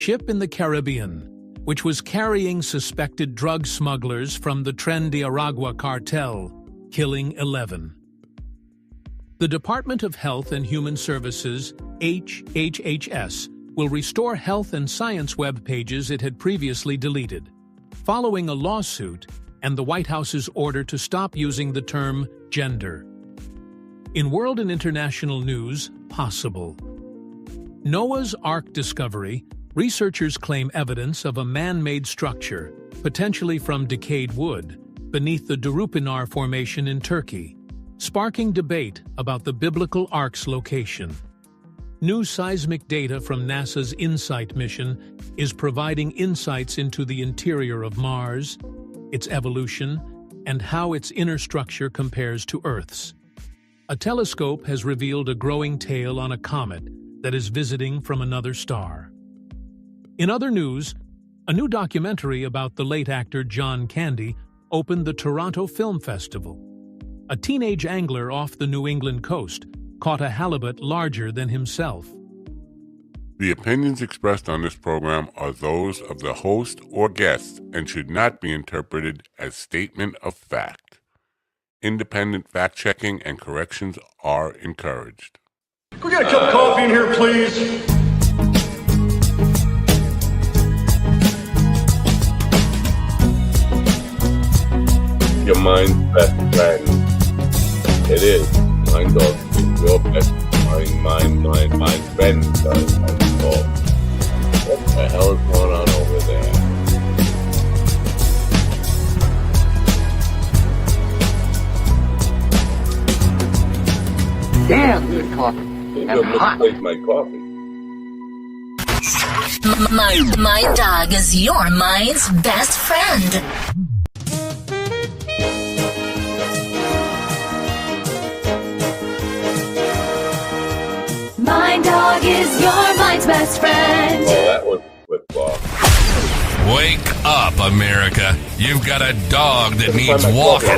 ship in the Caribbean, which was carrying suspected drug smugglers from the Tren de Aragua cartel, killing 11. The Department of Health and Human Services, HHS, will restore health and science web pages it had previously deleted, following a lawsuit and the White House's order to stop using the term gender. In world and international news, possible. Noah's Ark discovery, researchers claim evidence of a man-made structure, potentially from decayed wood, beneath the Durupinar Formation in Turkey, sparking debate about the biblical ark's location. New seismic data from NASA's InSight mission is providing insights into the interior of Mars, its evolution, and how its inner structure compares to Earth's. A telescope has revealed a growing tail on a comet that is visiting from another star. In other news, a new documentary about the late actor John Candy opened the Toronto Film Festival. A teenage angler off the New England coast caught a halibut larger than himself. The opinions expressed on this program are those of the host or guest and should not be interpreted as statement of fact. Independent fact-checking and corrections are encouraged. Can we get a cup of coffee in here, please? Your mind's best friend. It is. Mind dog is your best mind friend. What the hell is going on over there? Damn good coffee. You'll misplace my coffee. My dog is your mind's best friend. My dog is your mind's best friend. Well, that was flip-flop. Wake up, America. You've got a dog that needs walking.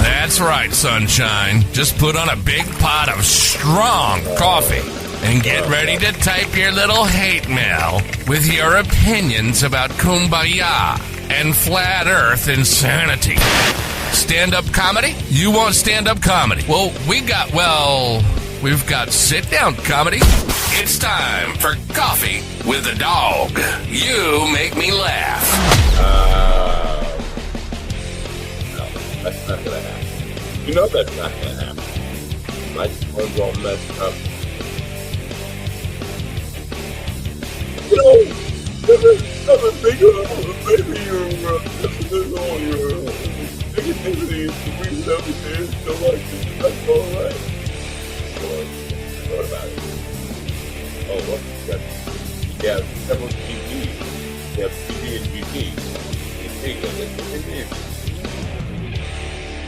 That's right, sunshine. Just put on a big pot of strong coffee and get ready to type your little hate mail with your opinions about kumbaya and flat earth insanity. Stand-up comedy? You want stand-up comedy? Well, we've got sit-down comedy. It's time for Coffee with a Dog. You make me laugh. No, that's not going to happen. You know that's not going to happen. My phone's all messed up. No! Never think of maybe your negativity is the reason everything is so like this. That's all right. What about it? Oh, look, you have several GPs. You have GP and GP.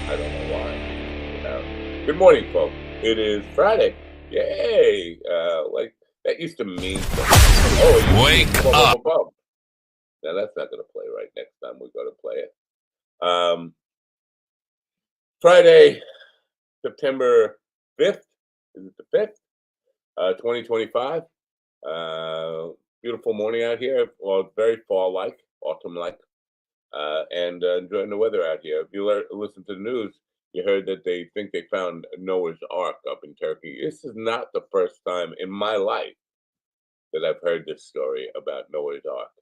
I don't know why. Good morning, folks. It is Friday. Yay! Like that used to mean something. Oh, wake up! Now that's not going to play right next time we go to play it. Friday, September 5th. Is it the 5th? 2025. Beautiful morning out here. Well, very fall-like, autumn-like, and enjoying the weather out here. If you listen to the news, you heard that they think they found Noah's Ark up in Turkey. This is not the first time in my life that I've heard this story about Noah's Ark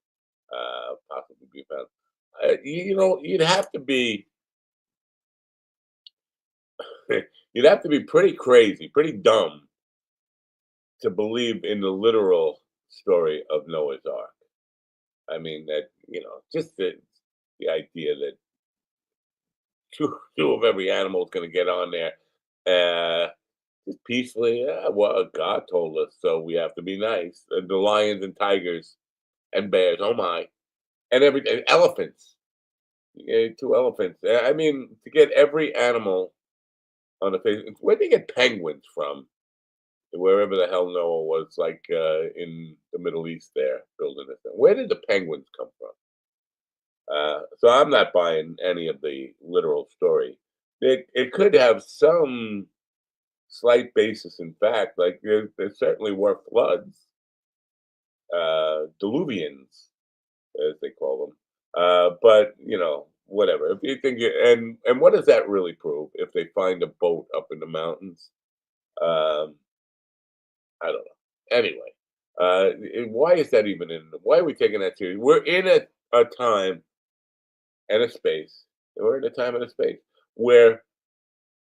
possibly be found. You'd have to be pretty crazy, pretty dumb to believe in the literal story of Noah's Ark. I mean, that, just the idea that two of every animal is going to get on there just peacefully. Well, God told us, so we have to be nice. And the lions and tigers and bears, oh my. And elephants. 2 elephants. I mean, to get every animal on the face. Where did they get penguins from? Wherever the hell Noah was, like in the Middle East there, building this thing. Where did the penguins come from? So I'm not buying any of the literal story. It could have some slight basis in fact. Like there certainly were floods diluvians, as they call them. But whatever. If you think and what does that really prove? If they find a boat up in the mountains, um, I don't know. Anyway, why is that even in? Why are we taking that serious? We're in a time and a space. We're in a time and a space where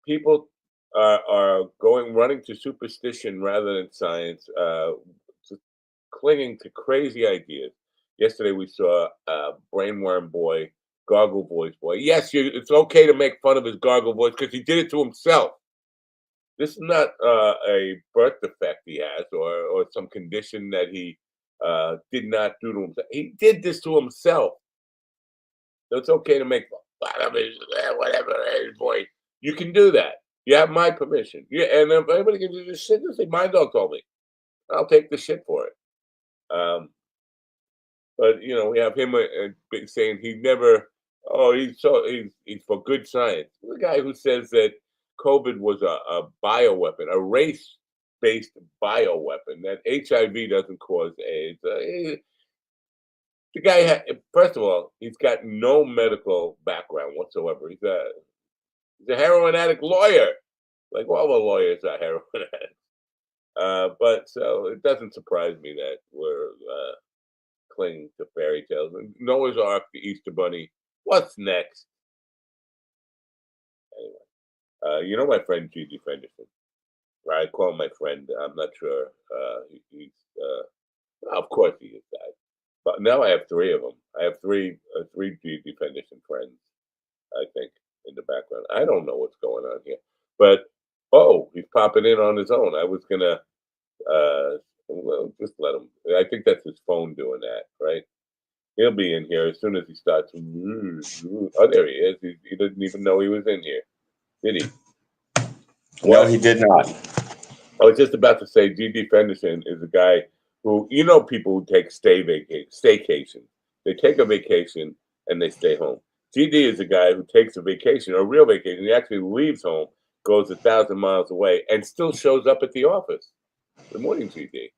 people are running to superstition rather than science, clinging to crazy ideas. Yesterday we saw Brainworm Boy, Gargle Voice Boy. Yes, it's okay to make fun of his gargle voice because he did it to himself. This is not a birth defect he has or some condition that he did not do to himself. He did this to himself. So it's okay to make fun of his whatever his voice. You can do that. You have my permission. Yeah, and if anybody can do this shit, just say my dog told me. I'll take the shit for it. But we have him saying he never. Oh, he's for good science. The guy who says that COVID was a bioweapon, a race-based bioweapon, that HIV doesn't cause AIDS. The guy, first of all, he's got no medical background whatsoever. He's a heroin addict lawyer, like all the lawyers are heroin addicts. But so it doesn't surprise me that we're clinging to fairy tales. And Noah's Ark, the Easter Bunny. What's next? Anyway, my friend Gigi Fenderson. Right? I call him my friend. I'm not sure. He's of course he is that. But now I have three of them. I have three Gigi Fenderson friends. I think in the background. I don't know what's going on here, but he's popping in on his own. I was gonna just let him. I think that's his phone doing that, right? He'll be in here as soon as he starts. Oh, there he is. He didn't even know he was in here, did he? No, he did not. I was just about to say, G.D. Fenderson is a guy who, people who take staycation. They take a vacation and they stay home. GD is a guy who takes a vacation, a real vacation. He actually leaves home, goes 1,000 miles away, and still shows up at the office. Good morning, GD.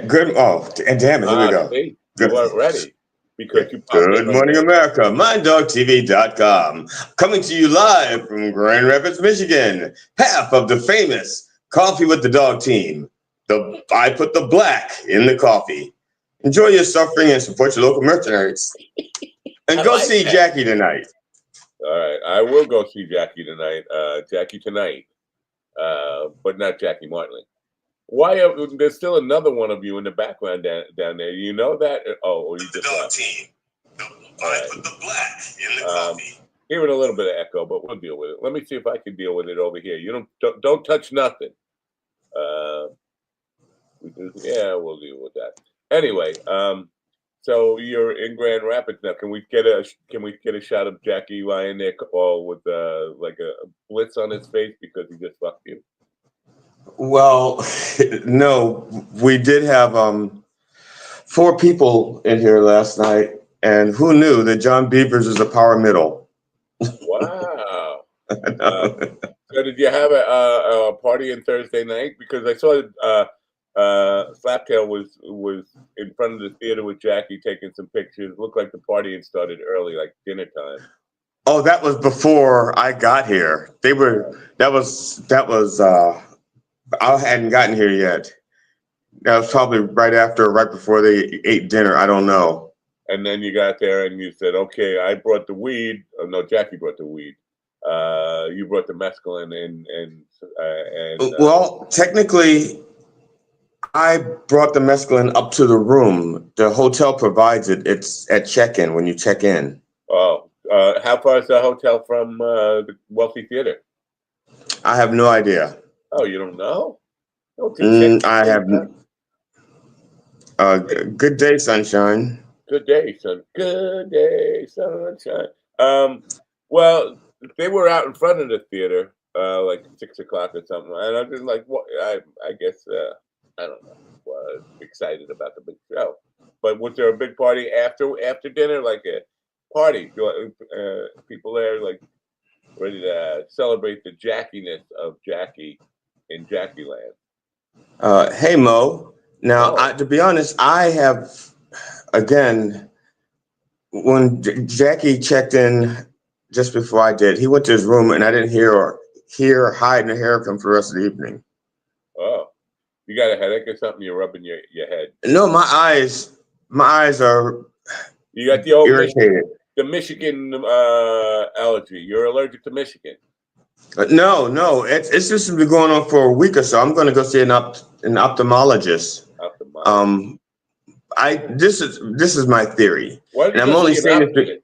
Good. Oh, and damn it, here we go. See, Good. You weren't ready because you. Good morning, America. MindDogTV.com, coming to you live from Grand Rapids, Michigan. Half of the famous Coffee with the Dog team. I put the black in the coffee. Enjoy your suffering and support your local merchandise. And go see Jackie tonight. All right, I will go see Jackie tonight. Jackie tonight, but not Jackie Martling. Why? There's still another one of you in the background down there. You know that? Oh, you just left. Team. I put the black in the coffee. Hearing a little bit of echo, but we'll deal with it. Let me see if I can deal with it over here. You don't touch nothing. We'll deal with that. Anyway, so you're in Grand Rapids now. Can we get a shot of Jackie lying there, all with like a blitz on his face because he just fucked you? Well, no, we did have 4 people in here last night, and who knew that John Beavers is a power middle? Wow. So did you have a party on Thursday night? Because I saw Slaptail was in front of the theater with Jackie taking some pictures. Looked like the party had started early, like dinner time. Oh, that was before I got here. That was I hadn't gotten here yet. That was probably right before they ate dinner. I don't know. And then you got there and you said, okay, I brought the weed. Oh, no, Jackie brought the weed. You brought the mescaline and well, technically, I brought the mescaline up to the room. The hotel provides it. It's at check-in when you check in. Oh, how far is the hotel from the Wealthy Theater? I have no idea. Oh, you don't know? I have. Good day, sunshine. Good day, son. Good day, sunshine. Well, they were out in front of the theater, like 6 o'clock or something, and I'm just like, what? I guess I don't know. Was excited about the big show, but was there a big party after dinner, like a party? People there like ready to celebrate the Jackiness of Jackie in Jackie Land. Hey Mo, Now, to be honest, I have, again, when Jackie checked in just before I did, he went to his room and I didn't hear or hide and hear from for the rest of the evening. Oh, you got a headache or something? You're rubbing your head. No, my eyes are You got the old irritated. Michigan allergy. You're allergic to Michigan. No, it's just been going on for a week or so. I'm going to go see an ophthalmologist. This is my theory, and I'm only saying this.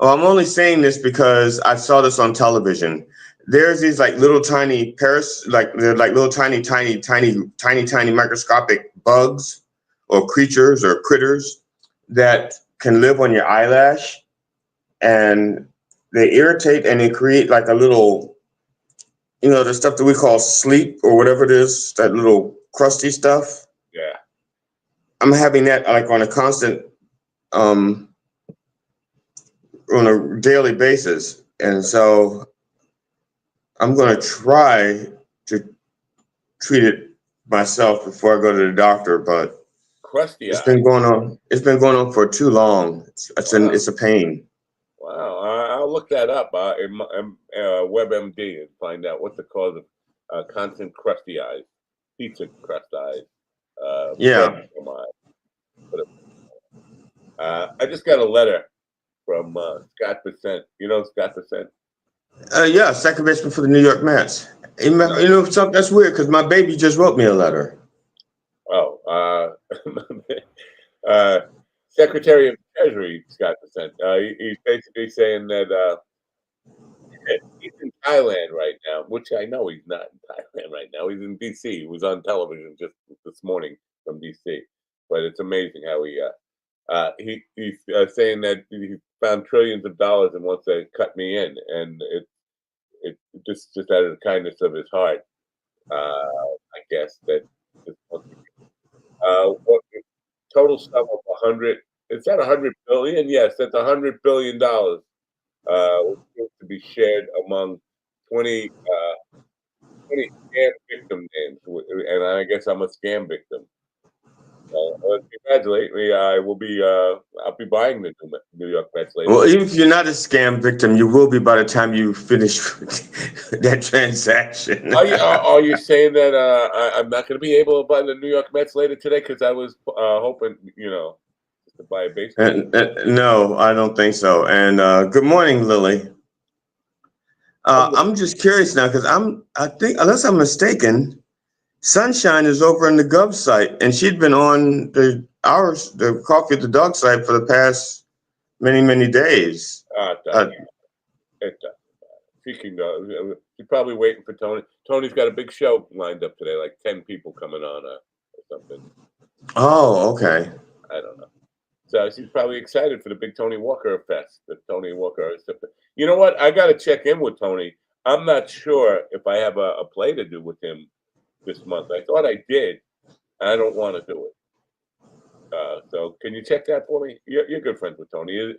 I'm only saying this because I saw this on television. There's these like little tiny they're like little tiny microscopic bugs or creatures or critters that can live on your eyelash, and they irritate and they create like a little, the stuff that we call sleep or whatever it is, that little crusty stuff. Yeah. I'm having that like on a constant, on a daily basis. And so I'm going to try to treat it myself before I go to the doctor, but crusty it's been going on for too long. It's a pain. Wow. I'll look that up in WebMD and find out what the cause of constant crusty eyes, pizza crust eyes. Yeah. I just got a letter from Scott Percent. You know Scott Percent? Yeah, second baseman for the New York Mets. You know something that's weird because my baby just wrote me a letter. Oh, Secretary of Treasury Scott Percent. He's basically saying that he's in Thailand right now, which I know he's not in Thailand right now. He's in D.C. He was on television just this morning from D.C. But it's amazing how he's saying that he found trillions of dollars and wants to cut me in, and it just out of the kindness of his heart, I guess that. What total sum of 100? Is that 100 billion? Yes, that's $100 billion. To be shared among 20 scam victim names, and I guess I'm a scam victim. Congratulate me! I'll be buying the New York Mets later. Well, even if you're not a scam victim, you will be by the time you finish that transaction. Are you saying that I'm not going to be able to buy the New York Mets later today? Because I was hoping, to buy a baseball. No, I don't think so. And good morning, Lily. I'm just curious now because I think, unless I'm mistaken, Sunshine is over in the Gov site, and she'd been on the Coffee at the Dog site for the past many days. Speaking of, she's probably waiting for Tony. Tony's got a big show lined up today, like 10 people coming on or something. Oh, okay. I don't know. So she's probably excited for the big Tony Walker fest. The Tony Walker. You know what? I got to check in with Tony. I'm not sure if I have a play to do with him this month. I thought I did. I don't want to do it. So can you check that for me? You're good friends with Tony.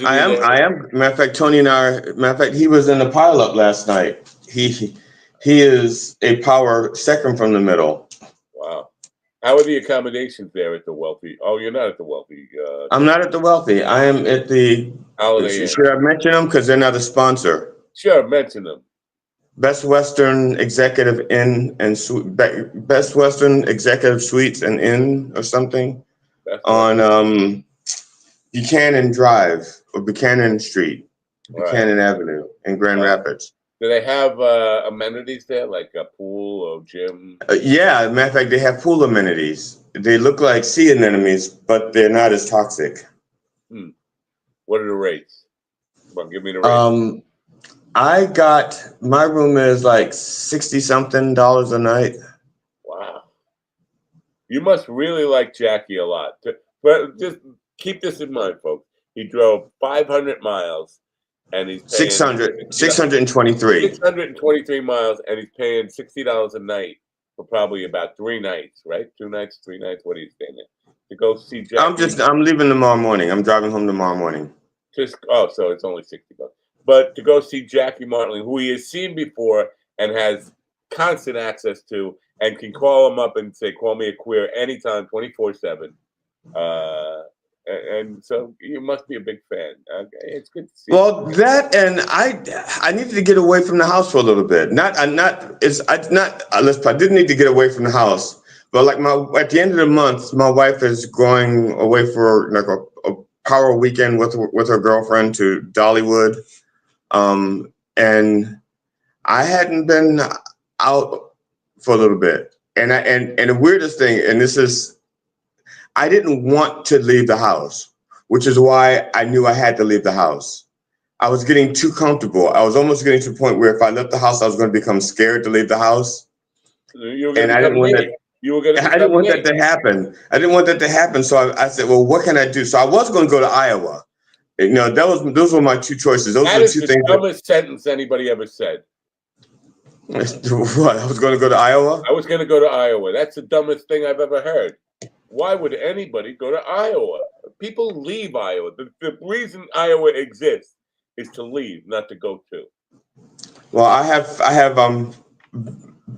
I am. Matter of fact, Tony and he was in the pileup last night. He is a power second from the middle. Wow. How are the accommodations there at the Wealthy? Oh, you're not at the Wealthy. I'm not at the Wealthy. I am at the Holiday Inn. Should I mention them because they're not a sponsor? Sure, mention them. Best Western Executive Inn and Best Western Executive Suites and Inn or something on Buchanan Drive or Buchanan Street, Buchanan Avenue in Grand Rapids. Do they have amenities there, like a pool or gym? Yeah, matter of fact, they have pool amenities. They look like sea anemones, but they're not as toxic. What are the rates? Come on, give me the rates. My room is like $60-something a night. Wow. You must really like Jackie a lot. But just keep this in mind, folks. He drove 500 miles and he's paying 623. 623 miles and he's paying $60 a night for probably about 3 nights, right? 2 nights, 3 nights. What are you saying there? To go see Jackie. I'm leaving tomorrow morning. I'm driving home tomorrow morning. So it's only $60. But to go see Jackie Martling, who he has seen before and has constant access to, and can call them up and say, "Call me a queer anytime, 24/7." And so you must be a big fan. It's good to see. Well, that and I needed to get away from the house for a little bit. I didn't need to get away from the house, but like at the end of the month, my wife is going away for like a power weekend with her girlfriend to Dollywood, and I hadn't been out for a little bit, and the weirdest thing, and this is, I didn't want to leave the house, which is why I knew I had to leave the house. I was getting too comfortable. I was almost getting to the point where if I left the house, I was going to become scared to leave the house. And I didn't want that. I didn't want that to happen. I didn't want that to happen. So I said, well, what can I do? So I was going to go to Iowa. You know, those were my two choices. Those That were is two the things. dumbest sentence anybody ever said. What? I was going to go to Iowa? I was going to go to Iowa. That's the dumbest thing I've ever heard. Why would anybody go to Iowa? People leave Iowa. The reason Iowa exists is to leave, not to go to. Well, I have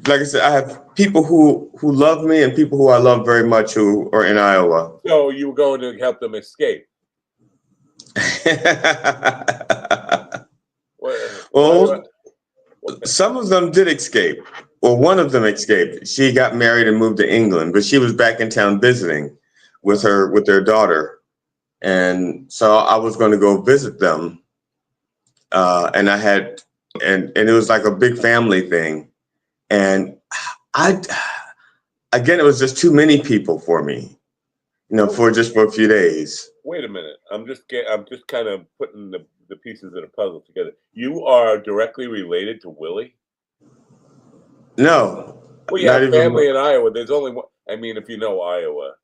like I said, I have people who love me and people who I love very much who are in Iowa. So you were going to help them escape. Well, some of them did escape. Well, one of them escaped. She got married and moved to England, but she was back in town visiting with their daughter. And so I was going to go visit them. And it was like a big family thing. And again, it was just too many people for me, for a few days. Wait a minute. I'm just kind of putting the pieces of the puzzle together. You are directly related to Willie? No. Well, you have family in Iowa. There's only one. I mean, if you know Iowa,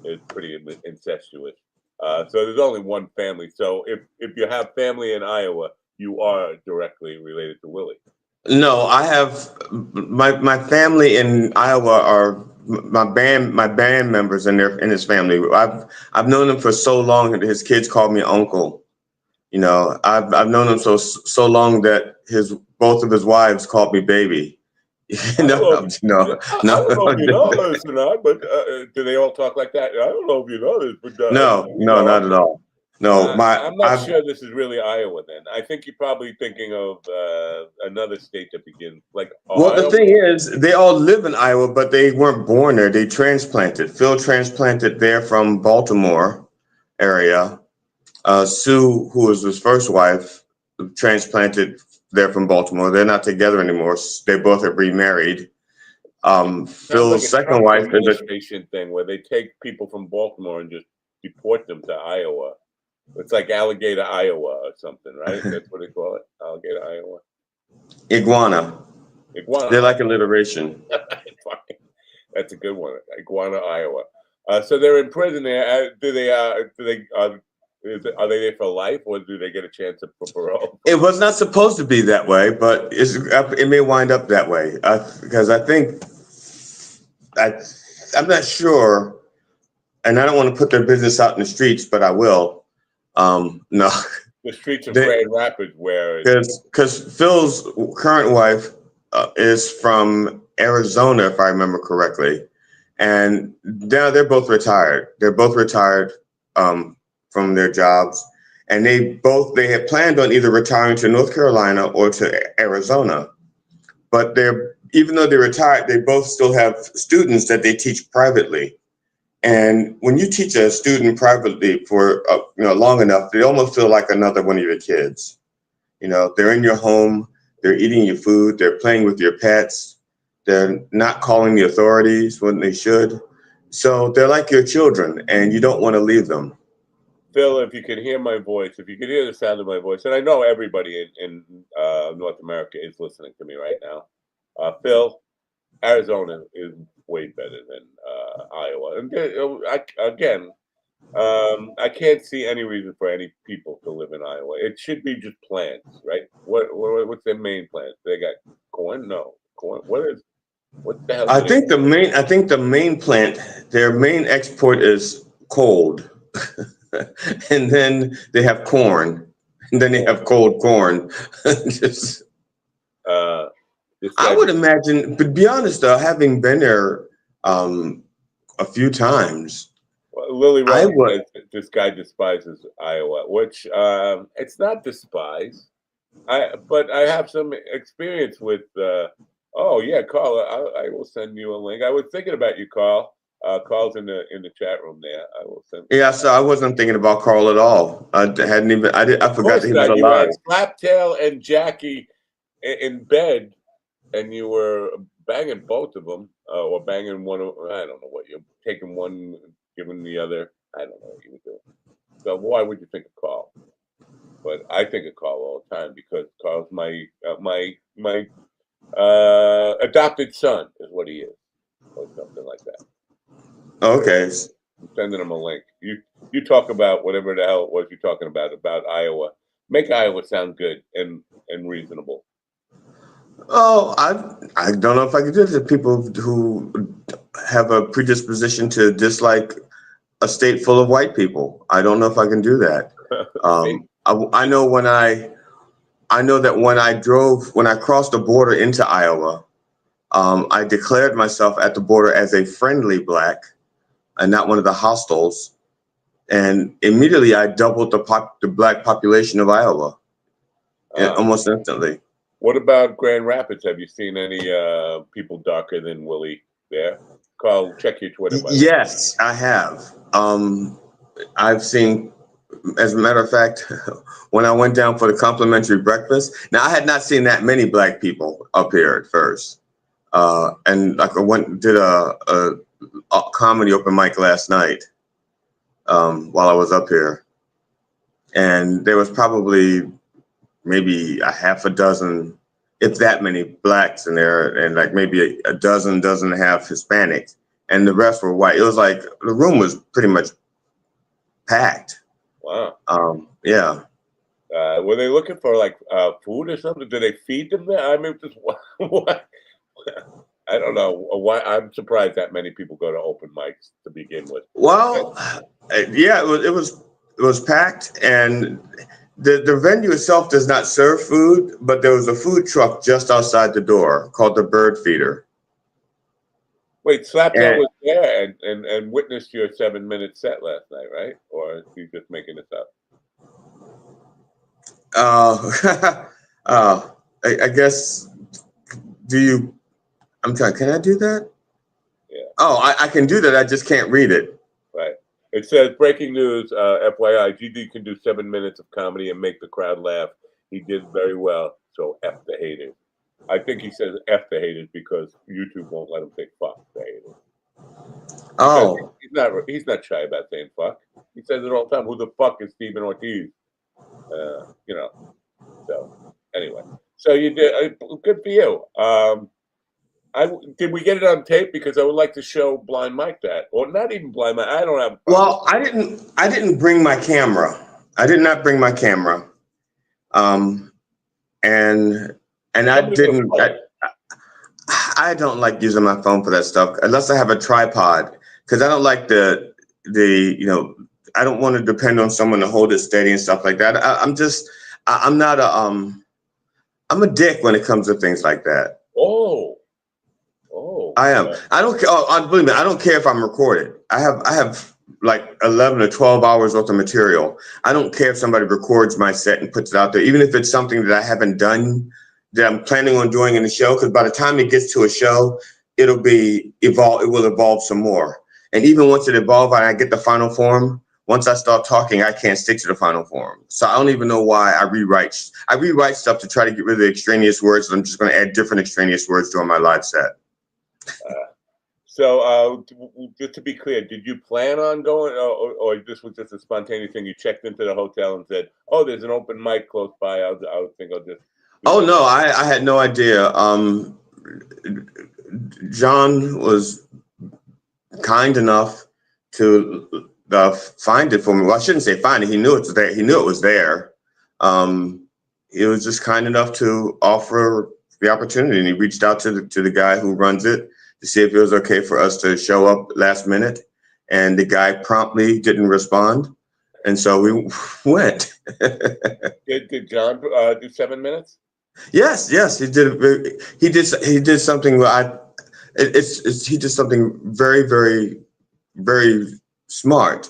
it's pretty incestuous. So there's only one family. So if you have family in Iowa, you are directly related to Willie. No, I have my family in Iowa are my band members and his family. I've known him for so long that his kids call me uncle. I've known him so long that both of his wives called me baby. I don't know if you know this or not, but do they all talk like that? I don't know if you know this, but no, not at all. No, I'm not sure this is really Iowa. Then I think you're probably thinking of another state that begins like Ohio. Well, the thing is, they all live in Iowa, but they weren't born there. They transplanted. Phil transplanted there from Baltimore area. Sue, who was his first wife, transplanted there from Baltimore. They're not together anymore. They both have remarried. Phil's second wife is a thing where they take people from Baltimore and just deport them to Iowa. It's like Alligator, Iowa or something, right? That's what they call it, Alligator, Iowa. Iguana. They like alliteration. That's a good one. Iguana, Iowa. So they're in prison there. Are they there for life, or do they get a chance of parole? It was not supposed to be that way, but it may wind up that way because I think I'm not sure, and I don't want to put their business out in the streets, but I will. No, the streets of Grand Rapids, where because Phil's current wife is from Arizona, if I remember correctly, and now they're both retired. They're both retired. From their jobs, and they had planned on either retiring to North Carolina or to Arizona. But even though they're retired, they both still have students that they teach privately. And when you teach a student privately for long enough, they almost feel like another one of your kids. They're in your home, they're eating your food, they're playing with your pets, they're not calling the authorities when they should. So they're like your children, and you don't want to leave them. Phil, if you can hear my voice, if you can hear the sound of my voice, and I know everybody in North America is listening to me right now, Phil, Arizona is way better than Iowa. And I can't see any reason for any people to live in Iowa. It should be just plants, right? What's their main plant? They got corn? No, corn. What the hell? I think the main plant, their main export is cold. And then they have corn, and then they have cold corn. This I guy would imagine, but to be honest though, having been there a few times, Well, Lily I Rowland would. says that this guy despises Iowa, which it's not despise. But I have some experience with. Oh yeah, Carl, I will send you a link. I was thinking about you, Carl. Carl's in the chat room there. I will send. Yeah, so I wasn't thinking about Carl at all. I hadn't even. I Of forgot that course he was not. You alive. had Slaptail and Jackie in bed, and you were banging both of them, or banging one. I don't know what you're taking one, giving the other. I don't know what you were doing. So why would you think of Carl? But I think of Carl all the time because Carl's my adopted son is what he is, or something like that. Okay. I'm sending him a link. You talk about whatever the hell it was you're talking about Iowa. Make Iowa sound good and reasonable. Oh, I don't know if I could do it to people who have a predisposition to dislike a state full of white people. I don't know if I can do that. I know that when I crossed the border into Iowa, I declared myself at the border as a friendly black and not one of the hostiles. And immediately I doubled the black population of Iowa almost instantly. What about Grand Rapids? Have you seen any people darker than Willie there? Carl, check your Twitter. Yes, I have. I've seen, as a matter of fact, when I went down for the complimentary breakfast. Now I had not seen that many black people up here at first, and like I went and did a comedy open mic last night while I was up here, and there was probably maybe a half a dozen, if that many, blacks in there, and like maybe a dozen and a half Hispanics, and the rest were white. It was like the room was pretty much packed. Wow. Yeah. Were they looking for like food or something? Did they feed them there? I mean, just what? I don't know. Why? I'm surprised that many people go to open mics to begin with. Well, yeah, it was packed, and the venue itself does not serve food, but there was a food truck just outside the door called the Bird Feeder. Wait, Slaptail was there and witnessed your 7-minute set last night, right? Or is he just making this up? I guess. I'm trying. Can I do that? Yeah. Oh, I can do that. I just can't read it. Right. It says, breaking news, FYI, GD can do 7 minutes of comedy and make the crowd laugh. He did very well, so F the haters. I think he says F the haters because YouTube won't let him say fuck the haters. Oh. He's not shy about saying fuck. He says it all the time. Who the fuck is Stephen Ortiz? So anyway. So you did good for you. Did we get it on tape? Because I would like to show Blind Mike that, or not even Blind Mike. I don't have. Well, I didn't bring my camera. I did not bring my camera. And I didn't. I don't like using my phone for that stuff unless I have a tripod, because I don't like the I don't want to depend on someone to hold it steady and stuff like that. I'm a dick when it comes to things like that. Oh. I am. I don't care. Believe me, I don't care if I'm recorded. I have like 11 or 12 hours worth of material. I don't care if somebody records my set and puts it out there, even if it's something that I haven't done that I'm planning on doing in the show. Because by the time it gets to a show, it will evolve some more. And even once it evolves and I get the final form, once I start talking, I can't stick to the final form. So I don't even know why I rewrite. I rewrite stuff to try to get rid of the extraneous words. And I'm just going to add different extraneous words during my live set. So just to be clear, did you plan on going, or this was just a spontaneous thing? You checked into the hotel and said, "Oh, there's an open mic close by. I think I'll just." Oh no, I had no idea. John was kind enough to find it for me. Well, I shouldn't say find it. He knew it was there. He knew it was there. He was just kind enough to offer the opportunity, and he reached out to the guy who runs it to see if it was okay for us to show up last minute. And the guy promptly didn't respond, and so we went. Did John do 7 minutes? Yes, yes, he did. He did something. He did something very, very, very smart.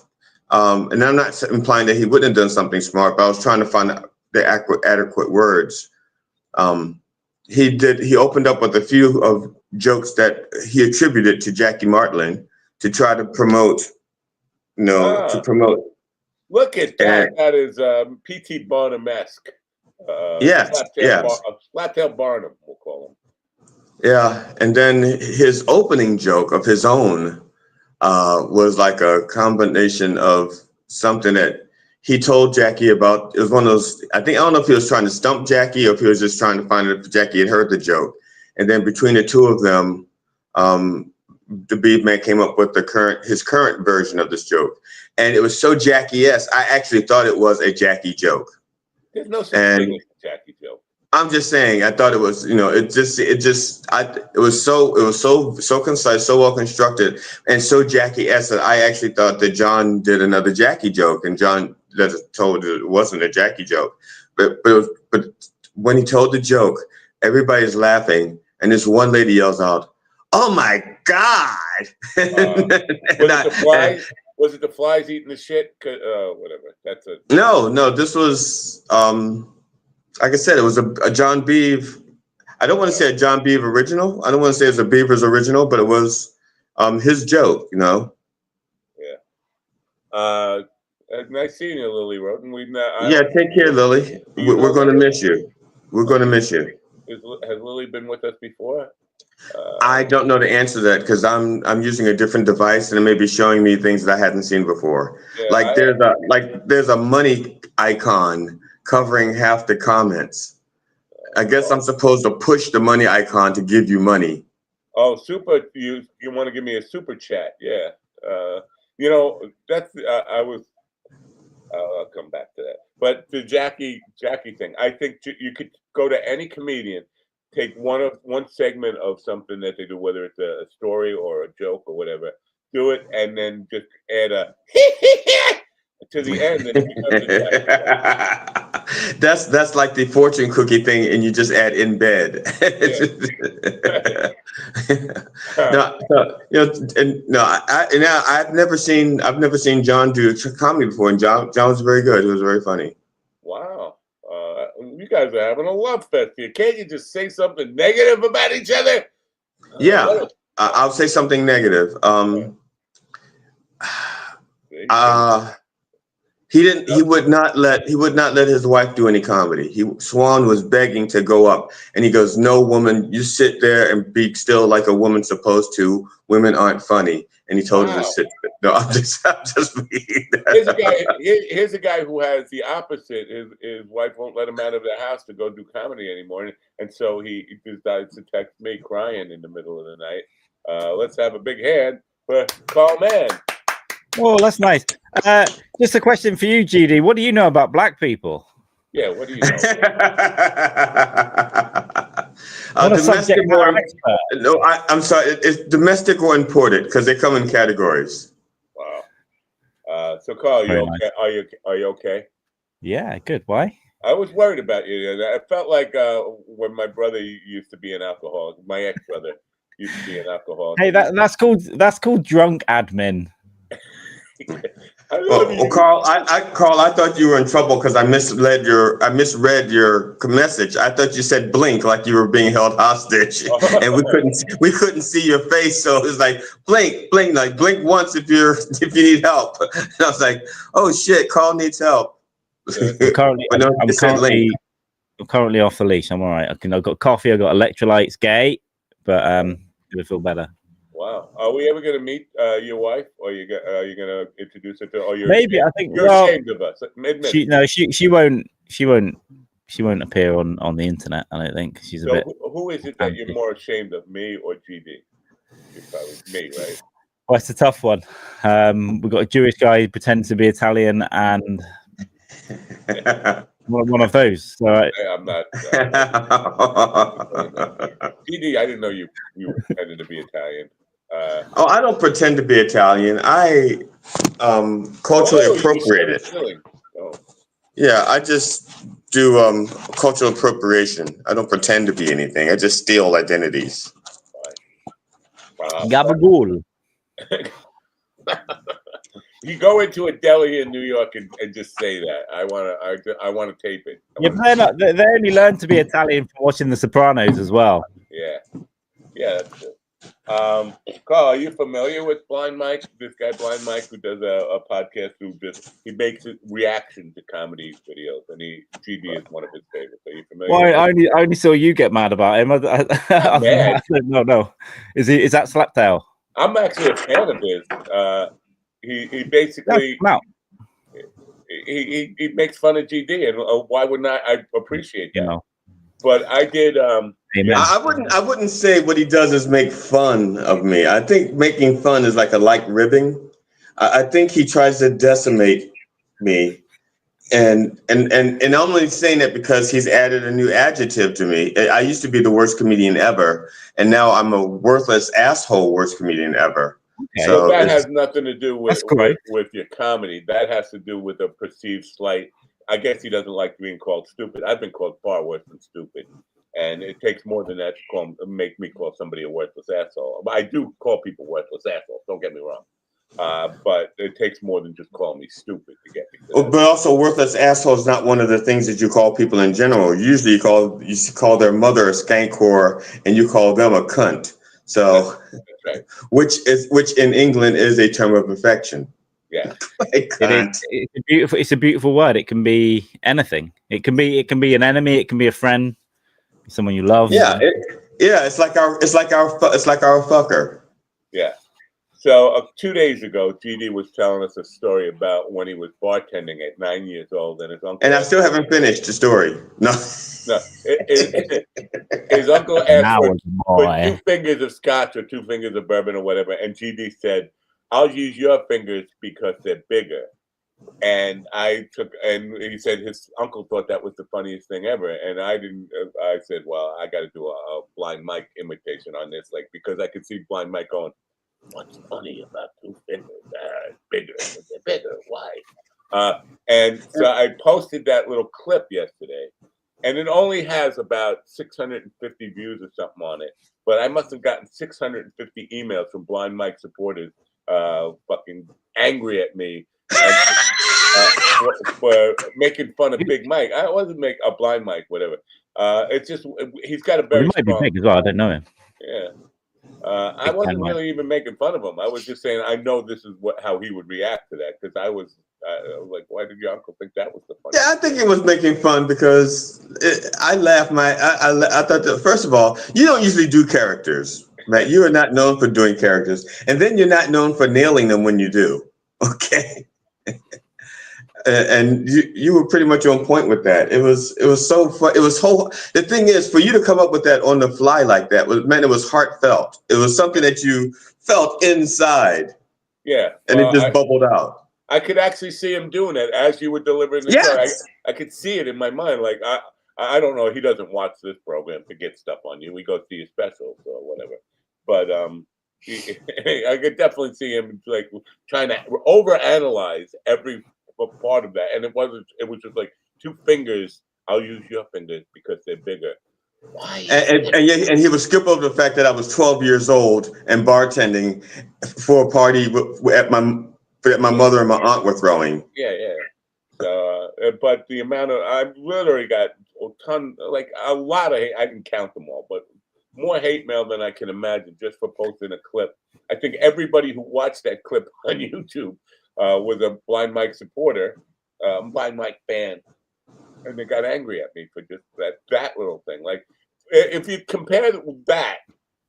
And I'm not implying that he wouldn't have done something smart, but I was trying to find the adequate words. He opened up with a few of jokes that he attributed to Jackie Martling to try to promote, to promote. Look at that. And That is P.T. Barnum-esque. yes, yes. Slaptail Barnum, we'll call him. Yeah, and then his opening joke of his own was like a combination of something that he told Jackie about. It was one of those, I don't know if he was trying to stump Jackie or if he was just trying to find out if Jackie had heard the joke. And then between the two of them, the Beef Man came up with his current version of this joke. And it was so Jackie-esque, I actually thought it was a Jackie joke. There's no such thing as a Jackie joke. I'm just saying, I thought it was, it was so concise, so well constructed, and so Jackie-esque that I actually thought that John did another Jackie joke, and John told it wasn't a Jackie joke. But when he told the joke, everybody's laughing, and this one lady yells out, "Oh my God!" Was it the flies eating the shit? Whatever. That's a no. This was like I said, it was a John Beeve. I don't want to say a John Beeve original. I don't want to say it's a Beaver's original, but it was his joke, Yeah. Nice seeing you, Lily Roden. Take care, Lily. We're going to miss you. We're going to miss you. Has Lily been with us before? I don't know the answer to that because I'm using a different device and it may be showing me things that I hadn't seen before. Yeah, there's a money icon covering half the comments. I guess I'm supposed to push the money icon to give you money. Oh, super! You want to give me a super chat? Yeah. That's I'll come back to that. But the Jackie thing, I think you could go to any comedian, take one segment of something that they do, whether it's a story or a joke or whatever, do it, and then just add a to the end, and it becomes a joke. That's like the fortune cookie thing, and you just add in bed. I've never seen John do comedy before, and John was very good. It was very funny. Wow. You guys are having a love fest here. Can't you just say something negative about each other? Yeah, I'll say something negative. He would not let his wife do any comedy. Swan was begging to go up, and he goes, "No, woman, you sit there and be still like a woman's supposed to. Women aren't funny." And he told her to sit. No, I'm just Here's a guy who has the opposite. His wife won't let him out of the house to go do comedy anymore, and so he decides to text me crying in the middle of the night. Let's have a big hand for Carl Mann. Oh, that's nice. Just a question for you, GD. What do you know about black people? Yeah, what do you know? Domestic or no? I'm sorry. It's domestic or imported because they come in categories. Wow. So, Carl, you okay? Nice. Are you okay? Yeah, good. Why? I was worried about you. I felt like when my brother used to be an alcoholic. My ex-brother used to be an alcoholic. Hey, that's called drunk admin. Carl, I thought you were in trouble because I misread your message. I thought you said blink like you were being held hostage, and we couldn't see your face, so it was like blink, like blink once if you need help. And I was like, oh shit, Carl needs help. I'm currently off the leash. I'm all right. I've got coffee. I've got electrolytes. Gay, but gonna feel better. Wow. Are we ever going to meet your wife, or are you going to introduce her to? Or maybe I think you're ashamed of us. She won't appear on the internet. I don't think she's a bit. Who is it that you're more ashamed of, me or GD? You're probably me, right? Well, it's a tough one. We've got a Jewish guy who pretends to be Italian, and one of those. So I'm not. GD, I didn't know you pretended to be Italian. I don't pretend to be Italian. I culturally appropriate it. Oh. Yeah, I just do cultural appropriation. I don't pretend to be anything. I just steal identities. Gabagool. You go into a deli in New York and just say that. I want to tape it. They only learned to be Italian from watching The Sopranos as well. Yeah, that's good. Carl, are you familiar with Blind Mike? This guy, Blind Mike, who does a podcast he makes a reaction to comedy videos, and GD is one of his favorites. Are you familiar? Well, I only saw you get mad about him. I'm mad. No. Is that Slaptail? I'm actually a fan of his. He basically he makes fun of GD, and why wouldn't I appreciate that? You know. But I did. I wouldn't say what he does is make fun of me. I think making fun is like a light ribbing. I think he tries to decimate me, and I'm only saying that because he's added a new adjective to me. I used to be the worst comedian ever, and now I'm a worthless asshole worst comedian ever. Okay. So that has nothing to do with your comedy. That has to do with a perceived slight. I guess he doesn't like being called stupid. I've been called far worse than stupid, and it takes more than that to make me call somebody a worthless asshole. I do call people worthless assholes. Don't get me wrong, but it takes more than just calling me stupid to get me. But also, worthless asshole is not one of the things that you call people in general. Usually, you call their mother a skank whore, and you call them a cunt. So, that's right. which in England is a term of affection. Yeah, it's a beautiful word. It can be anything. It can be an enemy. It can be a friend, someone you love. Yeah, it's like our fucker. Yeah. So 2 days ago, GD was telling us a story about when he was bartending at 9 years old, and his uncle. And I still haven't finished the story. No. His uncle asked for 2 fingers of scotch or 2 fingers of bourbon or whatever, and GD said, "I'll use your fingers because they're bigger." And he said his uncle thought that was the funniest thing ever, and I didn't. I said, "Well, I got to do a Blind Mike imitation on this, because I could see Blind Mike going, what's funny about 2 fingers? Bigger. They're bigger. Why?" And so I posted that little clip yesterday, and it only has about 650 views or something on it. But I must have gotten 650 emails from Blind Mike supporters, fucking angry at me for making fun of Big Mike. I wasn't make a Blind Mike, whatever. It's just he's got a very he might be big as well. I don't know him. Yeah. I wasn't really even making fun of him. I was just saying I know this is how he would react to that, because I was like, why did your uncle think that was the funny? Yeah, I think it was making fun because I laughed. I thought that, first of all, you don't usually do characters, right? You are not known for doing characters, and then you're not known for nailing them when you do. Okay. And you were pretty much on point with that. It was so fun. The thing is, for you to come up with that on the fly like that meant it was heartfelt. It was something that you felt inside. Yeah. And it just bubbled out. I could actually see him doing it as you were delivering the story. I could see it in my mind. Like, I don't know. He doesn't watch this program to get stuff on you. We go see his specials or whatever. But I could definitely see him like trying to overanalyze every part of that, and it was just like 2 fingers. I'll use your fingers because they're bigger. Why? And he would skip over the fact that I was 12 years old and bartending for a party that my mother and my aunt were throwing. Yeah. So, but the amount of I've literally got a lot of hate. I didn't count them all, but more hate mail than I can imagine just for posting a clip. I think everybody who watched that clip on YouTube was a Blind Mike supporter, Blind Mike fan, and they got angry at me for just that little thing. Like, if you compare that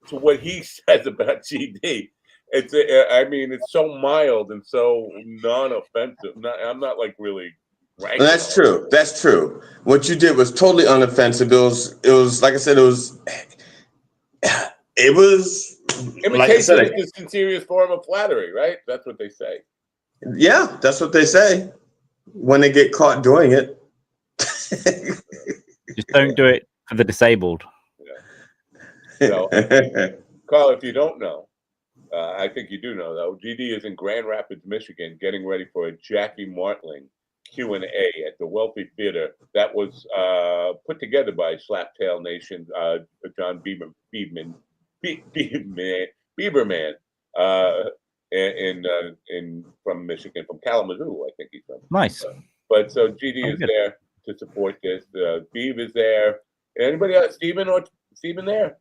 to what he says about GD, it's so mild and so non-offensive. I'm not like really. That's true. That's true. What you did was totally unoffensive. It was like I said. It was. Imitation like I said, is the sincerest form of flattery, right? That's what they say. Yeah, that's what they say when they get caught doing it. Just don't do it for the disabled. Yeah. So, Carl, if you don't know, I think you do know, though, GD is in Grand Rapids, Michigan, getting ready for a Jackie Martling Q&A at the Wealthy Theater that was put together by Slaptail Nation, John Bieberman, in from Michigan, from Kalamazoo, I think he's from. Nice. But so GD is there to support this. Beav is there. Anybody else? Steven there?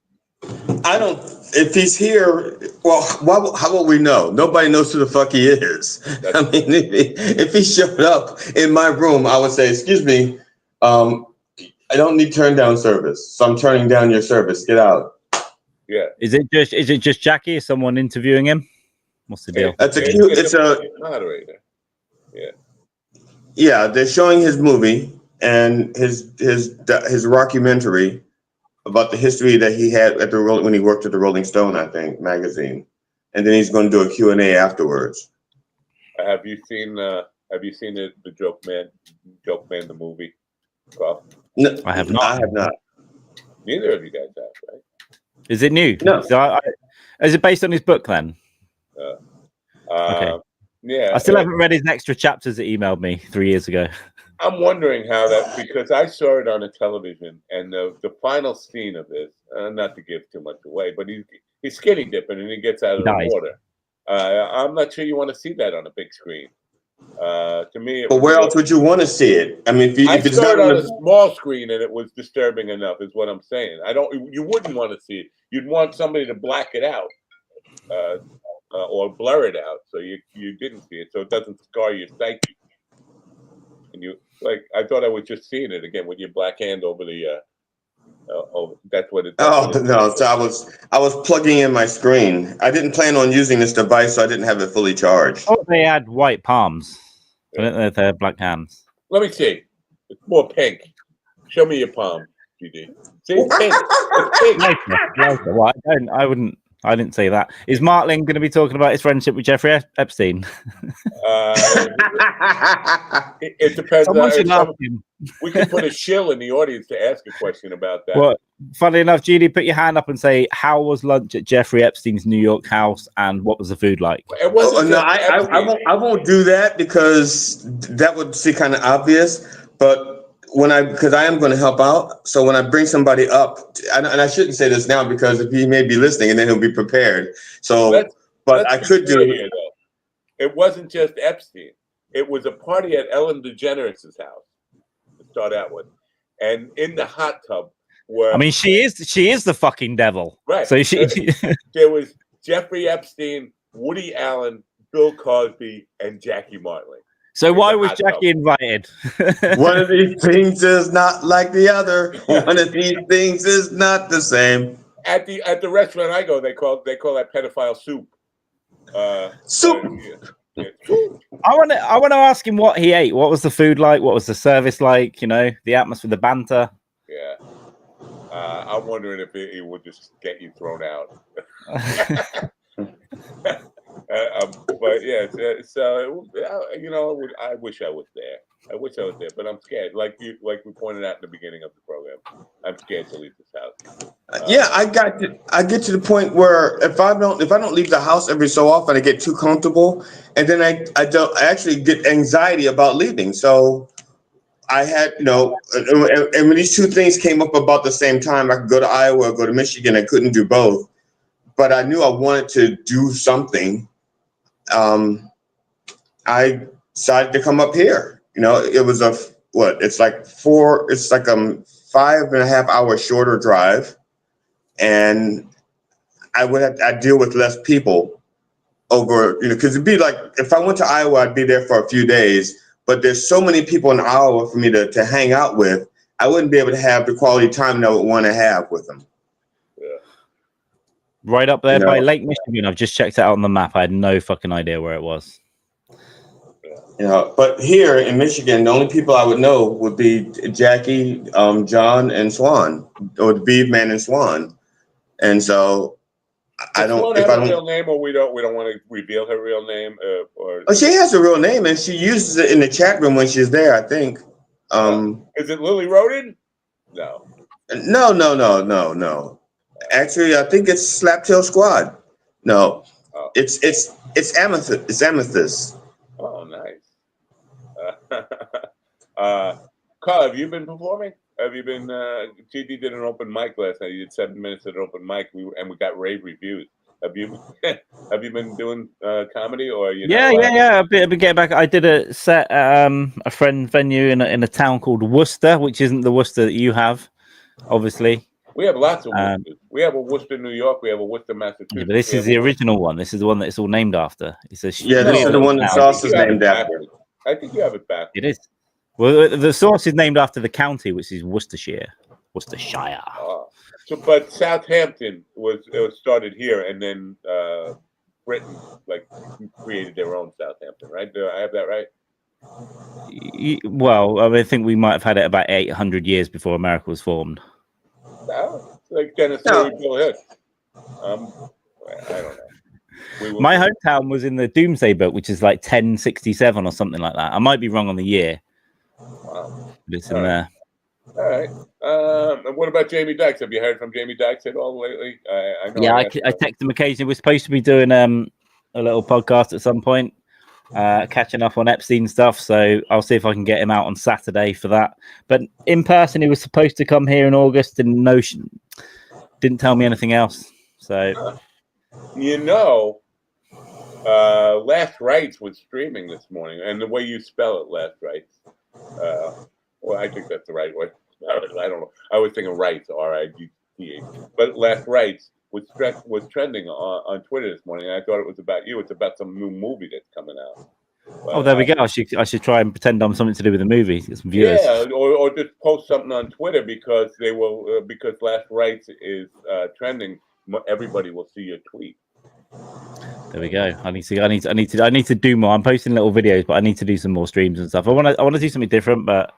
I don't. If he's here, well, how will we know? Nobody knows who the fuck he is. I mean, if he showed up in my room, I would say, "Excuse me, I don't need turn down service, so I'm turning down your service. Get out." Yeah. Is it just Jackie? Is someone interviewing him? What's the deal? It's a moderator. Yeah. Yeah, they're showing his movie and his rockumentary about the history that he had at when he worked at the Rolling Stone, I think, magazine, and then he's going to do a Q&A afterwards. Have you seen the Joke Man the movie? Well, no, I have not. I have not. Neither of you guys have, right? Is it new? No. So is it based on his book then? Okay. Yeah. I still haven't read his extra chapters that emailed me 3 years ago. I'm wondering how that, because I saw it on the television, and the final scene of this, not to give too much away, but he's skinny dipping and he gets out of the water. I'm not sure you want to see that on a big screen. To me, but where else would you want to see it? I mean, if it's saw not it on a small screen and it was disturbing enough, is what I'm saying. You wouldn't want to see it. You'd want somebody to black it out. Or blur it out so you didn't see it, so it doesn't scar your psyche. And I thought I was just seeing it again with your black hand over the. That's what it. No! So I was plugging in my screen. I didn't plan on using this device, so I didn't have it fully charged. Oh, they had white palms. I don't know if they had black hands. Let me see. It's more pink. Show me your palm, GD. See, it's pink. It's pink. Well, I didn't say that. Is Martling going to be talking about his friendship with Jeffrey Epstein? It depends. Someone should ask him. We can put a shill in the audience to ask a question about that. Well, funny enough, GD, put your hand up and say, how was lunch at Jeffrey Epstein's New York house and what was the food like? I won't do that because that would seem kind of obvious. But because I am going to help out, so when I bring somebody up, and I shouldn't say this now because if he may be listening and then he'll be prepared. So, but I could do it. It wasn't just Epstein. It was a party at Ellen DeGeneres' house to start out with, and in the hot tub where she is the fucking devil, right? So there was Jeffrey Epstein, Woody Allen, Bill Cosby, and Jackie Martling. So why was Jackie invited? One of these things is not like the other. One of these things is not the same. At the restaurant I go, they call that pedophile soup. Soup. I want to ask him what he ate. What was the food like? What was the service like? You know, the atmosphere, the banter. Yeah. I'm wondering if it would just get you thrown out. But yeah, so I wish I was there. But I'm scared. Like we pointed out in the beginning of the program, I'm scared to leave this house. I get to the point where if I don't leave the house every so often, I get too comfortable, and then I actually get anxiety about leaving. So I had, and when these two things came up about the same time, I could go to Iowa or go to Michigan. I couldn't do both, but I knew I wanted to do something. I decided to come up here. It was it's like a 5.5 hour shorter drive, and I'd deal with less people over, because it'd be like, if I went to Iowa, I'd be there for a few days, but there's so many people in Iowa for me to hang out with, I wouldn't be able to have the quality time that I would want to have with them. Right up there by Lake Michigan. I've just checked it out on the map. I had no fucking idea where it was. But here in Michigan, the only people I would know would be Jackie, John, and Swan, or the Beeve Man and Swan. And so I don't. Does Swan have a real name, or we don't want to reveal her real name, or? Oh, she has a real name, and she uses it in the chat room when she's there, I think. Is it Lily Roden? No. No. Actually, I think it's Slaptail Squad. No, it's Amethyst. It's Amethyst. Oh, nice. Carl, have you been performing? Have you been? GD did an open mic last night. He did 7 minutes at an open mic, and we got rave reviews. Have you? Have you been doing comedy, or you? Yeah. I've been getting back. I did a set at a friend venue in a town called Worcester, which isn't the Worcester that you have, obviously. We have lots of Worcesters. We have a Worcester, New York. We have a Worcester, Massachusetts. Yeah, but this is the original one. This is the one that it's all named after. It's a this is the one the sauce is named after. I think you have it back. It is. Well, the sauce is named after the county, which is Worcestershire. But Southampton was started here, and then Britain created their own Southampton, right? Do I have that right? Well, I think we might have had it about 800 years before America was formed. No, like Dennis Bill Hicks. I don't know. My hometown was in the Doomsday Book, which is like 1067 or something like that. I might be wrong on the year. Wow. But it's in there. All right. And what about Jamie Dykes? Have you heard from Jamie Dykes at all lately? I know. Yeah, I text him occasionally. We're supposed to be doing a little podcast at some point, catching up on Epstein stuff. So I'll see if I can get him out on Saturday for that. But in person, he was supposed to come here in August. Didn't tell me anything else. So, Last Rites was streaming this morning, and the way you spell it, Last Rites. Well, I think that's the right way. I don't know. I was thinking rights, R-I-G-T-H. But Last Rites was trending on Twitter this morning, and I thought it was about you. It's about some new movie that's coming out. But, there we go. I should try and pretend I'm something to do with the movie. Get some viewers. Yeah, or just post something on Twitter because they will because Last Rites is trending. Everybody will see your tweet. There we go. I need to do more. I'm posting little videos, but I need to do some more streams and stuff. I want to do something different, but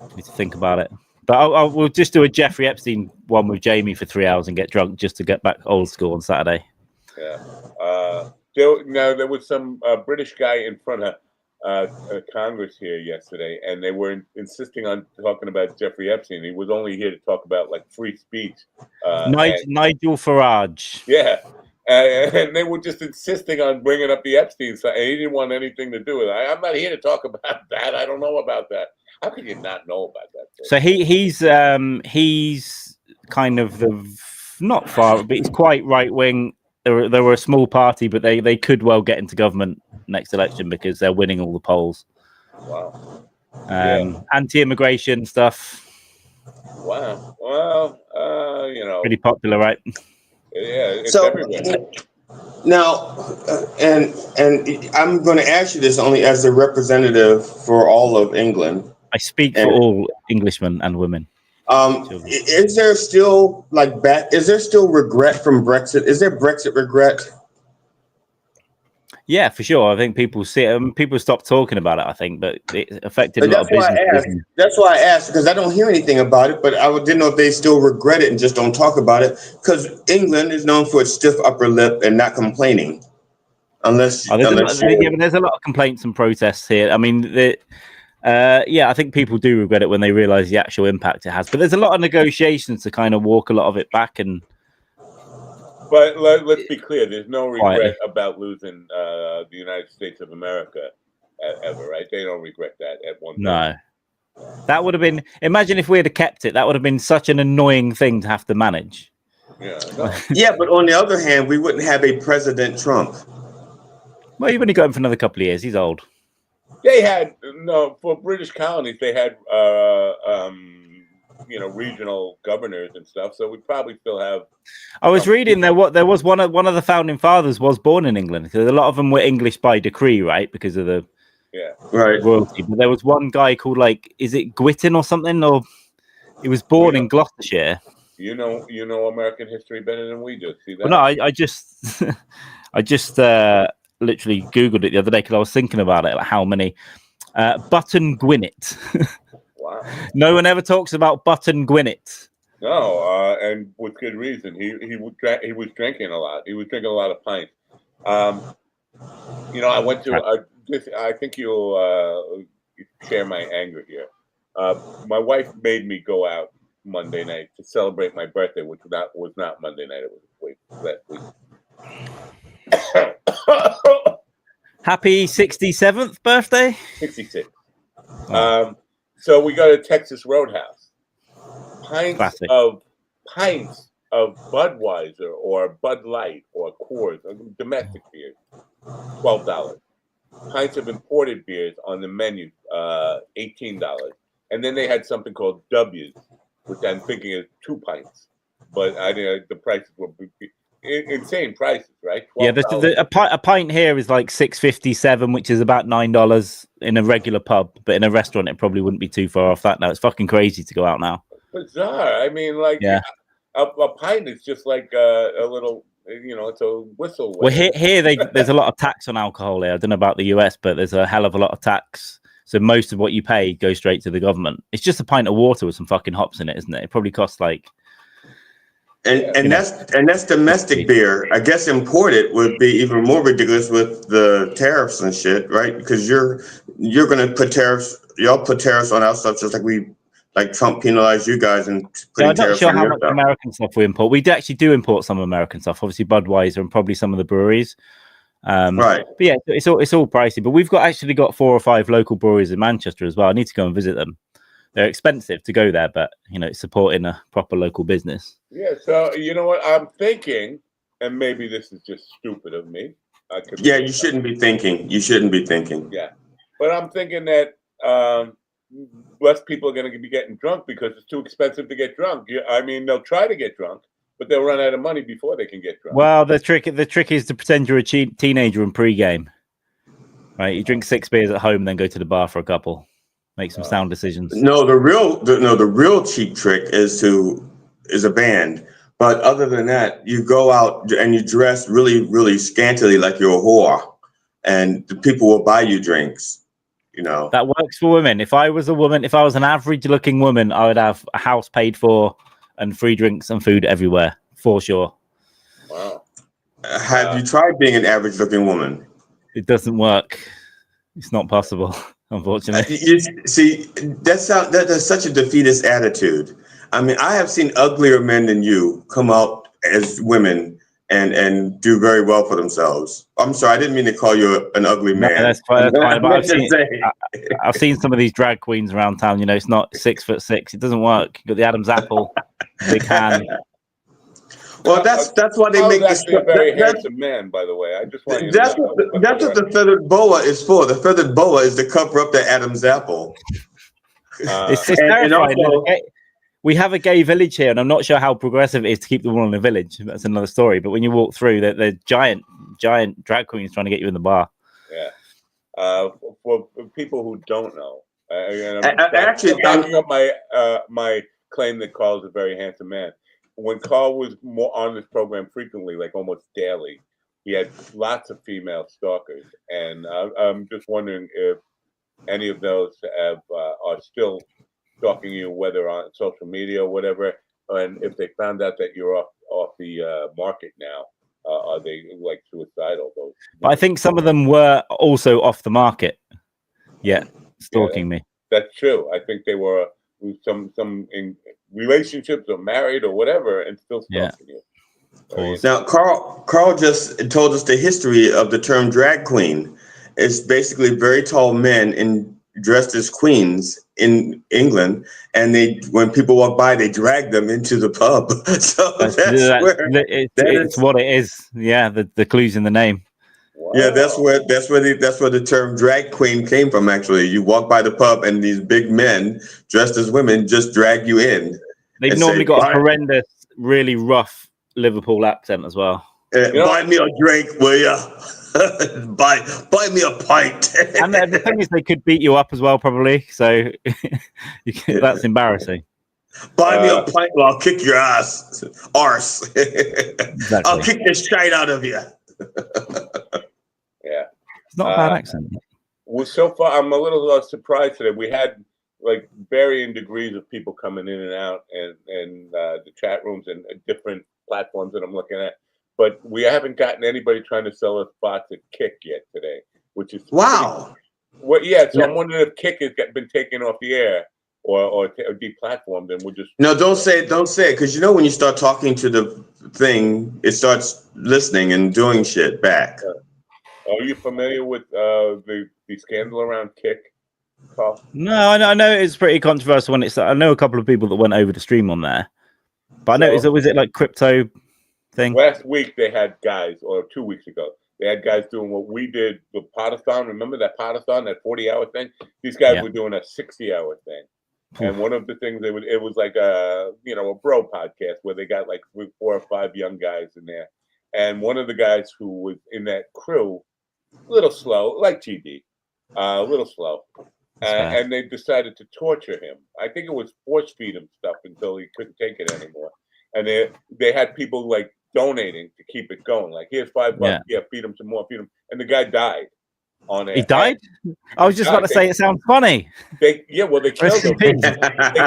I need to think about it. But we'll just do a Jeffrey Epstein one with Jamie for 3 hours and get drunk just to get back old school on Saturday. Yeah. There was some British guy in front of Congress here yesterday, and they were insisting on talking about Jeffrey Epstein. He was only here to talk about free speech. Nigel Farage. Yeah. And they were just insisting on bringing up the Epstein side. And he didn't want anything to do with it. I'm not here to talk about that. I don't know about that. How could you not know about that? So he's kind of not far, but he's quite right wing. They were a small party, but they could well get into government next election because they're winning all the polls. Wow. Anti-immigration stuff. Wow. Well, pretty popular, right? Yeah, it's everywhere. Now, and I'm going to ask you this only as a representative for all of England. I speak for all Englishmen and women. Is there still regret from Brexit? Is there Brexit regret? Yeah, for sure. I think people see it. People stop talking about it. I think, but it affected a lot of business. That's why I asked, because I don't hear anything about it. But I didn't know if they still regret it and just don't talk about it. Because England is known for its stiff upper lip and not complaining, there's a lot of complaints and protests here. I mean, I think people do regret it when they realise the actual impact it has. But there's a lot of negotiations to kind of walk a lot of it back and. But let's be clear. There's no regret about losing the United States of America ever, right? They don't regret that at one point. No. That would have been... Imagine if we had kept it. That would have been such an annoying thing to have to manage. Yeah, no. Yeah, but on the other hand, we wouldn't have a President Trump. Well, you've only got him for another couple of years. He's old. They had... No, for British colonies, they had... regional governors and stuff. So we probably still have. I was reading there was one of the founding fathers was born in England because a lot of them were English by decree, right? Because of the royalty. But there was one guy called is it Gwittin or something? Or he was born in Gloucestershire. You know American history better than we do. See that? Well, no, I just I just literally Googled it the other day because I was thinking about it, how many Button Gwinnett. Wow. No one ever talks about Button Gwinnett. No, and with good reason. He was drinking a lot. He was drinking a lot of pints. I went to. I think you'll share my anger here. My wife made me go out Monday night to celebrate my birthday, which was not Monday night. It was last week. Happy 67th birthday. 66. So we go to Texas Roadhouse. Pints of Budweiser or Bud Light or Coors, domestic beers, $12. Pints of imported beers on the menu, $18. And then they had something called W's, which I'm thinking is 2 pints. But I think the prices were insane prices, right? A pint here is like $6.57, which is about $9 in a regular pub. But in a restaurant, it probably wouldn't be too far off that now. It's fucking crazy to go out now. Bizarre. I mean, like, a pint is just like a little, it's a whistle. Well, here there's a lot of tax on alcohol here. I don't know about the US, but there's a hell of a lot of tax. So most of what you pay goes straight to the government. It's just a pint of water with some fucking hops in it, isn't it? It probably costs like. And that's domestic beer. I guess imported would be even more ridiculous with the tariffs and shit, right? Because you're gonna put tariffs. Y'all put tariffs on our stuff just like Trump penalized you guys and I'm not sure how much American stuff we import. We actually do import some American stuff, obviously Budweiser and probably some of the breweries. Right. But yeah, it's all pricey. But we've actually got 4 or 5 local breweries in Manchester as well. I need to go and visit them. They're expensive to go there, but it's supporting a proper local business. Yeah. So you know what I'm thinking, and maybe this is just stupid of me. You shouldn't be thinking. You shouldn't be thinking. Yeah, but I'm thinking that less people are going to be getting drunk because it's too expensive to get drunk. I mean, they'll try to get drunk, but they'll run out of money before they can get drunk. Well, the trick is to pretend you're a teenager in pre-game. Right, you drink 6 beers at home, and then go to the bar for a couple. Make some sound decisions. No, the real cheap trick is a band. But other than that, you go out and you dress really, really scantily like you're a whore, and the people will buy you drinks. That works for women. If I was an average-looking woman, I would have a house paid for and free drinks and food everywhere for sure. Wow. Have you tried being an average-looking woman? It doesn't work. It's not possible. Unfortunately, that's such a defeatist attitude. I mean, I have seen uglier men than you come out as women and do very well for themselves. I'm sorry, I didn't mean to call you an ugly man. No, that's fine. But I've seen some of these drag queens around town. It's not 6'6". It doesn't work. You got the Adam's apple, big hand. Well, that's why they make this a very handsome man, by the way. I just want you to know. That's what the feathered boa is for. The feathered boa is to cover up the Adam's apple. It's terrifying. We have a gay village here, and I'm not sure how progressive it is to keep them all in the village. That's another story. But when you walk through, they're giant drag queens trying to get you in the bar. Yeah. For people who don't know, actually, backing up my claim that Carl's a very handsome man. When Carl was more on this program frequently, like almost daily, he had lots of female stalkers, and I'm just wondering if any of those are still stalking you, whether on social media or whatever, and if they found out that you're off the market now, are they like suicidal? I think some of them were also off the market. Yeah, stalking me. That's true. I think they were some in relationships or married or whatever, and still stalking you. Now, Carl just told us the history of the term drag queen. It's basically very tall men dressed as queens in England, and when people walk by, they drag them into the pub. So it's what it is. Yeah, the clue's in the name. Wow. Yeah, that's where the term drag queen came from. Actually, you walk by the pub, and these big men dressed as women just drag you in. They've normally got a horrendous, really rough Liverpool accent as well. Buy me a drink, will ya? buy me a pint. And the thing is, they could beat you up as well, probably. So that's embarrassing. Buy me a pint, or I'll kick your arse. Exactly. I'll kick the shite out of you. Yeah, it's not a bad accent. Well, so far I'm a little surprised today. We had like varying degrees of people coming in and out, and the chat rooms and different platforms that I'm looking at. But we haven't gotten anybody trying to sell us spots at Kick yet today, which is wow. So I'm wondering if Kick has been taken off the air or deplatformed, and we're just don't say it, because when you start talking to the thing, it starts listening and doing shit back. Are you familiar with the scandal around Kick? Carl? No, I know it's pretty controversial when it's. I know a couple of people that went over to stream on there, but I noticed that was it like crypto thing. Last week they had guys, or 2 weeks ago, they had guys doing what we did, the Potathon. Remember that Potathon, that 40-hour thing? These guys were doing a 60-hour thing. And one of the things it was like a bro podcast where they got like 4 or 5 young guys in there. And one of the guys who was in that crew, a little slow, like GD, a little slow. And they decided to torture him. I think it was force feed him stuff until he couldn't take it anymore. And they had people like donating to keep it going. Like, here's $5. Yeah, feed him some more, feed him. And the guy died on it. He died? I was just about to say it sounds funny. They killed him. They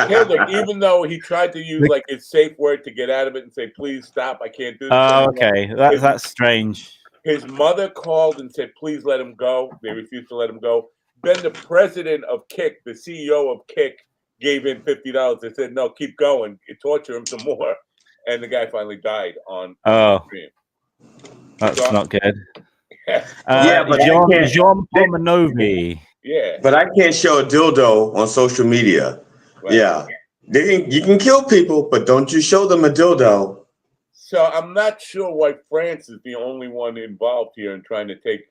killed him, even though he tried to use like his safe word to get out of it and say, please stop, I can't do this. Oh, okay. That's strange. His mother called and said, please let him go. They refused to let him go. Then the president of Kick, the CEO of Kick, gave him $50. They said, no, keep going. Torture him some more. And the guy finally died on stream. That's not good. But Jean Pomanovi. Yeah. But I can't show a dildo on social media. Right. Yeah. You can kill people, but don't you show them a dildo. So I'm not sure why France is the only one involved here in trying to take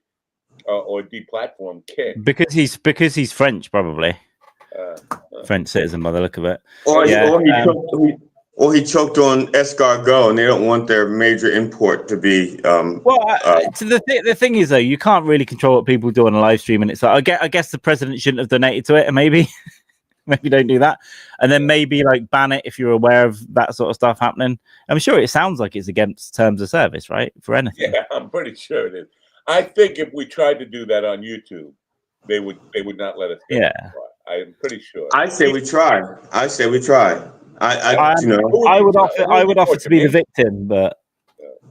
or deplatform Kick. Because he's French, probably. French citizen by the look of it. Or he choked on escargot, and they don't want their major import to be. The thing is, though, you can't really control what people do on a live stream, and it's like I guess the president shouldn't have donated to it, and maybe don't do that, and then maybe like ban it if you're aware of that sort of stuff happening. I'm sure it sounds like it's against terms of service, right? For anything. Yeah, I'm pretty sure it is. I think if we tried to do that on YouTube, they would not let us. I'm pretty sure. I say we try. I would offer to be the victim, but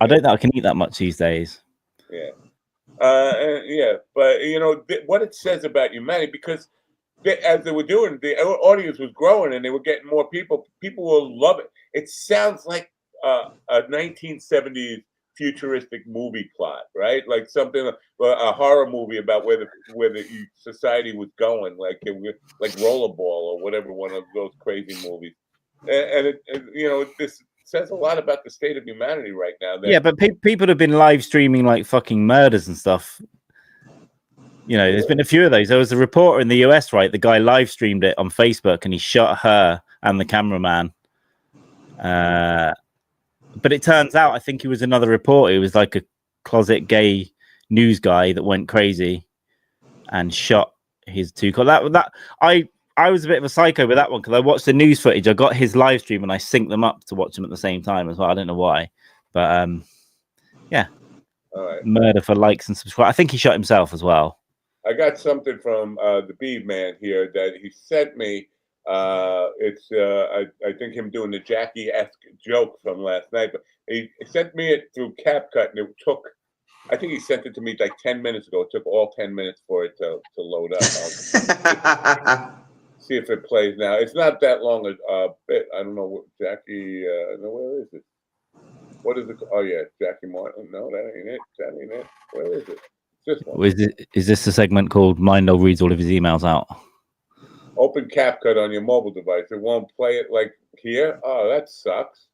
I don't think I can eat that much these days. Yeah, but what it says about humanity, because as they were doing, the audience was growing and they were getting more people. People will love it. It sounds like a 1970s futuristic movie plot, right? Like something, a horror movie about where the society was going, like Rollerball or whatever, one of those crazy movies. And this says a lot about the state of humanity right now. But people have been live streaming like fucking murders and stuff. There's been a few of those. There was a reporter in the US, right? The guy live streamed it on Facebook and he shot her and the cameraman. But it turns out, I think he was another reporter. He was like a closet gay news guy that went crazy and shot his two. I was a bit of a psycho with that one because I watched the news footage. I got his live stream and I synced them up to watch them at the same time as well. I don't know why, but yeah. All right. Murder for likes and subscribe. I think he shot himself as well. I got something from the Beeb man here that he sent me. It's I think him doing the Jackie-esque joke from last night, but he sent me it through CapCut, and it took. I think he sent it to me like 10 minutes ago. It took all 10 minutes for it to load up. See if it plays now. It's not that long a bit. I don't know what Jackie. No, where is it? What is it? Oh yeah, Jackie Martin. No, that ain't it. That ain't it. Where is it? This one. Is this the segment called Mindel reads all of his emails out? Open CapCut on your mobile device. It won't play it like here. Oh, that sucks.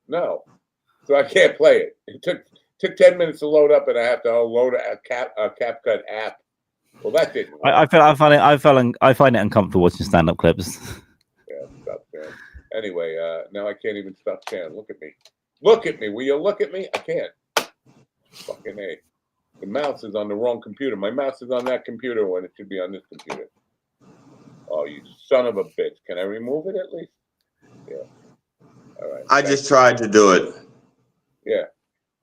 No, so I can't play it. It took 10 minutes to load up, and I have to load a CapCut app. Well, that didn't work. I find it uncomfortable watching stand-up clips. Yeah, stop sharing. Anyway, now I can't even stop sharing. Look at me. Look at me. Will you look at me? I can't. Fucking A. The mouse is on the wrong computer. My mouse is on that computer when it should be on this computer. Oh, you son of a bitch. Can I remove it at least? Yeah. All right. I just tried to do it. Yeah.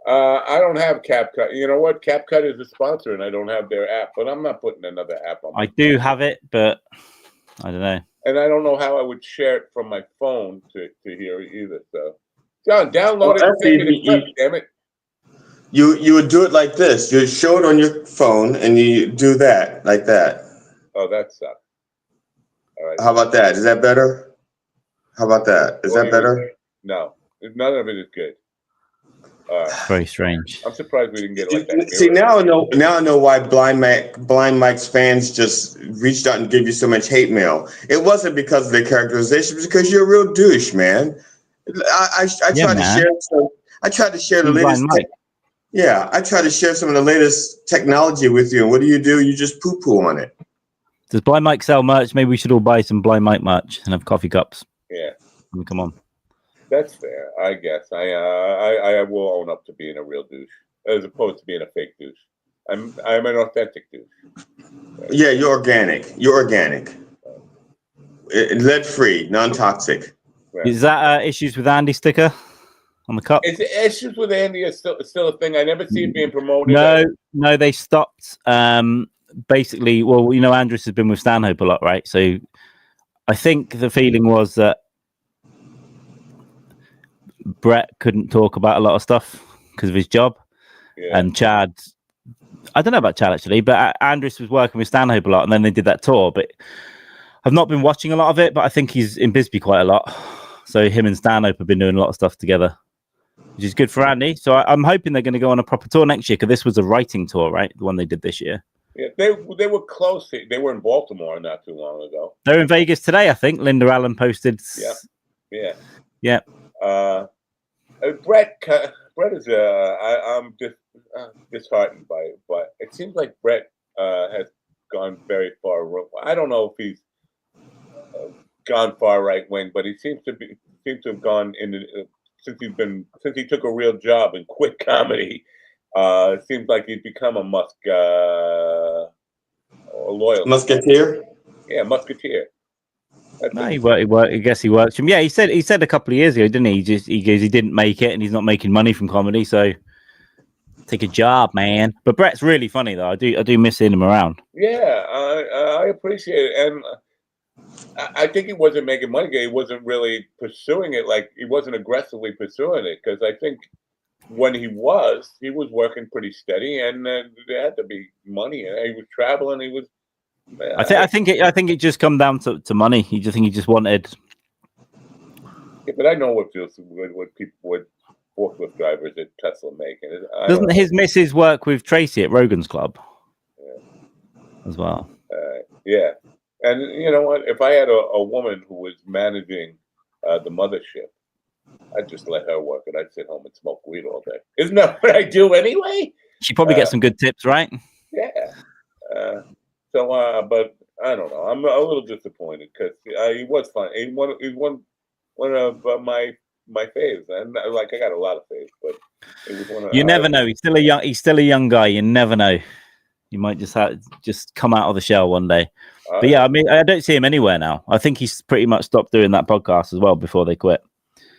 I don't have CapCut. You know what? CapCut is a sponsor, and I don't have their app, but I'm not putting another app on my phone. Do have it, but I don't know. And I don't know how I would share it from my phone to here either. So, John, download it. Damn it. You would do it like this. You show it on your phone, and you do that, like that. Oh, that sucks. All right. How about that? Is that better? How about that? Is that better? No. None of it is good. Very strange. I'm surprised we didn't get like that. See, now I know why Blind Mike's fans just reached out and gave you so much hate mail. It wasn't because of the characterization, it was because you're a real douche, man. I tried to share some. I tried to share the latest. I tried to share some of the latest technology with you, and what do? You just poo-poo on it. Does Blind Mike sell merch? Maybe we should all buy some Blind Mike merch and have coffee cups. Yeah. Come on. That's fair, I guess. I will own up to being a real douche, as opposed to being a fake douche. I'm an authentic douche. Right? Yeah, you're organic. Lead-free, non-toxic. Right. Is that issues with Andy sticker on the cup? Is issues with Andy is still a thing? I never see it being promoted. No, they stopped. Basically, well, Andrus has been with Stanhope a lot, right? So I think the feeling was that Brett couldn't talk about a lot of stuff because of his job. Yeah. And Chad, I don't know about Chad actually, but Andrus was working with Stanhope a lot, and then they did that tour. But I've not been watching a lot of it, but I think he's in Bisbee quite a lot. So him and Stanhope have been doing a lot of stuff together, which is good for Andy. So I'm hoping they're going to go on a proper tour next year, because this was a writing tour, right? The one they did this year. Yeah, they were close. They were in Baltimore not too long ago. They're in Vegas today, I think. Linda Allen posted. Yeah. Brett is I'm just disheartened by it, but it seems like Brett has gone very far. I don't know if he's gone far right wing, but he seems to have gone into since he took a real job and quit comedy. It seems like he's become a loyal musketeer. Yeah, musketeer. No, he worked. I guess he works from. Yeah, he said a couple of years ago, didn't he? He goes, he didn't make it, and he's not making money from comedy, so take a job, man. But Brett's really funny, though. I do miss seeing him around. Yeah, I appreciate it, and I think he wasn't making money. He wasn't really pursuing it. Like, he wasn't aggressively pursuing it, because I think when he was working pretty steady, and there had to be money. He was traveling. He was. I think it just come down to money. He just wanted. Yeah, but I know what forklift drivers at Tesla make. Doesn't his missus work with Tracy at Rogan's Club? Yeah. As well. Yeah, and you know what? If I had a woman who was managing the mothership, I'd just let her work, and I'd sit home and smoke weed all day. Isn't that what I do anyway? She probably gets some good tips, right? Yeah. But I don't know. I'm a little disappointed, because he was fun. He's one of my faves, and I got a lot of faves, but it was one of. You never know. He's still a young guy. You never know. You might just come out of the shell one day. But yeah, I mean, I don't see him anywhere now. I think he's pretty much stopped doing that podcast as well before they quit.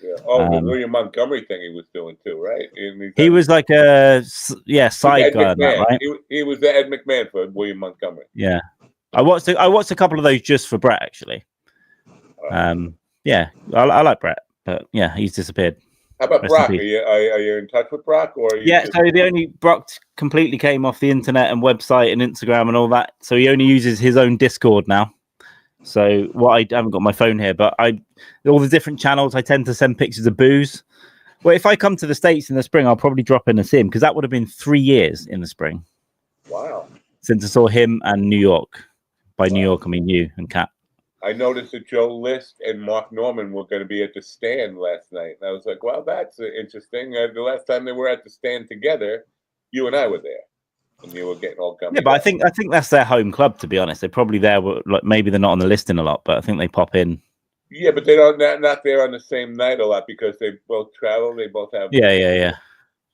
Yeah. The William Montgomery thing he was doing too, right? He was like a side guy on that, right? He was the Ed McMahon for William Montgomery. Yeah, I watched a couple of those just for Brett, actually. Yeah, I like Brett, but yeah, he's disappeared. How about Brock? Are you in touch with Brock, or so Brock completely came off the internet and website and Instagram and all that. So he only uses his own Discord now. So I haven't got my phone here, but all the different channels, I tend to send pictures of booze. Well, if I come to the States in the spring, I'll probably drop in a sim, because that would have been 3 years in the spring. Wow. Since I saw him and New York. By New York, I mean you and Kat. I noticed that Joe List and Mark Norman were going to be at the Stand last night. And I was like, well, that's interesting. The last time they were at the Stand together, you and I were there. And you were getting all gummy. Yeah, but I think that's their home club, to be honest. They're probably there, like maybe they're not on the listing a lot, but I think they pop in. Yeah, but they don't not there on the same night a lot, because they both travel. They both have. Yeah.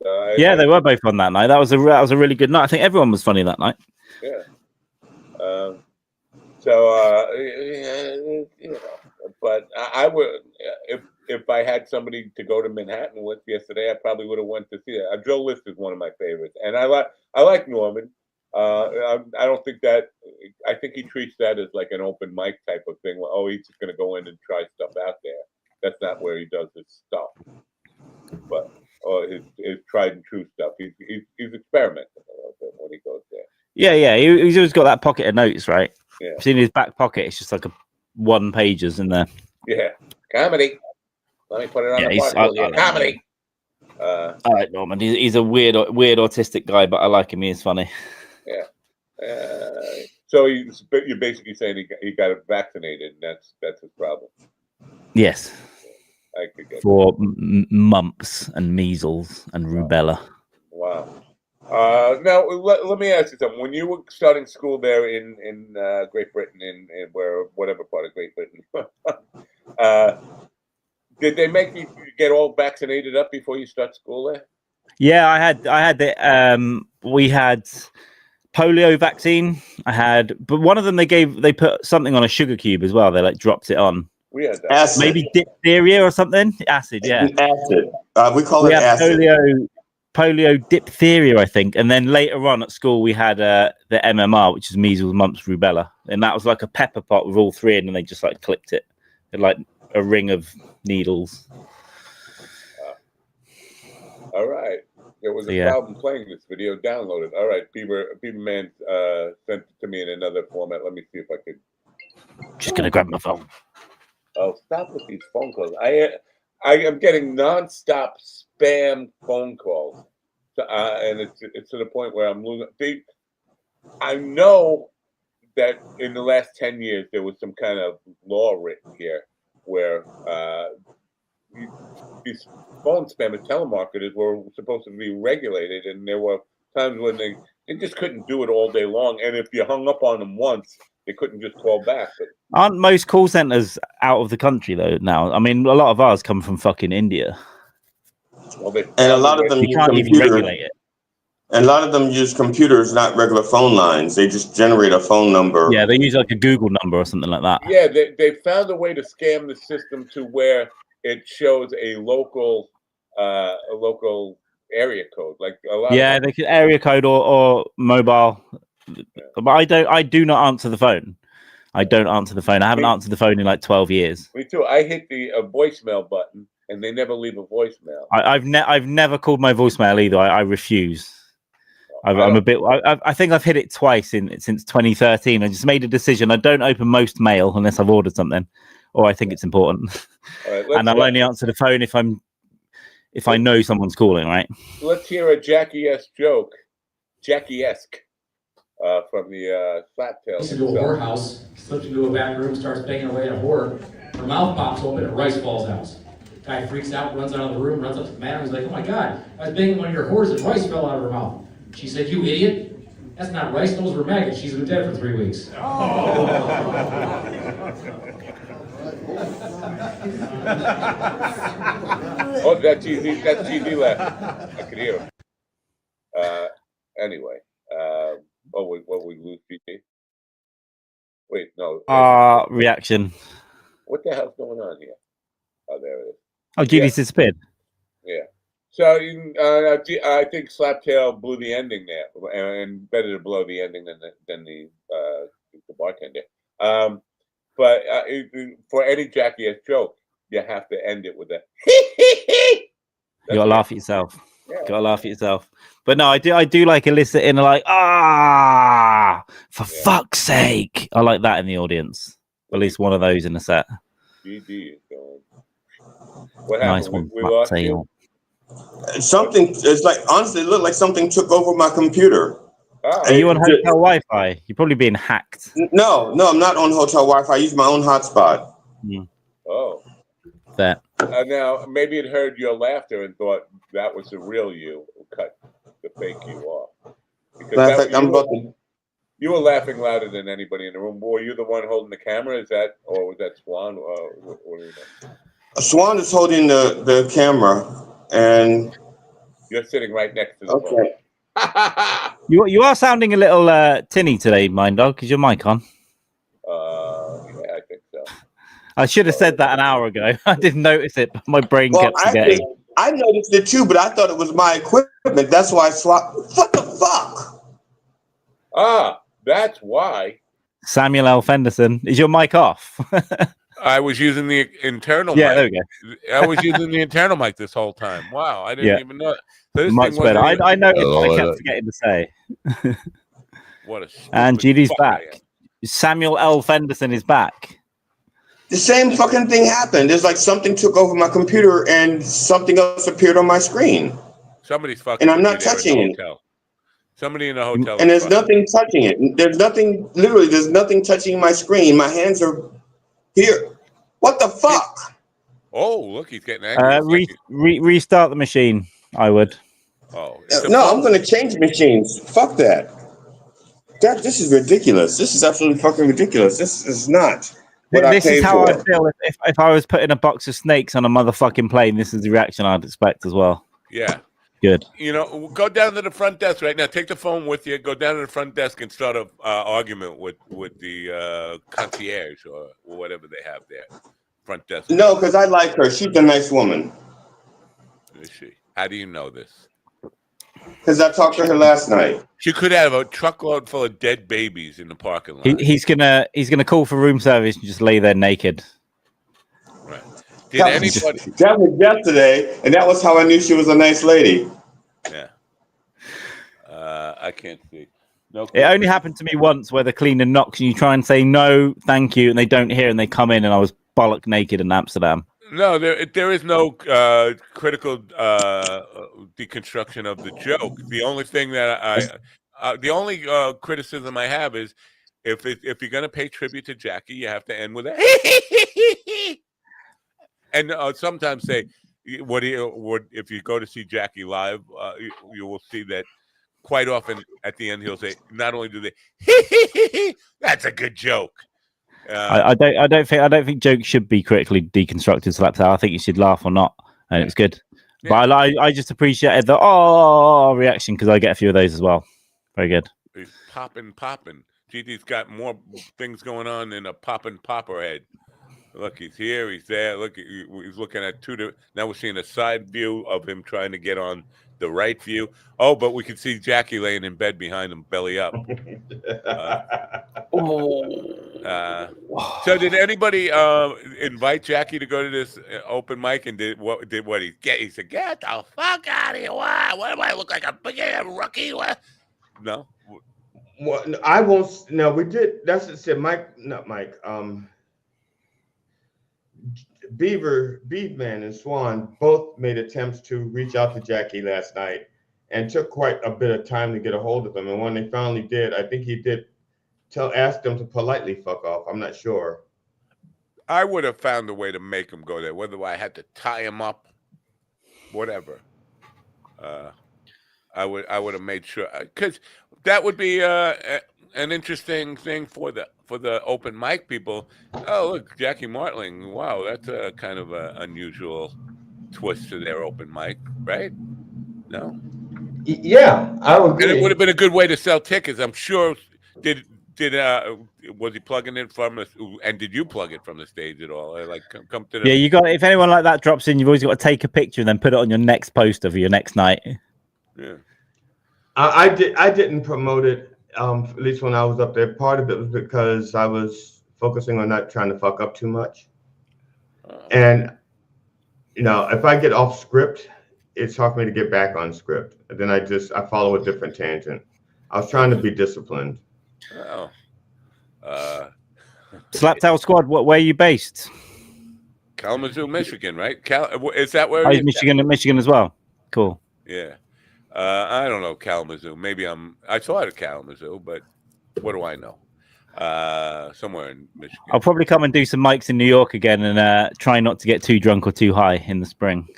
They were both on that night. That was a really good night. I think everyone was funny that night. Yeah. But I would, if I had somebody to go to Manhattan with yesterday, I probably would have went to see that. Joe List is one of my favorites, and I like Norman. I don't think that. I think he treats that as like an open mic type of thing. Oh, he's just going to go in and try stuff out there. That's not where he does his stuff. But his tried and true stuff. He's experimenting a little bit when he goes there. Yeah. He's always got that pocket of notes, right? Yeah. See, in his back pocket, it's just like a one-pagers in there. Yeah, comedy. Let me put it on the board. Comedy. All right, Norman. He's a weird autistic guy, but I like him. He's funny. Yeah. So you're basically saying he got it vaccinated, and that's his problem. Yes. I could get for mumps and measles and rubella. Wow. Now let me ask you something. When you were starting school there in Great Britain, in whatever part of Great Britain, did they make you get all vaccinated up before you start school there? Yeah, I had the we had polio vaccine. But one of them they put something on a sugar cube as well. They like dropped it on. We had that. Acid. Maybe diphtheria or something. Acid, yeah. Acid. We call it acid. Polio, diphtheria, I think. And then later on at school, we had the MMR, which is measles, mumps, rubella, and that was like a pepper pot with all three, and then they just like clipped it, like a ring of needles. All right. There was a problem playing this video. Download it. All right, Beaver Man sent it to me in another format. Let me see if I could. Just gonna grab my phone. Oh, stop with these phone calls. I am getting nonstop spam phone calls, and it's to the point where I'm losing. I know that in the last 10 years there was some kind of law written here where these phone spammers, telemarketers, were supposed to be regulated, and there were times when they just couldn't do it all day long, and if you hung up on them once, they couldn't just call back. But aren't most call centers out of the country though now? I mean, a lot of ours come from fucking India. Well, and a lot of them you can't even regulate it. And a lot of them use computers, not regular phone lines. They just generate a phone number. Yeah, they use like a Google number or something like that. Yeah, they found a way to scam the system to where it shows a local area code, like a lot. Yeah, they could area code or mobile. But I do not answer the phone. I don't answer the phone. I haven't answered the phone in like 12 years. Me too. I hit the voicemail button, and they never leave a voicemail. I've never called my voicemail either. I refuse. I'm a bit. I think I've hit it twice since 2013. I just made a decision. I don't open most mail unless I've ordered something, or I think it's important. Right, and I'll only answer the phone if I know someone's calling. Right. Let's hear a Jackie-esque joke. Jackie-esque. From the flat tail. Slips into a whorehouse, slips into a back room, starts banging away at a whore. Her mouth pops open and rice falls out. Guy freaks out, runs out of the room, runs up to the man, and he's like, "Oh my God, I was banging one of your whores and rice fell out of her mouth." She said, "You idiot. That's not rice, those were maggots. She's been dead for 3 weeks." Oh, that's cheesy laugh. I could hear him. Anyway. What we lose, GT? Wait, no. Reaction. What the hell's going on here? Oh, there it is. Oh, GD's disappeared. Yeah. So I think Slaptail blew the ending there, and better to blow the ending than the bartender. But for any Jackie-esque joke, you have to end it with a You gotta laugh at yourself. Yeah. Gotta laugh at yourself. But no, I do like eliciting like for fuck's sake. I like that in the audience. At least one of those in the set. GG is going. What happened? Nice one. We lost you. Something. It's like honestly, it looked like something took over my computer. Are you on hotel Wi-Fi? You're probably being hacked. No, I'm not on hotel Wi-Fi. I use my own hotspot. Oh. That. Now, maybe it heard your laughter and thought that was the real you who cut the fake you off. Because you were laughing louder than anybody in the room. Were you the one holding the camera? Or was that Swan? What do you know? Swan is holding the camera, and you're sitting right next to the phone. You are sounding a little tinny today, Mind Dog. Is your mic on? Yeah, I think so. I should have said that an hour ago. I didn't notice it, but my brain kept forgetting. I noticed it too, but I thought it was my equipment. That's why I swapped. What the fuck? That's why. Samuel L. Fenderson, is your mic off? I was using the internal mic. There we go. I was using the internal mic this whole time. Wow, I didn't even know. Much better. I noticed, but I kept forgetting to say. What a and GD's back. Samuel L. Fenderson is back. The same fucking thing happened. It's like something took over my computer and something else appeared on my screen. Somebody's fucking And I'm with not you there touching in the it. hotel. Somebody in the hotel. And there's nothing touching it. There's nothing, literally, there's nothing touching my screen. My hands are here. What the fuck? Oh, look, he's getting angry. Restart the machine, I would. Oh, no, I'm going to change machines. Fuck that. This is ridiculous. This is absolutely fucking ridiculous. This is not what I paid for. This is how I feel if I was putting a box of snakes on a motherfucking plane. This is the reaction I'd expect as well. Yeah. Good. You know, go down to the front desk right now. Take the phone with you. Go down to the front desk and start an argument with the concierge or whatever they have there. Front desk. No, because I like her. She's a nice woman. Is she? How do you know this? Because I talked to her last night. She could have a truckload full of dead babies in the parking lot. He's gonna call for room service and just lay there naked. Right. That was yesterday, and that was how I knew she was a nice lady. Yeah. I can't see. No. It only happened to me once where the cleaner knocks and you try and say no, thank you, and they don't hear and they come in and I was bollock naked in Amsterdam. No, there is no critical deconstruction of the joke. The only thing that the only criticism I have is if you're going to pay tribute to Jackie, you have to end with a and sometimes say what if you go to see Jackie live, you will see that quite often at the end he'll say not only do they that's a good joke. I don't think jokes should be critically deconstructed. So that's how I think you should laugh or not, and it's good. Yeah. But I just appreciated the reaction because I get a few of those as well. Very good. He's popping. GD's got more things going on than a popping popper head. Look, he's here, he's there. Look, he's looking at now we're seeing a side view of him trying to get on the right view. Oh, but we can see Jackie laying in bed behind him, belly up. So did anybody invite Jackie to go to this open mic? And did what he get? He said, "Get the fuck out of here! What do I look like? A big rookie?" What? No. Well, I won't. No, we did. That's what said Mike. Not Mike. Beadman and Swan both made attempts to reach out to Jackie last night and took quite a bit of time to get a hold of him. And when they finally did, I think he did ask them to politely fuck off. I'm not sure. I would have found a way to make him go there, whether I had to tie him up, whatever. I would have made sure, because that would be an interesting thing for the open mic people. Oh, look, Jackie Martling. Wow, that's a kind of a unusual twist to their open mic, right? No. Yeah, I would agree. And it would have been a good way to sell tickets. I'm sure. Was he plugging in from the? And did you plug it from the stage at all? Like come to the. Yeah, you got. If anyone like that drops in, you've always got to take a picture and then put it on your next poster for your next night. Yeah. I didn't promote it. At least when I was up there, part of it was because I was focusing on not trying to fuck up too much. And, if I get off script, it's hard for me to get back on script. And then I follow a different tangent. I was trying to be disciplined. Oh. Slaptail Squad, where are you based? Kalamazoo, Michigan, right? Is that where? Michigan as well. Cool. Yeah. I don't know Kalamazoo. Maybe I saw it at Kalamazoo, but what do I know? Somewhere in Michigan. I'll probably come and do some mics in New York again and try not to get too drunk or too high in the spring.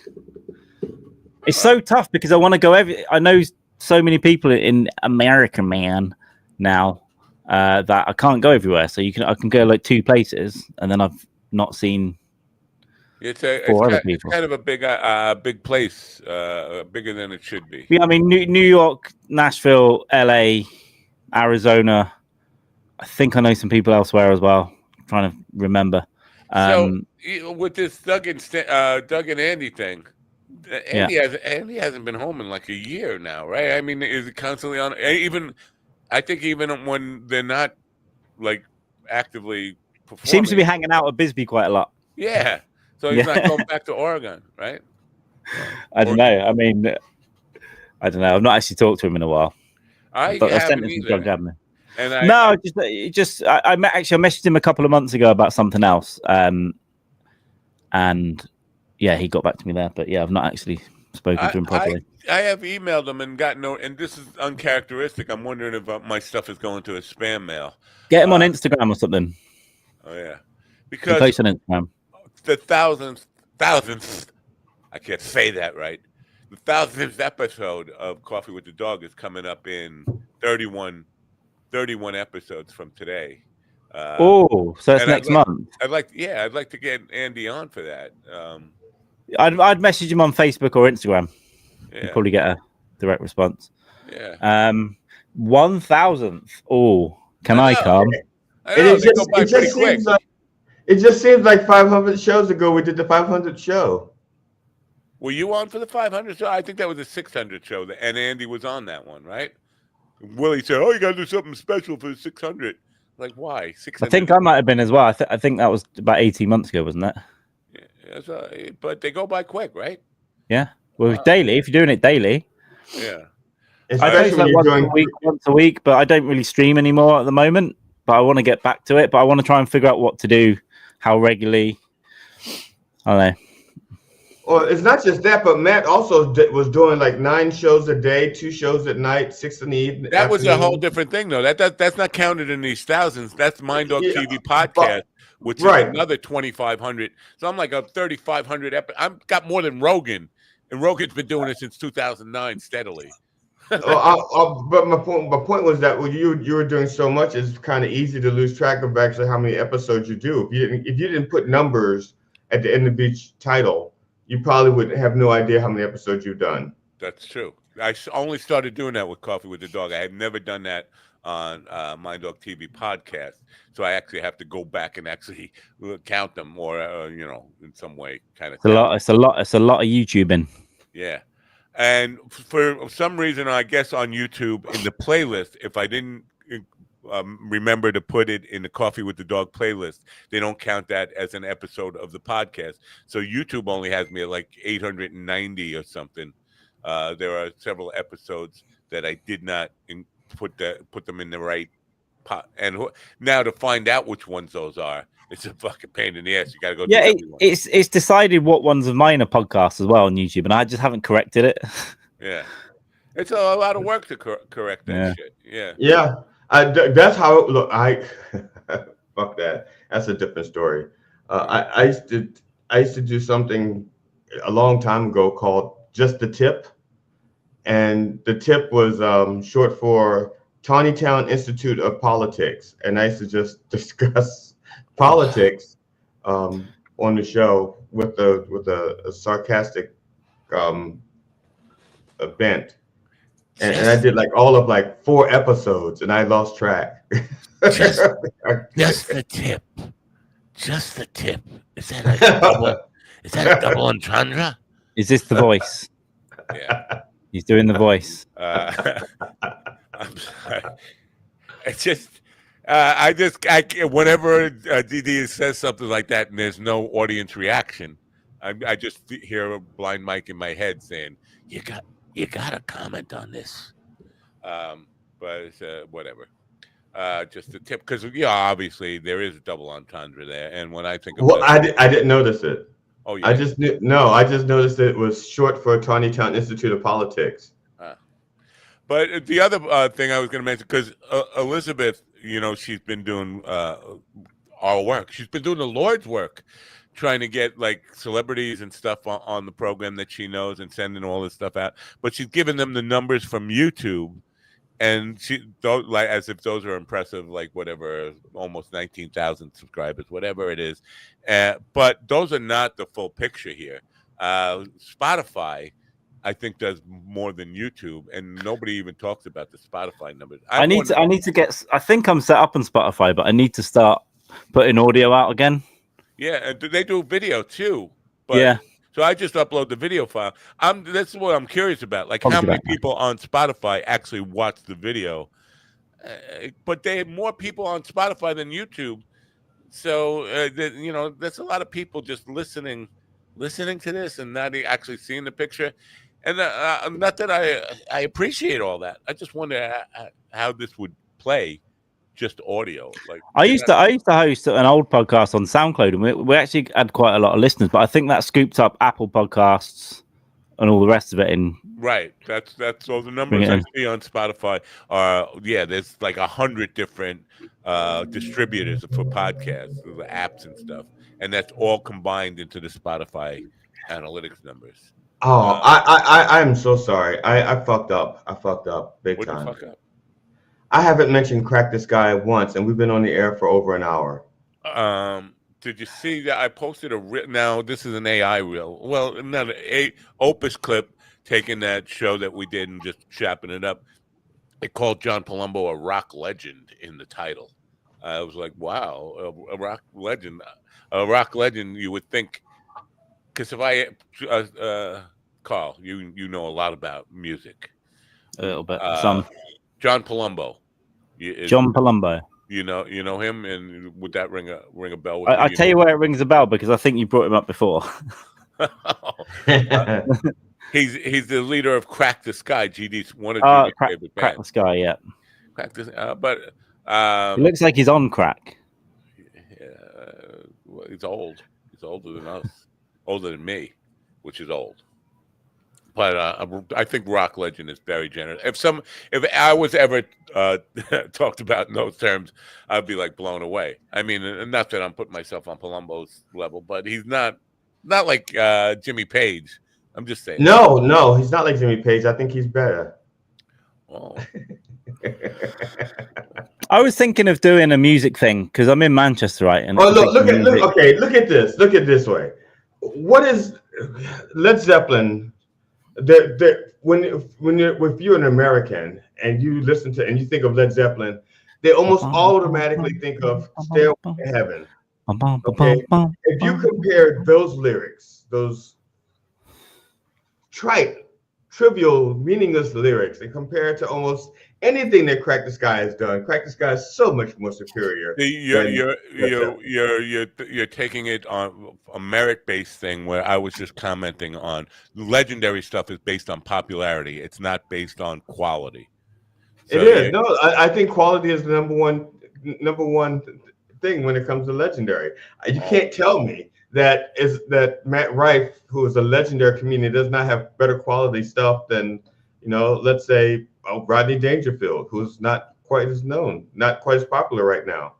It's so tough because I want to go I know so many people in America, man, now that I can't go everywhere. So I can go like 2 places, and then I've not seen. It's kind of a big place, bigger than it should be. Yeah, I mean, New York, Nashville, LA, Arizona. I think I know some people elsewhere as well. I'm trying to remember. So with this Doug and Andy thing, Andy hasn't been home in like a year now, right? I mean, is it constantly on? I think even when they're not like actively performing, he seems to be hanging out at Bisbee quite a lot. Yeah. So he's not going back to Oregon, right? I don't know. I mean, I don't know. I've not actually talked to him in a while. I sent him some drug admin. And I messaged him a couple of months ago about something else. And yeah, he got back to me there. But yeah, I've not actually spoken to him properly. I have emailed him and got no, and this is uncharacteristic. I'm wondering if my stuff is going to his spam mail. Get him on Instagram or something. Oh yeah, because he posts on Instagram. The thousandth, I can't say that right. The 1000th episode of Coffee with the Dog is coming up in 31 episodes from today. So it's next month. I'd like to get Andy on for that. I'd message him on Facebook or Instagram. Yeah. You'd probably get a direct response. Yeah. 1000th. Oh, can I come? It just seems like 500 shows ago we did the 500th show. Were you on for the 500 show? I think that was a 600 show, and Andy was on that one, right? Willie said, "Oh, you got to do something special for the 600." Like, why? 600? I think I might have been as well. I think that was about 18 months ago, wasn't it? Yeah, but they go by quick, right? Yeah. Well, daily. If you're doing it daily. Yeah. I post like once a week, but I don't really stream anymore at the moment. But I want to get back to it. But I want to try and figure out what to do, how regularly. I don't know. Well, it's not just that, but Matt also was doing like 9 shows a day, 2 shows at night, 6 in the evening. That was a whole different thing, though. That's not counted in these thousands. That's Mind Dog TV podcast, which is another 2,500. So I'm like a 3,500. I've got more than Rogan, and Rogan's been doing it since 2009 steadily. But my point was that you were doing so much, it's kind of easy to lose track of actually how many episodes you do. If you didn't put numbers at the end of each title, you probably would have no idea how many episodes you've done. That's true. I only started doing that with Coffee with the Dog. I have never done that on Mind Dog TV podcast. So I actually have to go back and actually count them, or in some way, kind of. It's a lot of YouTubing. Yeah, and for some reason, I guess on YouTube in the playlist, if I didn't remember to put it in the Coffee with the Dog playlist, they don't count that as an episode of the podcast. So YouTube only has me at like 890 or something. There are several episodes that I did not put them in the right pot. And now to find out which ones those are, it's a fucking pain in the ass. You got to go. Yeah, it's decided what ones of mine are podcasts as well on YouTube, and I just haven't corrected it. Yeah, it's a lot of work to correct that shit. Yeah. Yeah. That's how it look. Fuck that. That's a different story. I used to do something a long time ago called Just the Tip, and the tip was short for Tawnytown Institute of Politics, and I used to just discuss politics on the show with a sarcastic bent. And I did like all of like 4 episodes, and I lost track. Just the tip. Just the tip. Is that a double? Is that a double entendre? Is this the voice? Yeah. He's doing the voice. I'm sorry. It's just, whenever DD says something like that and there's no audience reaction, I just hear a blind mic in my head saying, "You got to comment on this," but it's, whatever. Just a tip, because obviously there is a double entendre there, and when I think of I didn't notice it. Oh, yeah. I just noticed that it was short for Tawnytown Institute of Politics. But the other thing I was going to mention, because Elizabeth, she's been doing our work. She's been doing the Lord's work, trying to get like celebrities and stuff on the program that she knows and sending all this stuff out. But she's giving them the numbers from YouTube, and as if those are impressive, like whatever, almost 19,000 subscribers, whatever it is. But those are not the full picture here. Spotify, I think, does more than YouTube, and nobody even talks about the Spotify numbers. I need to get. I think I'm set up on Spotify, but I need to start putting audio out again. Yeah, and they do video too. But, yeah. So I just upload the video file. That's what I'm curious about. Like, how many people on Spotify actually watch the video? But they have more people on Spotify than YouTube. So that's a lot of people just listening to this and not actually seeing the picture. And not that I appreciate all that. I just wonder how this would play just audio. Like I used to host an old podcast on SoundCloud, and we actually had quite a lot of listeners. But I think that scooped up Apple Podcasts and all the rest of it. Right. That's all the numbers I see on Spotify are. Yeah, there's like 100 different distributors for podcasts, the apps and stuff, and that's all combined into the Spotify analytics numbers. Oh, I'm so sorry. I fucked up. I fucked up big What time. the fuck up? I haven't mentioned Crack the Sky once, and we've been on the air for over an hour. Did you see that I posted a reel? Now this is an AI reel. Well, not a Opus clip, taking that show that we did and just chopping it up. It called John Palumbo a rock legend in the title. I was like, wow, a rock legend. A rock legend, you would think. Because if I, Carl, you know a lot about music. A little bit. Some. John Palumbo. John Palumbo. You know him, and would that ring a bell? With I tell you where it rings a bell, because I think you brought him up before. He's the leader of Crack the Sky. GD's one of GD's favorite bands. Crack the Sky, yeah. Crack the, but he looks like he's on crack. Well, he's old. He's older than us, older than me, which is old. But I think rock legend is very generous. If I was ever talked about in those terms, I'd be like blown away. I mean, not that I'm putting myself on Palumbo's level, but he's not like Jimmy Page. I'm just saying. No, he's not like Jimmy Page. I think he's better. Oh. I was thinking of doing a music thing because I'm in Manchester, right? And look at this. Look at this way. What is Led Zeppelin? If you're an American and you listen to and you think of Led Zeppelin, they almost automatically think of Stairway to Heaven. Okay, if you compare those lyrics, those trite, trivial, meaningless lyrics, and compare it to almost anything that Crack the Sky has done, Crack the Sky is so much more superior. You're taking it on a merit-based thing where I was just commenting on legendary stuff is based on popularity. It's not based on quality. So, it is. No, I think quality is the number one thing when it comes to legendary. You can't tell me that Matt Rife, who is a legendary comedian, does not have better quality stuff than, let's say, Rodney Dangerfield, who's not quite as known, not quite as popular right now.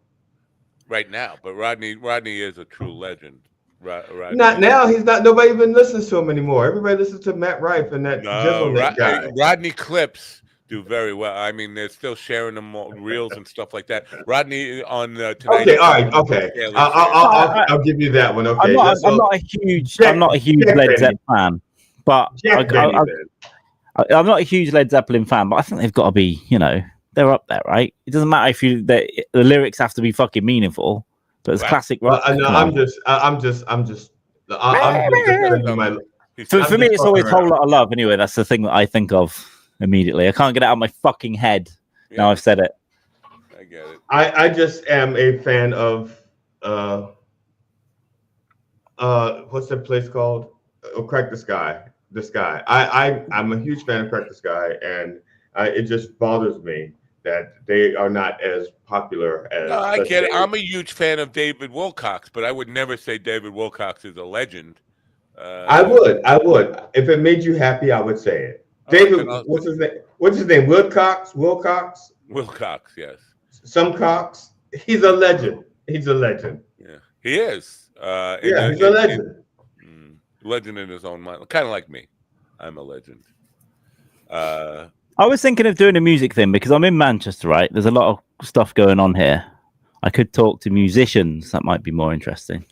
Right now, but Rodney is a true legend. Not now. He's not. Nobody even listens to him anymore. Everybody listens to Matt Rife and that guy. Rodney clips do very well. I mean, they're still sharing them reels and stuff like that. Rodney on Tonight. Okay, all right, okay. I'll give you that one. Okay, I'm not a huge Led Zeppelin fan, but I'm not a huge Led Zeppelin fan. But I think they've got to be, they're up there, right? It doesn't matter if the lyrics have to be fucking meaningful, but it's classic rock. I'm just defending my. For me, it's always a whole lot of love. Anyway, that's the thing that I think of immediately. I can't get it out of my fucking head. Yeah. Now I've said it. I get it. I just am a fan of what's that place called? Crack the Sky. The Sky. I'm a huge fan of Crack the Sky, and it just bothers me that they are not as popular as. No, I get it. I'm a huge fan of David Wilcox, but I would never say David Wilcox is a legend. I would. If it made you happy, I would say it. David, what's his name? What's his name? Wilcox, yes. Some Cox. He's a legend. Yeah, he is. He's a legend. Legend in his own mind, kind of like me. I'm a legend. I was thinking of doing a music thing because I'm in Manchester, right? There's a lot of stuff going on here. I could talk to musicians. That might be more interesting.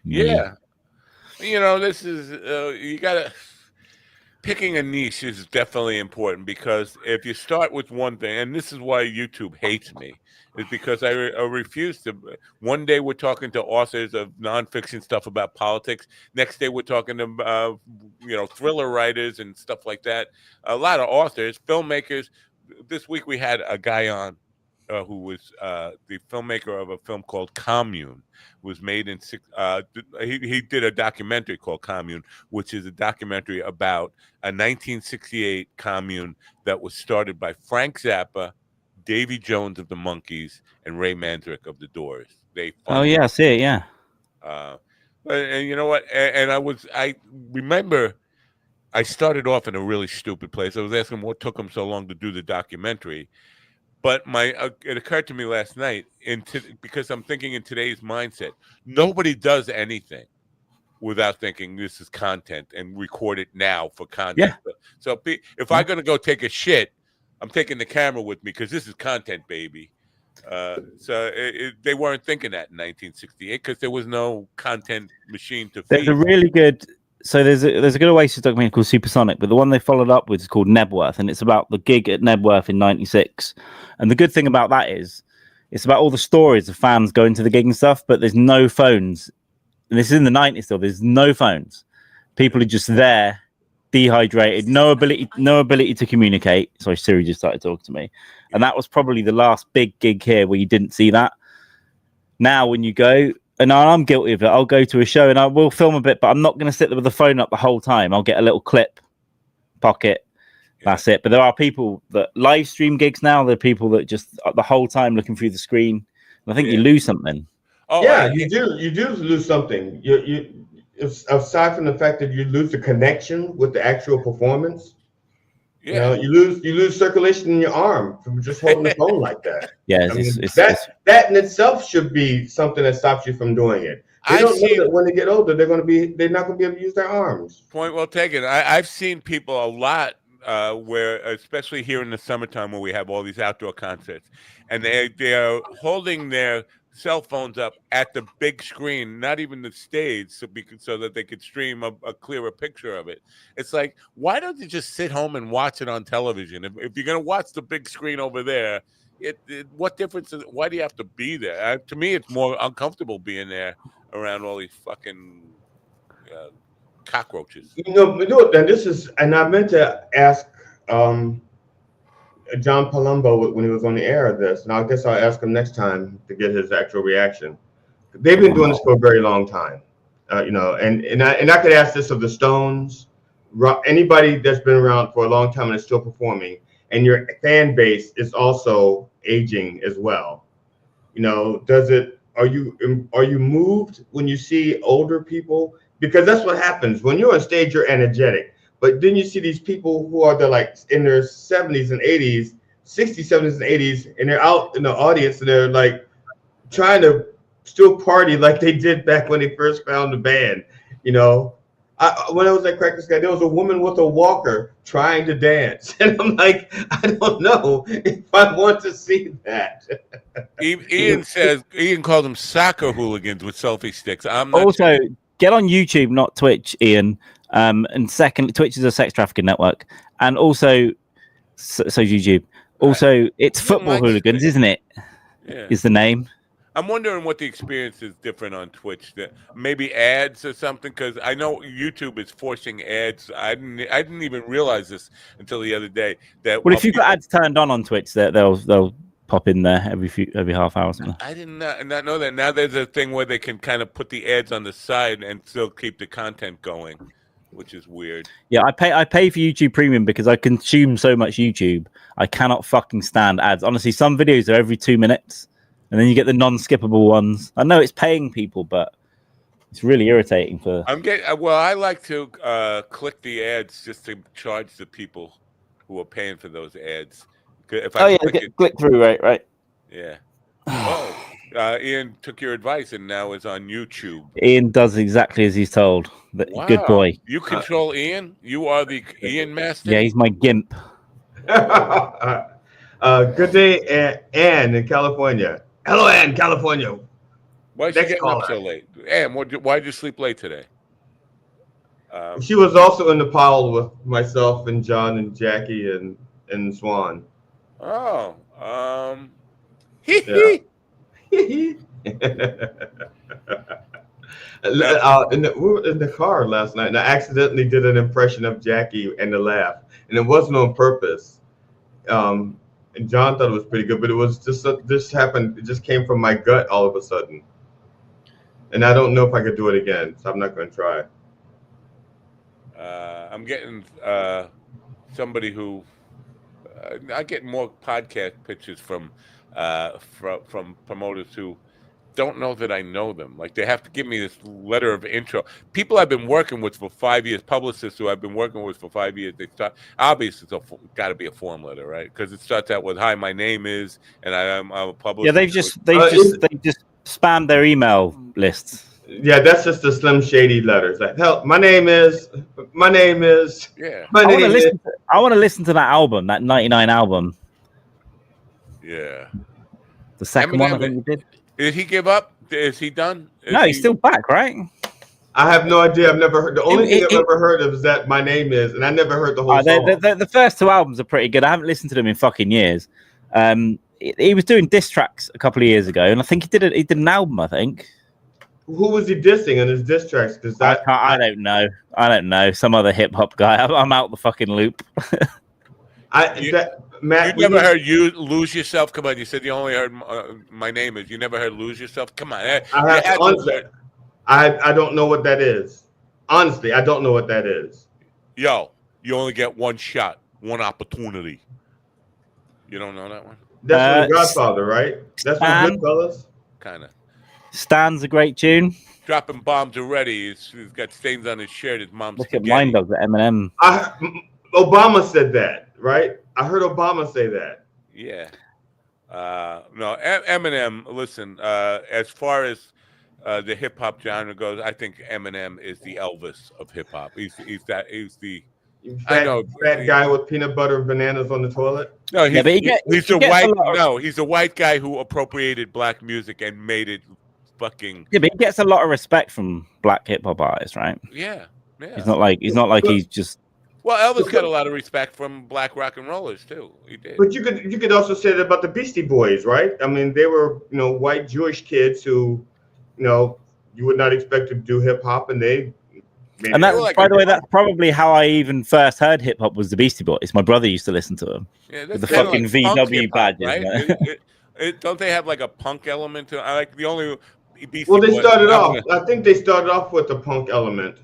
Yeah. This is, you gotta, picking a niche is definitely important, because if you start with one thing, and this is why YouTube hates me, is because I refuse to. One day we're talking to authors of nonfiction stuff about politics. Next day we're talking to, thriller writers and stuff like that. A lot of authors, filmmakers. This week we had a guy on who was the filmmaker of a film called Commune. Was made in he did a documentary called Commune, which is a documentary about a 1968 commune that was started by Frank Zappa, Davy Jones of the Monkees and Ray Manzarek of the Doors. They Oh yeah, I see it. Yeah. And you know what? And I remember I started off in a really stupid place. I was asking what took them so long to do the documentary. But it occurred to me last night, because I'm thinking in today's mindset, nobody does anything without thinking this is content and record it now for content. Yeah. So if I'm going to go take a shit, I'm taking the camera with me because this is content, baby. They weren't thinking that in 1968 because there was no content machine to feed. There's a really good. So there's a good Oasis documentary called Supersonic, but the one they followed up with is called Nebworth, and it's about the gig at Nebworth in '96. And the good thing about that is it's about all the stories of fans going to the gig and stuff, but there's no phones. And this is in the '90s still. There's no phones. People are just there, dehydrated, no ability to communicate. Sorry, Siri just started talking to me. And that was probably the last big gig here where you didn't see that. Now when you go, and I'm guilty of it, I'll go to a show and I will film a bit, but I'm not going to sit there with the phone up the whole time. I'll get a little clip, pocket, that's it. But there are people that live stream gigs now. There are people that just the whole time looking through the screen. And I think you lose something. Oh yeah, you do lose something. You aside from the fact that you lose the connection with the actual performance. Yeah, you lose circulation in your arm from just holding the phone like that. Yeah, that in itself should be something that stops you from doing it. They don't know that when they get older, they're not going to be able to use their arms. Point well taken. I've seen people a lot where, especially here in the summertime, where we have all these outdoor concerts, and they are holding their cell phones up at the big screen, not even the stage, so that they could stream a clearer picture of it. It's like, why don't you just sit home and watch it on television? If you're going to watch the big screen over there, what difference is it? Why do you have to be there? To me, it's more uncomfortable being there around all these fucking cockroaches. And I meant to ask John Palumbo when he was on the air of this, and I guess I'll ask him next time to get his actual reaction. They've been doing this for a very long time, and I could ask this of the Stones, anybody that's been around for a long time and is still performing, and your fan base is also aging as well. Are you moved when you see older people? Because that's what happens when you're on stage. You're energetic. But then you see these people who are in their 70s and 80s, 60s, 70s, and 80s, and they're out in the audience and they're like trying to still party like they did back when they first found the band. When I was at Cracker Sky, there was a woman with a walker trying to dance, and I'm like, I don't know if I want to see that. Ian called them soccer hooligans with selfie sticks. Also, get on YouTube, not Twitch, Ian. And second, Twitch is a sex trafficking network, and also so's YouTube. Also, it's football hooligans, isn't it? Yeah. Is the name. I'm wondering what the experience is different on Twitch. Maybe ads or something, because I know YouTube is forcing ads. I didn't even realize this until the other day. If you've got ads turned on Twitch, they'll pop in there every half hour or something. I did not know that. Now there's a thing where they can kind of put the ads on the side and still keep the content going, which is weird. Yeah, I pay for YouTube Premium because I consume so much YouTube. I cannot fucking stand ads. Honestly, some videos are every 2 minutes, and then you get the non-skippable ones. I know it's paying people, but it's really irritating for. I like to click the ads just to charge the people who are paying for those ads. If I click through, right? Yeah. Ian took your advice and now is on YouTube. Ian does exactly as he's told. Wow. Good boy. You control Ian? You are the Ian master? Yeah, he's my gimp. Good day, Ann in California. Hello, Ann, California. Why is she getting up so late? Ann, why did you sleep late today? She was also in the pile with myself and John and Jackie and Swan. Oh. Yeah. We were in the car last night, and I accidentally did an impression of Jackie and the laugh, and it wasn't on purpose. And John thought it was pretty good, but it was just happened. It just came from my gut all of a sudden, and I don't know if I could do it again, so I'm not going to try. I'm getting somebody who I get more podcast pitches from promoters who don't know that I know them. Like they have to give me this letter of intro. People I've been working with for 5 years, publicists who I've been working with for 5 years. They start obviously it's got to be a form letter, right? Because it starts out with "Hi, my name is," and I'm a publicist. Yeah, they've just spammed their email lists. Yeah, that's just the Slim Shady letters. Like, help, my name is. Yeah. I want to listen to that album, that '99 album. Yeah. The second one, I think you did. Did he give up? Is he done? No, he's still back, right? I have no idea. I've never heard. The only thing I've ever heard of is that my name is, and I never heard the whole song. The first two albums are pretty good. I haven't listened to them in fucking years. He was doing diss tracks a couple of years ago, and I think he did an album. I think. Who was he dissing in his diss tracks? Because I don't know. I don't know. Some other hip hop guy. I'm out the fucking loop. Matt, you never heard "You Lose Yourself"? Come on, you said you only heard "My Name Is." You never heard "Lose Yourself"? Come on, I don't know what that is. Honestly, I don't know what that is. Yo, you only get one shot, one opportunity. You don't know that one? That's from The Godfather, right? That's from Goodfellas. Kind of. Stan's a great tune. Dropping bombs already. He's got stains on his shirt. His mom's. Look at Mind Dogs, the Eminem. Obama said that, right? I heard Obama say that. Yeah. No, Eminem. Listen, as far as the hip hop genre goes, I think Eminem is the Elvis of hip hop. He's the fat guy with peanut butter and bananas on the toilet. No, he's a white guy who appropriated black music and made it fucking. Yeah, but he gets a lot of respect from black hip hop artists, right? Yeah. He's not like he's just. Well, Elvis got a lot of respect from black rock and rollers too. He did. But you could also say that about the Beastie Boys, right? I mean, they were white Jewish kids who, you would not expect to do hip hop, and they. And that, by the way, that's probably how I even first heard hip hop was the Beastie Boys. My brother used to listen to them. Yeah, with the fucking VW badges, right? Don't they have like a punk element to? I like the only. Beastie well, they Boys started off. I think they started off with the punk element,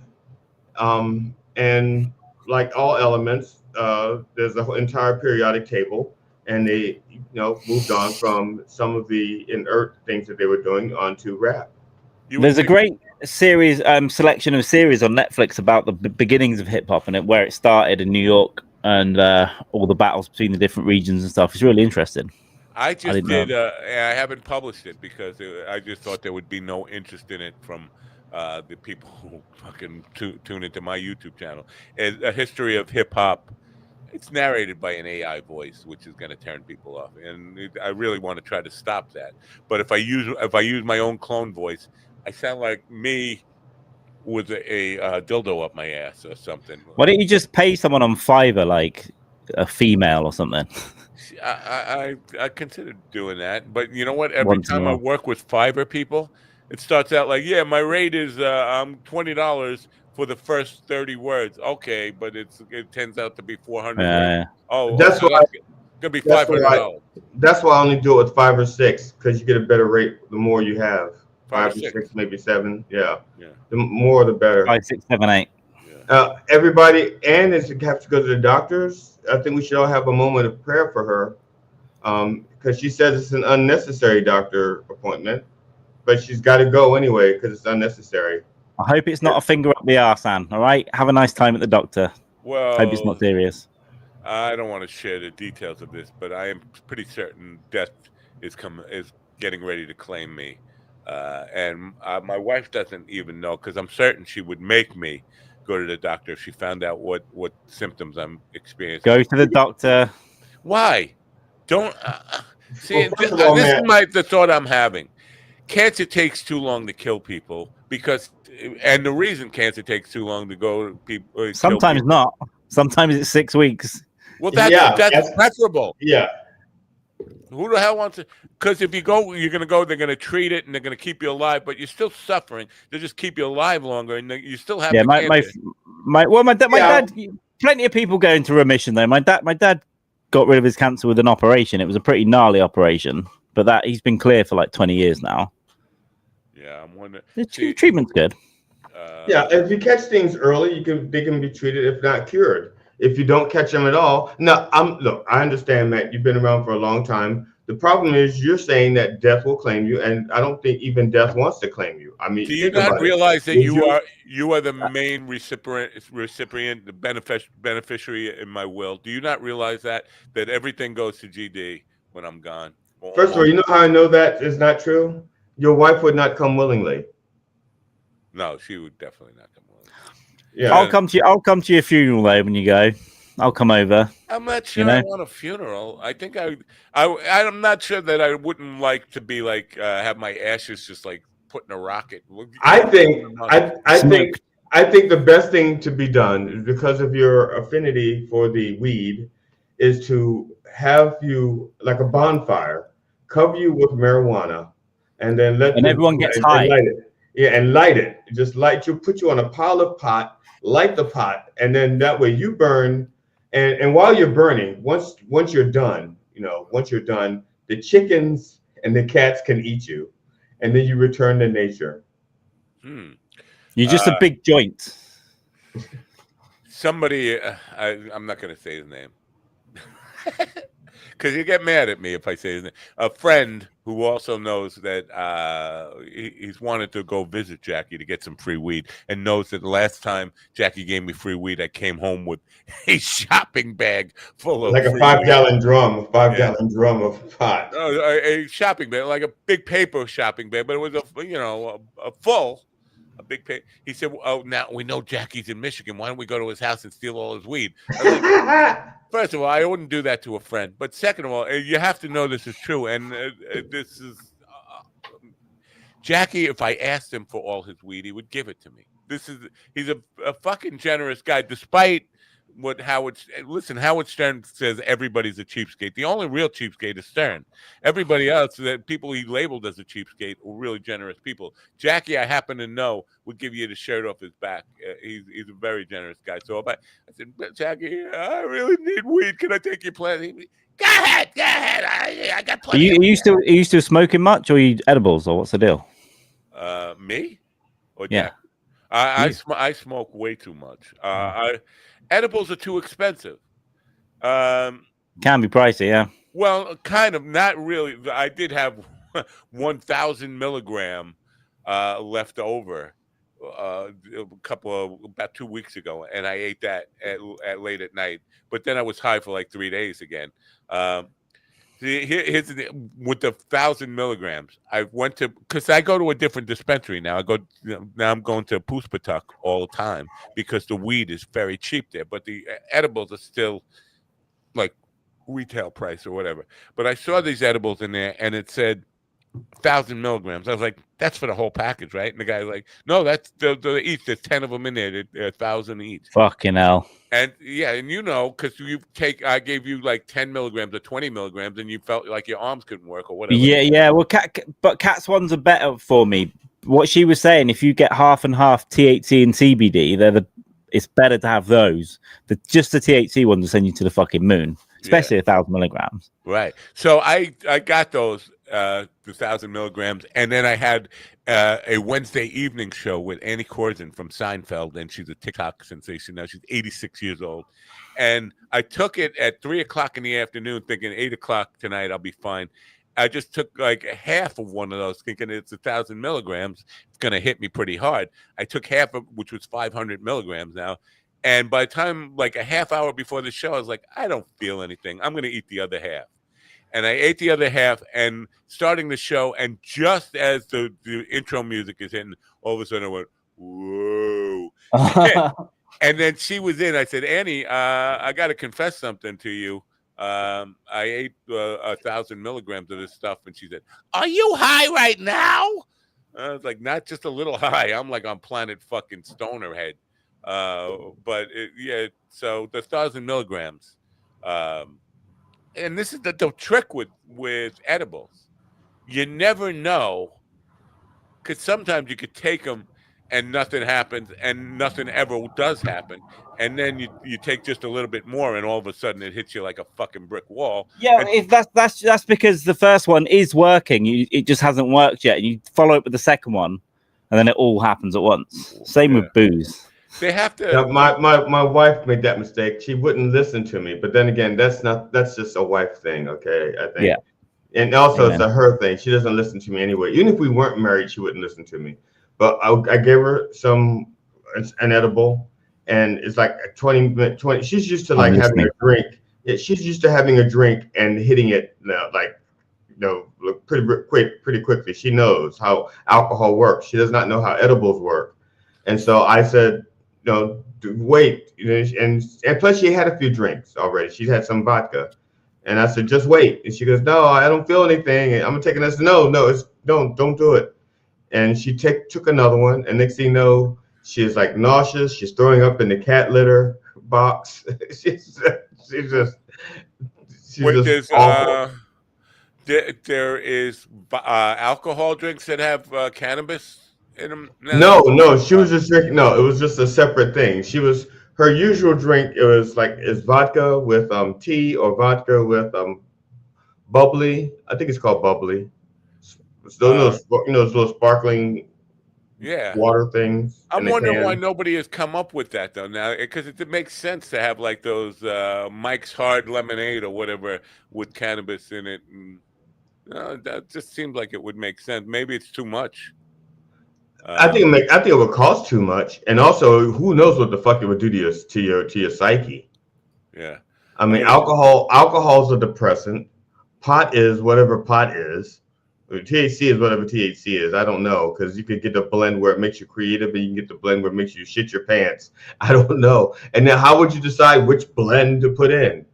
and like all elements, there's an entire periodic table, and they, moved on from some of the inert things that they were doing onto rap. There's a great series, selection of series on Netflix about the beginnings of hip hop and where it started in New York and all the battles between the different regions and stuff. It's really interesting. I haven't published it because I just thought there would be no interest in it from the people who fucking tune into my YouTube channel. And a history of hip hop. It's narrated by an AI voice, which is going to turn people off, and I really want to try to stop that. But if I use my own clone voice, I sound like me with a dildo up my ass or something. Why don't you just pay someone on Fiverr, like a female or something? I considered doing that, but you know what? Every time I work with Fiverr people, it starts out like, yeah, my rate is $20 for the first 30 words. Okay, but it turns out to be 400. Oh, that's why it's gonna be $500. That's why I only do it with 5 or 6 because you get a better rate the more you have. 5 or 6, maybe 7. Yeah. The more, the better. 5, 6, 7, 8. Everybody, and if you have to go to the doctors, I think we should all have a moment of prayer for her, because she says it's an unnecessary doctor appointment, but she's got to go anyway because it's unnecessary. I hope it's not a finger up the arse, Anne. All right, have a nice time at the doctor. Well, hope it's not serious. I don't want to share the details of this, but I am pretty certain death is getting ready to claim me, and my wife doesn't even know because I'm certain she would make me go to the doctor if she found out what symptoms I'm experiencing. Go to the doctor. Why? Don't see. This is the thought I'm having. Cancer takes too long to kill people and the reason cancer takes too long to go people. Sometimes not. Sometimes it's 6 weeks. Well, that's preferable. Yeah. Who the hell wants to? Because if you go, you're going to go. They're going to treat it, and they're going to keep you alive. But you're still suffering. They just keep you alive longer, and you still have. Yeah, my dad. Plenty of people go into remission though. My dad got rid of his cancer with an operation. It was a pretty gnarly operation, but he's been clear for like 20 years now. Yeah, I'm wondering. The treatment's good. Yeah, if you catch things early, they can be treated, if not cured. if you don't catch them at all. Now, look, I understand, Matt, you've been around for a long time. The problem is you're saying that death will claim you, and I don't think even death wants to claim you. I mean, Do you think not about it. realize that Would you are the main recipient, the beneficiary in my will? Do you not realize that everything goes to GD when I'm gone? First of all, you know how I know that is not true? Your wife would not come willingly. No, she would definitely not come willingly. Yeah, I'll come to your funeral though when you go. I'll come over. I'm not sure I want a funeral. I think I'm not sure that I wouldn't like to be like have my ashes just like put in a rocket. I think the best thing to be done, because of your affinity for the weed, is to have you like a bonfire, cover you with marijuana, and then everyone gets high. And light it. Yeah, and light it. Just put you on a pile of pot, light the pot, and then that way you burn. And while you're burning, once you're done, the chickens and the cats can eat you, and then you return to nature. You're just a big joint. Somebody, I'm not going to say his name, because you get mad at me if I say his name. A friend who also knows that he's wanted to go visit Jackie to get some free weed, and knows that the last time Jackie gave me free weed, I came home with a shopping bag full of like a 5-gallon drum, gallon drum of pot. A shopping bag, like a big paper shopping bag, but it was a big paper. He said, "Oh, now we know Jackie's in Michigan. Why don't we go to his house and steal all his weed?" First of all, I wouldn't do that to a friend. But second of all, you have to know this is true. And this is Jackie. If I asked him for all his weed, he would give it to me. He's a fucking generous guy, despite what Howard Stern says everybody's a cheapskate. The only real cheapskate is Stern. Everybody else, the people he labeled as a cheapskate, were really generous people. Jackie, I happen to know, would give you the shirt off his back. He's a very generous guy. So I said, Jackie, I really need weed. Can I take your plan? Go ahead. I got plenty. Are you still smoking much, or are you edibles, or what's the deal? Me? Or yeah. I smoke way too much. Edibles are too expensive. Can be pricey, yeah. Well, kind of, not really. I did have 1,000 milligram left over about 2 weeks ago, and I ate that at late at night. But then I was high for like 3 days again. Here's with the 1,000 milligrams. I went to, because I go to a different dispensary now. Now I'm going to Puspatuk all the time because the weed is very cheap there, but the edibles are still like retail price or whatever. But I saw these edibles in there, and it said 1,000 milligrams. I was like, that's for the whole package, right? And the guy's like, no, that's the each. There's 10 of them in there. They're 1,000 each. Fucking hell. And yeah, and because I gave you like 10 milligrams or 20 milligrams, and you felt like your arms couldn't work or whatever. Yeah. Well, but Cat's ones are better for me. What she was saying, if you get half and half THC and CBD, it's better to have those. Just the THC ones will send you to the fucking moon, especially 1,000 milligrams. Right. So I got those. The 1,000 milligrams, and then I had a Wednesday evening show with Annie Korsen from Seinfeld, and she's a TikTok sensation now. She's 86 years old, and I took it at 3:00 in the afternoon, thinking 8:00 tonight I'll be fine. I just took like half of one of those, thinking it's 1,000 milligrams. It's gonna hit me pretty hard. I took half of, which was 500 milligrams now, and by the time like a half hour before the show, I was like, I don't feel anything. I'm gonna eat the other half. And I ate the other half, and starting the show, and just as the intro music is hitting, all of a sudden I went, whoa. And then she was in. I said, Annie, I got to confess something to you. I ate 1,000 milligrams of this stuff. And she said, are you high right now? I was like, not just a little high. I'm like on planet fucking stoner head. But so the 1,000 milligrams. And this is the trick with edibles. You never know, because sometimes you could take them and nothing happens, and nothing ever does happen. And then you take just a little bit more, and all of a sudden it hits you like a fucking brick wall. Yeah, if that's because the first one is working. It just hasn't worked yet. You follow it with the second one, and then it all happens at once. Same with booze. They have to. Now, my wife made that mistake. She wouldn't listen to me. But then again, that's just a wife thing, okay? I think. Yeah. And also, Amen. it's a her thing. She doesn't listen to me anyway. Even if we weren't married, she wouldn't listen to me. But I gave her an edible, and it's like 20. She's used to like having a drink. Yeah, she's used to having a drink and hitting it like pretty quickly. She knows how alcohol works. She does not know how edibles work. And so I said, wait. And plus she had a few drinks already. She had some vodka. And I said, just wait. And she goes, no, I don't feel anything. And I'm taking this. No, don't do it. And she took another one. And next thing you know, she's like nauseous. She's throwing up in the cat litter box. she's just awful. There is alcohol drinks that have cannabis in them. No, she was just drinking. No, it was just a separate thing. Her usual drink. It was is vodka with tea or vodka with bubbly. I think it's called bubbly. Those little sparkling water things. I'm wondering why nobody has come up with that though now, because it makes sense to have like those Mike's Hard Lemonade or whatever with cannabis in it. And, that just seems like it would make sense. Maybe it's too much. I think it would cost too much, and also who knows what the fuck it would do to your psyche. Yeah, I mean, alcohol's a depressant. Pot is whatever pot is. THC is whatever THC is. I don't know, because you could get the blend where it makes you creative, and you can get the blend where it makes you shit your pants. I don't know. And then how would you decide which blend to put in?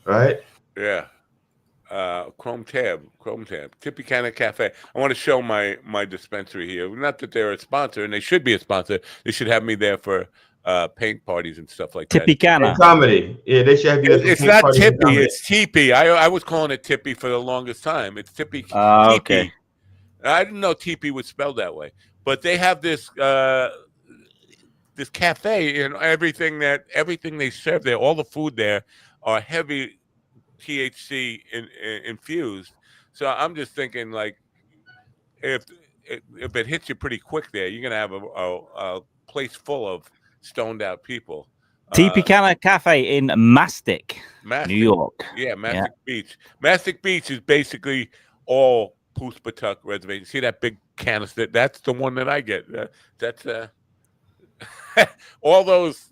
Right? Yeah. Chrome tab, Tippy Canna Cafe. I want to show my dispensary here. Not that they're a sponsor, and they should be a sponsor. They should have me there for paint parties and stuff like Tippy that. Canna comedy. Yeah, they should have you. It's not Tippy. It's Teepee. I was calling it Tippy for the longest time. It's Tippy. Okay. I didn't know Teepee was spelled that way, but they have this cafe, and everything they serve there, all the food there are heavy THC infused. So I'm just thinking, like, if it hits you pretty quick there, you're gonna have a place full of stoned out people. Tippy Canna Cafe in Mastic, New York. Yeah, Mastic Beach. Mastic Beach is basically all Poospatuck reservation. See that big canister? That's the one that I get. That's all those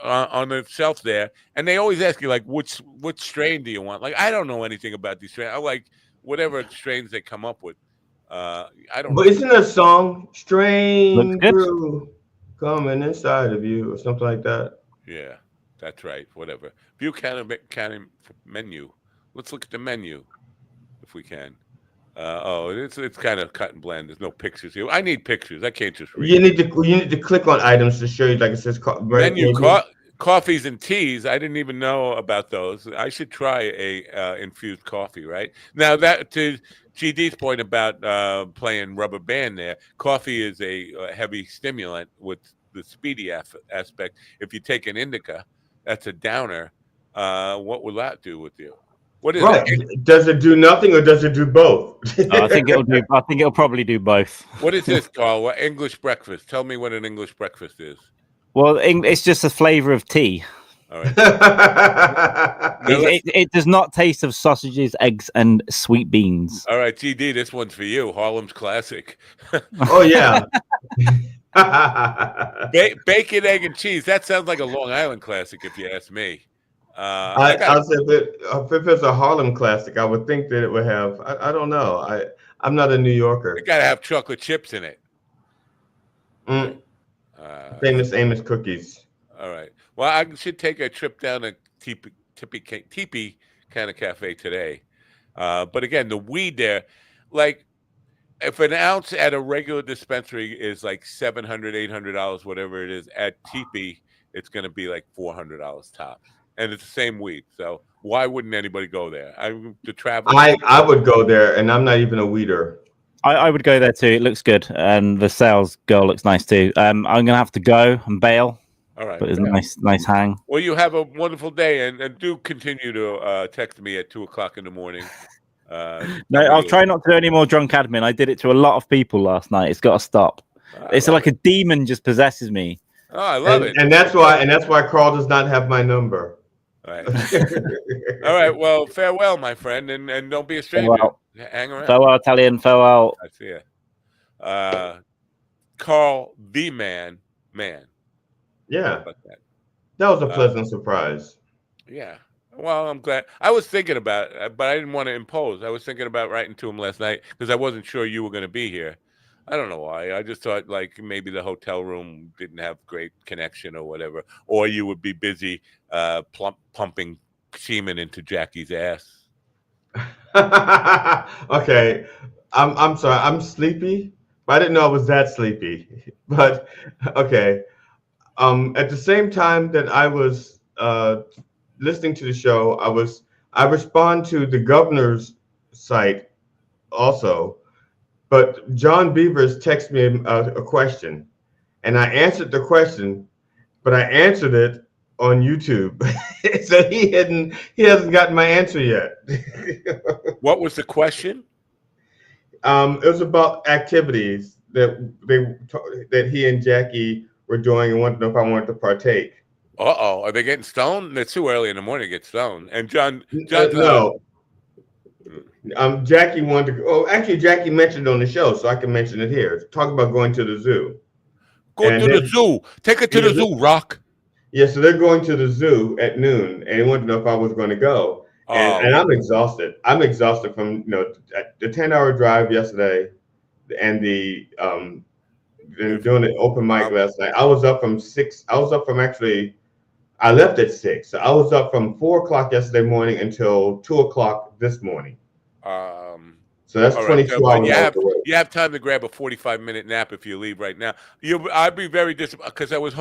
on the shelf there, and they always ask you like, which strain do you want? Like, I don't know anything about these strains. I like whatever strains they come up with. I don't. But isn't a song "Strain Brew" coming inside of you or something like that? Yeah, that's right. Whatever. Buchanan menu. Let's look at the menu if we can. It's kind of cut and blend. There's no pictures here. I need pictures. I can't just read. You need to click on items to show you, like it says menu. Coffees and teas. I didn't even know about those. I should try a infused coffee. Right now, that to GD's point about playing rubber band there. Coffee is a heavy stimulant with the speedy aspect. If you take an indica, that's a downer. What will that do with you? What is it? Does it do nothing or does it do both? I think it'll probably do both. What is this, Carl? What English breakfast? Tell me what an English breakfast is. Well, it's just a flavor of tea. All right. it does not taste of sausages, eggs, and sweet beans. All right, GD, this one's for you. Harlem's classic. Oh yeah. Bacon, egg, and cheese. That sounds like a Long Island classic, if you ask me. I'll say if it's a Harlem classic, I would think that it would have. I don't know. I'm not a New Yorker. It gotta have chocolate chips in it. Famous Amos cookies. All right. Well, I should take a trip down to Tippy Canna Cafe today. But again, the weed there, like, if an ounce at a regular dispensary is like $700, $800, whatever it is, at Teepee, it's going to be like $400 tops. And it's the same weed. So why wouldn't anybody go there? I would go there, and I'm not even a weeder. I would go there too. It looks good. And the sales girl looks nice too. I'm going to have to go and bail. All right. But it's a nice hang. Well, you have a wonderful day, and do continue to text me at 2:00 in the morning. No, I'll try not to do any more drunk admin. I did it to a lot of people last night. It's got to stop. It's like a demon just possesses me. Oh, I love it. And that's why Carl does not have my number. All right. All right. Well, farewell, my friend, and don't be a stranger. Farewell. Hang around. Farewell, Italian. Farewell. I see ya. Carl, the man. Yeah, About that. that was a pleasant surprise. Yeah. Well, I'm glad. I was thinking about it, but I didn't want to impose. I was thinking about writing to him last night because I wasn't sure you were going to be here. I don't know why. I just thought like maybe the hotel room didn't have great connection or whatever, or you would be busy pumping semen into Jackie's ass. Okay, I'm sorry. I'm sleepy, but I didn't know I was that sleepy. But okay. At the same time that I was listening to the show, I respond to the governor's site also. But John Beavers texted me a question, and I answered the question, but I answered it on YouTube. So he hasn't gotten my answer yet. What was the question? It was about activities that he and Jackie were doing and wanted to know if I wanted to partake. Uh-oh, are they getting stoned? It's too early in the morning to get stoned. And John no. Jackie wanted to go. Oh, actually, Jackie mentioned it on the show, so I can mention it here. Talk about going to the zoo. Go to the zoo. Take it to the zoo, Rock. Yeah, so they're going to the zoo at noon, and they wanted to know if I was going to go. And I'm exhausted. I'm exhausted from the 10-hour drive yesterday, and the doing the open mic last night. I was up from 6. I was up from actually. I left at 6. So I was up from 4:00 yesterday morning until 2:00 this morning. So that's 22 hours. You have time to grab a 45-minute nap if you leave right now. I'd be very disappointed because I would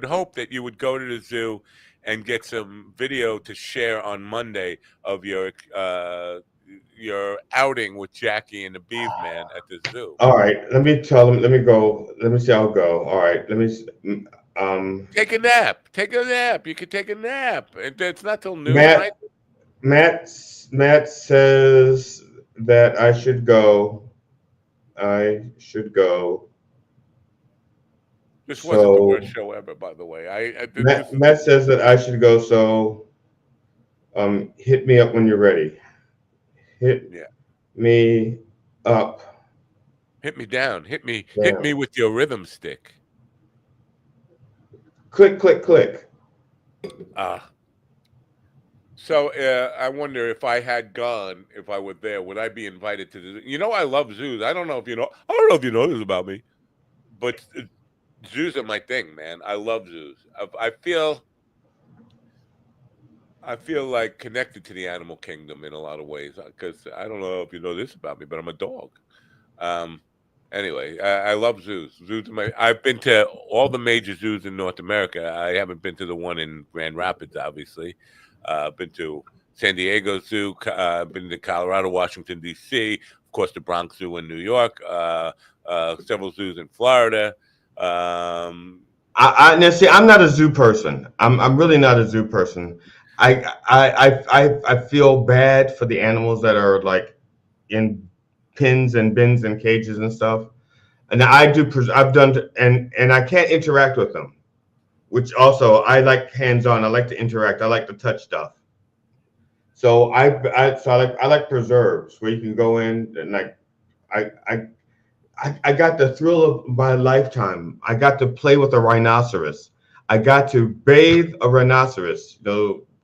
hope that you would go to the zoo and get some video to share on Monday of your outing with Jackie and the Beeve Man at the zoo. All right, let me tell them. Let me go. Let me see how I'll go. All right, let me. Take a nap. Take a nap. You can take a nap. It's not till noon, right? Matt says that I should go. This wasn't the worst show ever, by the way. Matt says that I should go. So, hit me up when you're ready. Hit me up. Hit me down. Hit me with your rhythm stick. Click, click, click. So I wonder if I had gone, if I were there, would I be invited to the zoo? You know, I love zoos. I don't know if you know this about me, but zoos are my thing, man. I love zoos. I feel like connected to the animal kingdom in a lot of ways because I don't know if you know this about me, but I'm a dog. Anyway, I love zoos. I've been to all the major zoos in North America. I haven't been to the one in Grand Rapids, obviously. I've been to San Diego Zoo. I've been to Colorado, Washington, D.C., of course, the Bronx Zoo in New York, several zoos in Florida. Now see, I'm not a zoo person. I'm really not a zoo person. I feel bad for the animals that are like in pins and bins and cages and stuff. And I've done, and I can't interact with them, which also I like hands-on. I like to interact. I like to touch stuff. So I like preserves where you can go in and like I got the thrill of my lifetime. I got to play with a rhinoceros. I got to bathe a rhinoceros.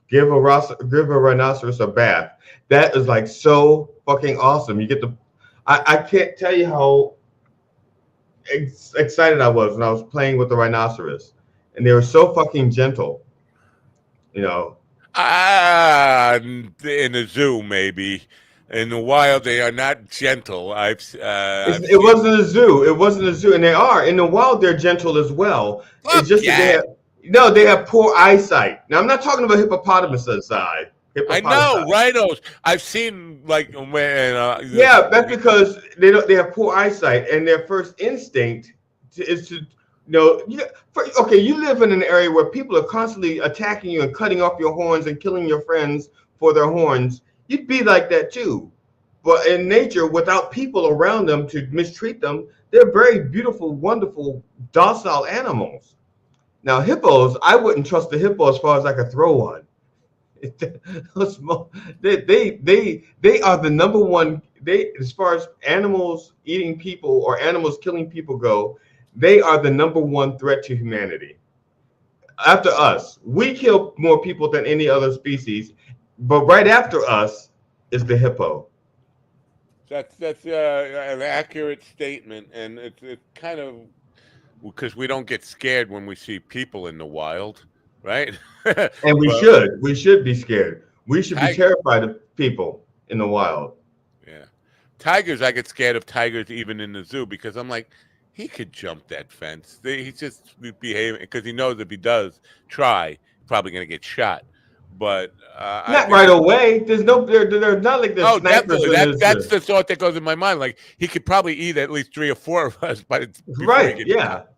Give a rhinoceros a bath. That is like so fucking awesome. You get to. I can't tell you how excited I was when I was playing with the rhinoceros, and they were so fucking gentle. You know. In the zoo, maybe. In the wild, they are not gentle. It wasn't a zoo. It wasn't a zoo, and they are in the wild. They're gentle as well. It's just that they have poor eyesight. Now, I'm not talking about hippopotamus side. I know rhinos. I've seen like when. That's because they have poor eyesight, and their first instinct is to. You live in an area where people are constantly attacking you and cutting off your horns and killing your friends for their horns. You'd be like that too. But in nature, without people around them to mistreat them, they're very beautiful, wonderful, docile animals. Now hippos, I wouldn't trust the hippo as far as I could throw one. They are the number one. They, as far as animals eating people or animals killing people go, they are the number one threat to humanity. After us, we kill more people than any other species, but right after us is the hippo. That's an accurate statement, and it's kind of because we don't get scared when we see people in the wild, right? And But we should be scared. We should be tiger, terrified of people in the wild. yeah, tigers. I get scared of tigers even in the zoo because I'm like, he could jump that fence. He's just behaving because he knows if he does try, he's probably gonna get shot. But I Not think right away. There's no, they're not like there's oh, snipers definitely. in That's this. the thought that goes in my mind. Like he could probably eat at least 3 or 4 of us, but before he Right? gets Yeah, shot.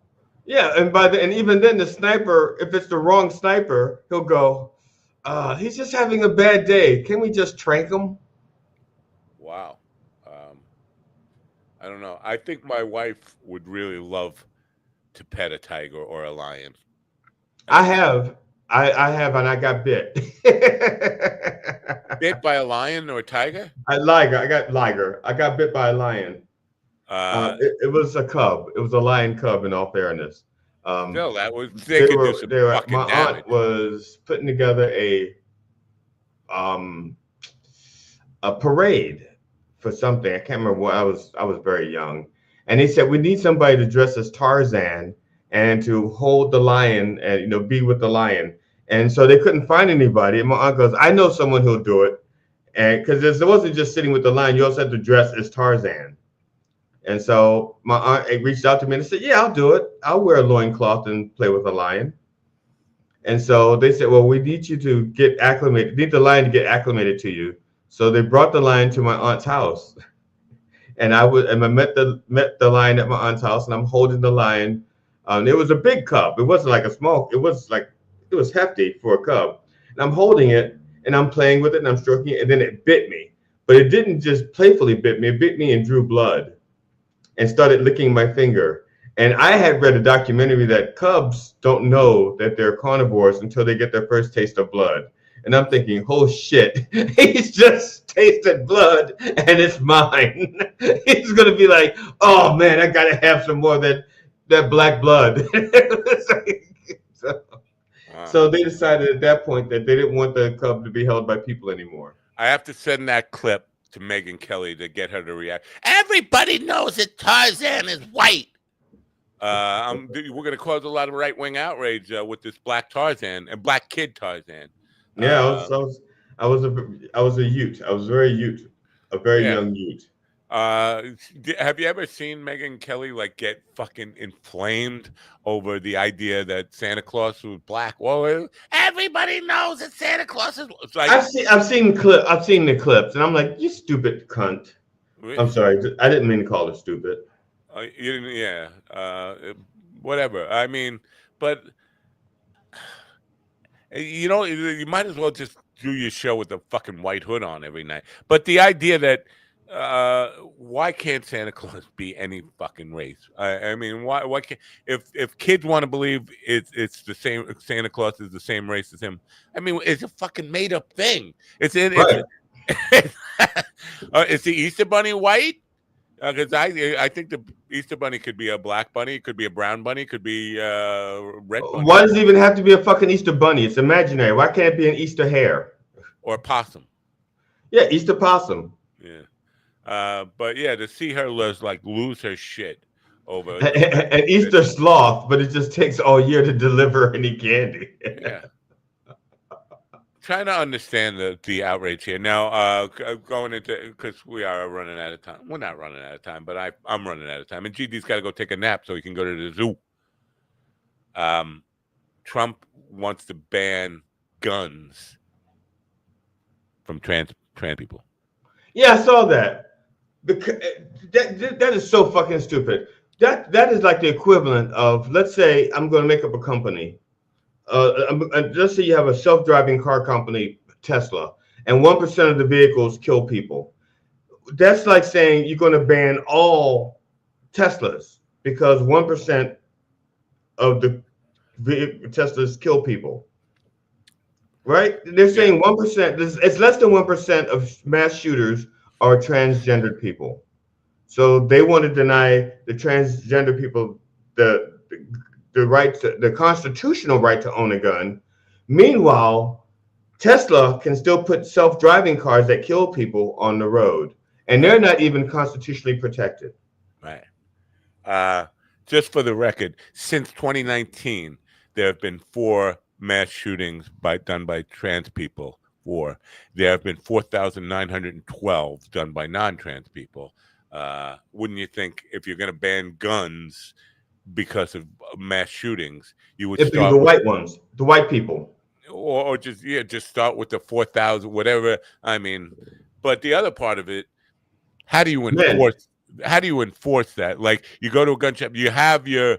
yeah. And even then, the sniper, if it's the wrong sniper, he'll go. He's just having a bad day. Can we just trank him? Wow. Um, I don't know. I think my wife would really love to pet a tiger or a lion. I Uh, have, I have, and I got bit. Bit by a lion or a tiger? I got liger. I got bit by a lion. Uh, It was a cub. It was a lion cub. In all fairness, Still, they could do some they were. My fucking aunt damage. was putting together a parade for something. I can't remember what. I was very young, and they said we need somebody to dress as Tarzan and to hold the lion and be with the lion. And so they couldn't find anybody. And my aunt goes, I know someone who'll do it. And because it wasn't just sitting with the lion, you also had to dress as Tarzan. And so my aunt reached out to me and said, yeah, I'll do it. I'll wear a loincloth and play with a lion. And so they said, well, we need you to get acclimated, need the lion to get acclimated to you. So they brought the lion to my aunt's house. And I met the lion at my aunt's house, and I'm holding the lion. It was a big cub. It wasn't like a small, it was hefty for a cub. And I'm holding it and I'm playing with it and I'm stroking it, and then it bit me. But it didn't just playfully bit me, it bit me and drew blood and started licking my finger. And I had read a documentary that cubs don't know that they're carnivores until they get their first taste of blood. And I'm thinking, oh shit, he's just tasted blood and it's mine. He's gonna be like, oh man, I gotta have some more of that black blood. So they decided at that point that they didn't want the cub to be held by people anymore. I have to send that clip to Megyn Kelly to get her to react. Everybody knows that Tarzan is white. We're going to cause a lot of right-wing outrage with this black Tarzan and black kid Tarzan. Yeah, I was a Ute. I was a very young Ute. Have you ever seen Megyn Kelly like get fucking inflamed over the idea that Santa Claus was black? Well, everybody knows that Santa Claus is. Like, I've seen the clips, and I'm like, you stupid cunt. I'm sorry, I didn't mean to call her stupid. Whatever. I mean, but you might as well just do your show with a fucking white hood on every night. But the idea that why can't Santa Claus be any fucking race? I mean, why can't if kids want to believe it's the same, Santa Claus is the same race as him? I mean, it's a fucking made up thing. It's in. Right. Is the Easter Bunny white? Because I think the Easter Bunny could be a black bunny, it could be a brown bunny, it could be red bunny. Why does it even have to be a fucking Easter bunny? It's imaginary. Why can't it be an Easter hare? Or possum. Yeah, Easter possum. Yeah. But yeah, to see her lose her shit over an Easter sloth, but it just takes all year to deliver any candy. Yeah. Trying to understand the outrage here. Now, going into, because we are running out of time. We're not running out of time, but I'm running out of time. And GD's got to go take a nap so he can go to the zoo. Trump wants to ban guns from trans people. Yeah, I saw that. Because that is so fucking stupid. That is like the equivalent of, let's say I'm going to make up a company. Let's say you have a self-driving car company, Tesla, and 1% of the vehicles kill people. That's like saying you're going to ban all Teslas because 1% of the Teslas kill people. Right? They're saying 1%. It's less than 1% of mass shooters are transgendered people. So they want to deny the transgender people the the right to, the constitutional right to own a gun. Meanwhile, Tesla can still put self-driving cars that kill people on the road, and they're not even constitutionally protected. Right. Just for the record, since 2019, there have been 4 mass shootings done by trans people. There have been 4,912 done by non-trans people. Wouldn't you think if you're going to ban guns because of mass shootings, you would It'd be start the with white ones, the white people, or just start with the 4,000, whatever. I mean, but the other part of it, how do you enforce? How do you enforce that? Like, you go to a gun shop, you have your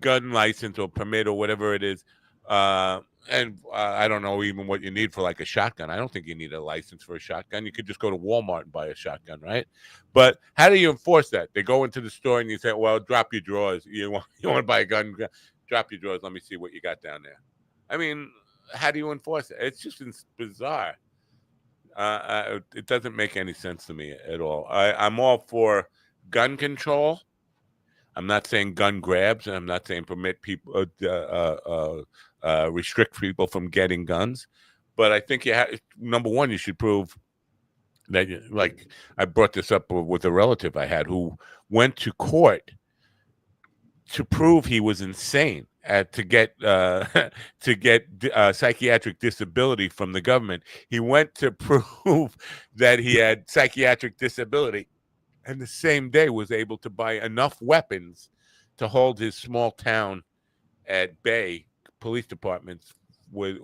gun license or permit or whatever it is, and I don't know even what you need for like a shotgun. I don't think you need a license for a shotgun. You could just go to Walmart and buy a shotgun, right? But how do you enforce that? They go into the store and you say, "Well, drop your drawers. You want to buy a gun? Drop your drawers. Let me see what you got down there." I mean, how do you enforce it? It's just bizarre. It doesn't make any sense to me at all. I'm all for gun control. I'm not saying gun grabs, and I'm not saying permit people, restrict people from getting guns. But I think number one, you should prove that, like I brought this up with a relative I had who went to court to prove he was insane. To get psychiatric disability from the government. He went to prove that he had psychiatric disability, and the same day was able to buy enough weapons to hold his small town at bay, police departments with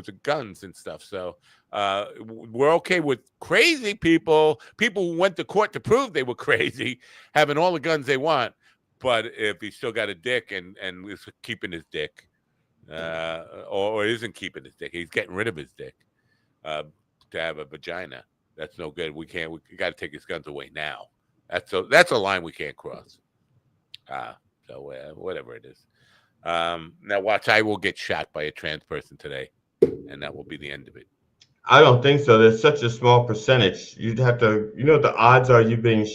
the guns and stuff. So we're okay with crazy people who went to court to prove they were crazy, having all the guns they want. But if he's still got a dick and is keeping his dick, or isn't keeping his dick, he's getting rid of his dick to have a vagina. That's no good. We got to take his guns away now. That's a line we can't cross. So whatever it is. Now watch, I will get shot by a trans person today, and that will be the end of it. I don't think so. There's such a small percentage. You'd have to, the odds are you being.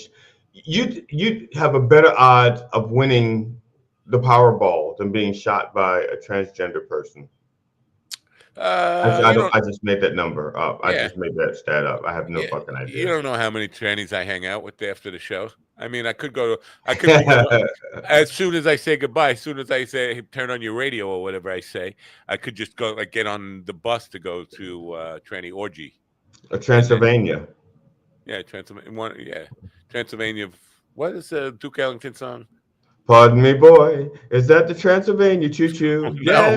You'd have a better odds of winning the Powerball than being shot by a transgender person. I just made that number up. I just made that stat up. I have no fucking idea. You don't know how many trannies I hang out with after the show. I mean, as soon as I say goodbye, as soon as I say turn on your radio or whatever I say, I could just go get on the bus to go to tranny orgy. Transylvania. Transylvania. Transylvania. What is the Duke Ellington song? Pardon me, boy. Is that the Transylvania choo-choo? No.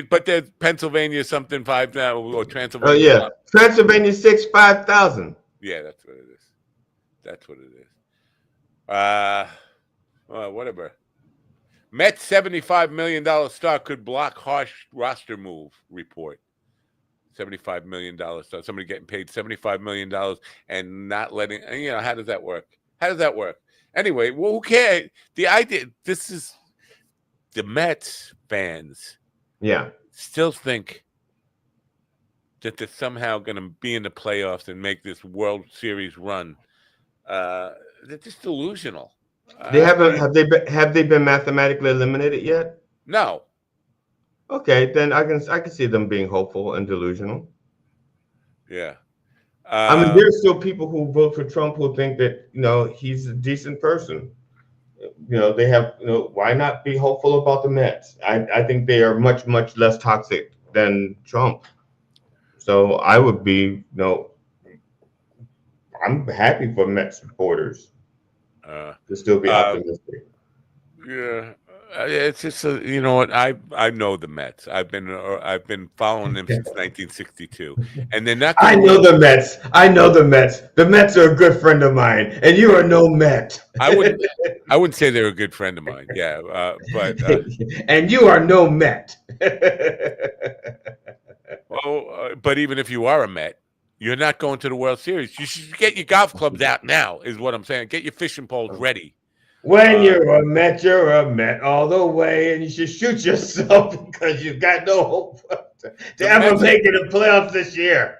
But there's Pennsylvania something 5 now, or Transylvania. Oh yeah, Transylvania 6 5,000. Yeah, that's what it is. Whatever. Mets $75 million star could block harsh roster move. Report. $75 million. So somebody getting paid $75 million and not letting, how does that work? Anyway, well, who cares? The idea, this is the Mets fans. Yeah. Still think that they're somehow going to be in the playoffs and make this World Series run. They're just delusional. Have they been mathematically eliminated yet? No. Okay, then I can see them being hopeful and delusional. Yeah. I mean, there's still people who vote for Trump who think that he's a decent person. They have why not be hopeful about the Mets? I think they are much less toxic than Trump. So I would be I'm happy for Mets supporters to still be optimistic. Yeah. It's just you know what, I know the Mets. I've been following them since 1962, and they're not. I know the Mets. The Mets are a good friend of mine, and you are no Met. I wouldn't say they're a good friend of mine. Yeah, but and you are no Met. Well, but even if you are a Met, you're not going to the World Series. You should get your golf clubs out now. Is what I'm saying. Get your fishing poles ready. When you're a Met all the way, and you should shoot yourself because you've got no hope to ever make it in playoffs this year.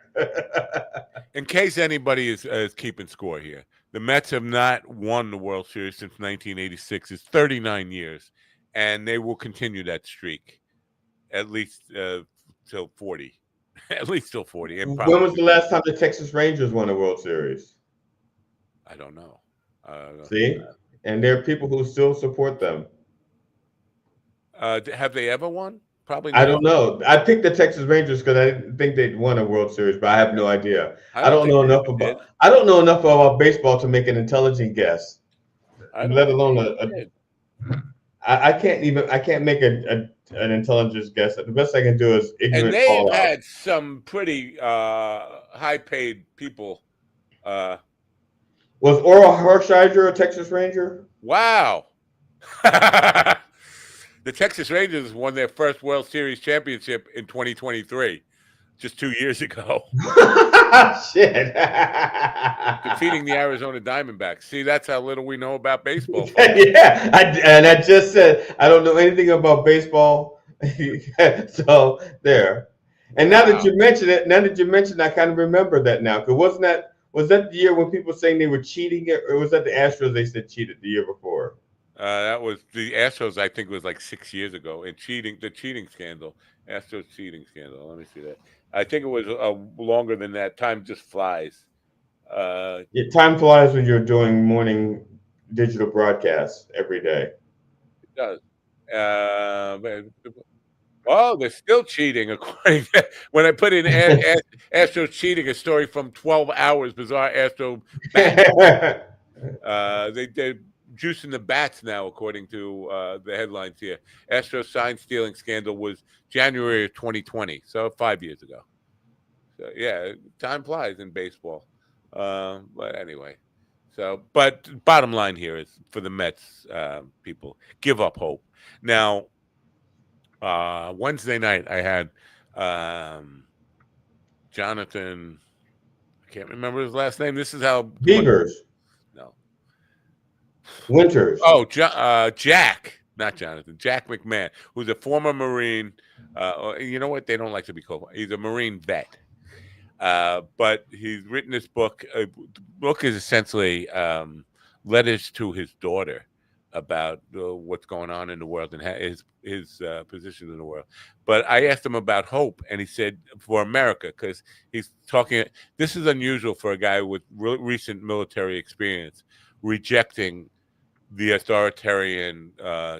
In case anybody is keeping score here, the Mets have not won the World Series since 1986. It's 39 years, and they will continue that streak at least till 40. At least till 40. And When was the last time the Texas Rangers won a World Series? I don't know. See? And there are people who still support them. Have they ever won? Probably not. I don't know. I picked the Texas Rangers because I didn't think they'd won a World Series, but I have no idea. I don't know enough about baseball to make an intelligent guess. Let alone I can't make an intelligent guess. The best I can do is ignorant. And they have had some pretty high-paid people. Was Oral Hershiser a Texas Ranger? Wow. The Texas Rangers won their first World Series championship in 2023, just 2 years ago. Shit. Defeating the Arizona Diamondbacks. See, that's how little we know about baseball. Yeah, I just said I don't know anything about baseball. So there. And now that you mention it, I kind of remember that now. Because was that the year when people saying they were cheating, or was that the Astros they said cheated the year before? That was the Astros. I think was like 6 years ago. And the cheating scandal, Astros cheating scandal. Let me see that. I think it was longer than that. Time just flies. Time flies when you're doing morning digital broadcasts every day. It does. Oh, they're still cheating. According to, when I put in Astros cheating, a story from 12 Hours, bizarre Astro. They're juicing the bats now, according to the headlines here. Astros sign stealing scandal was January of 2020, so 5 years ago. So yeah, time flies in baseball. But anyway, but bottom line here is for the Mets people, give up hope. Now, Wednesday night I had Jonathan. I can't remember his last name. This is how Beavers. No. Winters. Oh, Jack, not Jonathan. Jack McMahon, who's a former Marine. You know what? They don't like to be called. He's a Marine vet. But he's written this book. The book is essentially letters to his daughter about what's going on in the world and his position in the world. But I asked him about hope, and he said for America, because he's talking. This is unusual for a guy with recent military experience, rejecting the authoritarian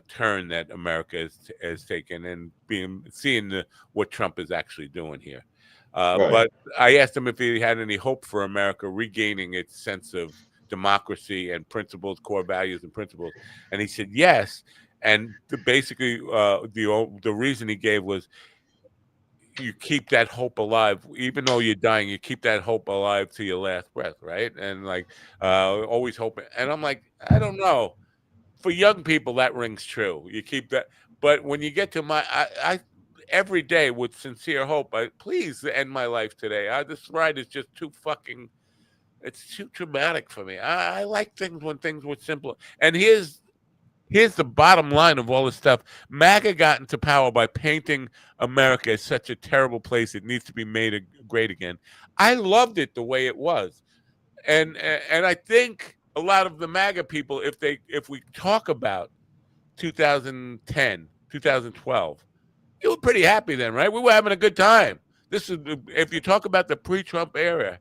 turn that America has taken and seeing what Trump is actually doing here. Right. But I asked him if he had any hope for America regaining its sense of democracy and principles, core values and principles, and he said yes. And basically, the reason he gave was you keep that hope alive, even though you're dying. You keep that hope alive to your last breath, right? And like always hoping. And I'm like, I don't know. For young people, that rings true. You keep that, but when you get to I every day with sincere hope, please end my life today. This ride is just too fucking. It's too traumatic for me. I like things when things were simple. And here's the bottom line of all this stuff. MAGA got into power by painting America as such a terrible place. It needs to be made great again. I loved it the way it was. And I think a lot of the MAGA people, if we talk about 2010, 2012, you were pretty happy then, right? We were having a good time. This is if you talk about the pre-Trump era,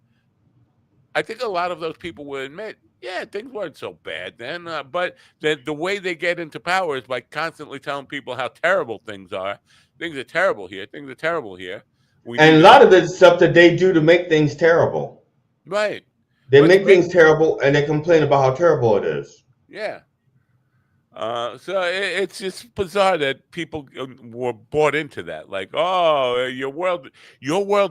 I think a lot of those people will admit, yeah, things weren't so bad then. But the way they get into power is by constantly telling people how terrible things are. Things are terrible here. Things are terrible here. And a lot of the stuff that they do to make things terrible. Right. They make things terrible, and they complain about how terrible it is. Yeah. So it's just bizarre that people were bought into that. Like, oh, your world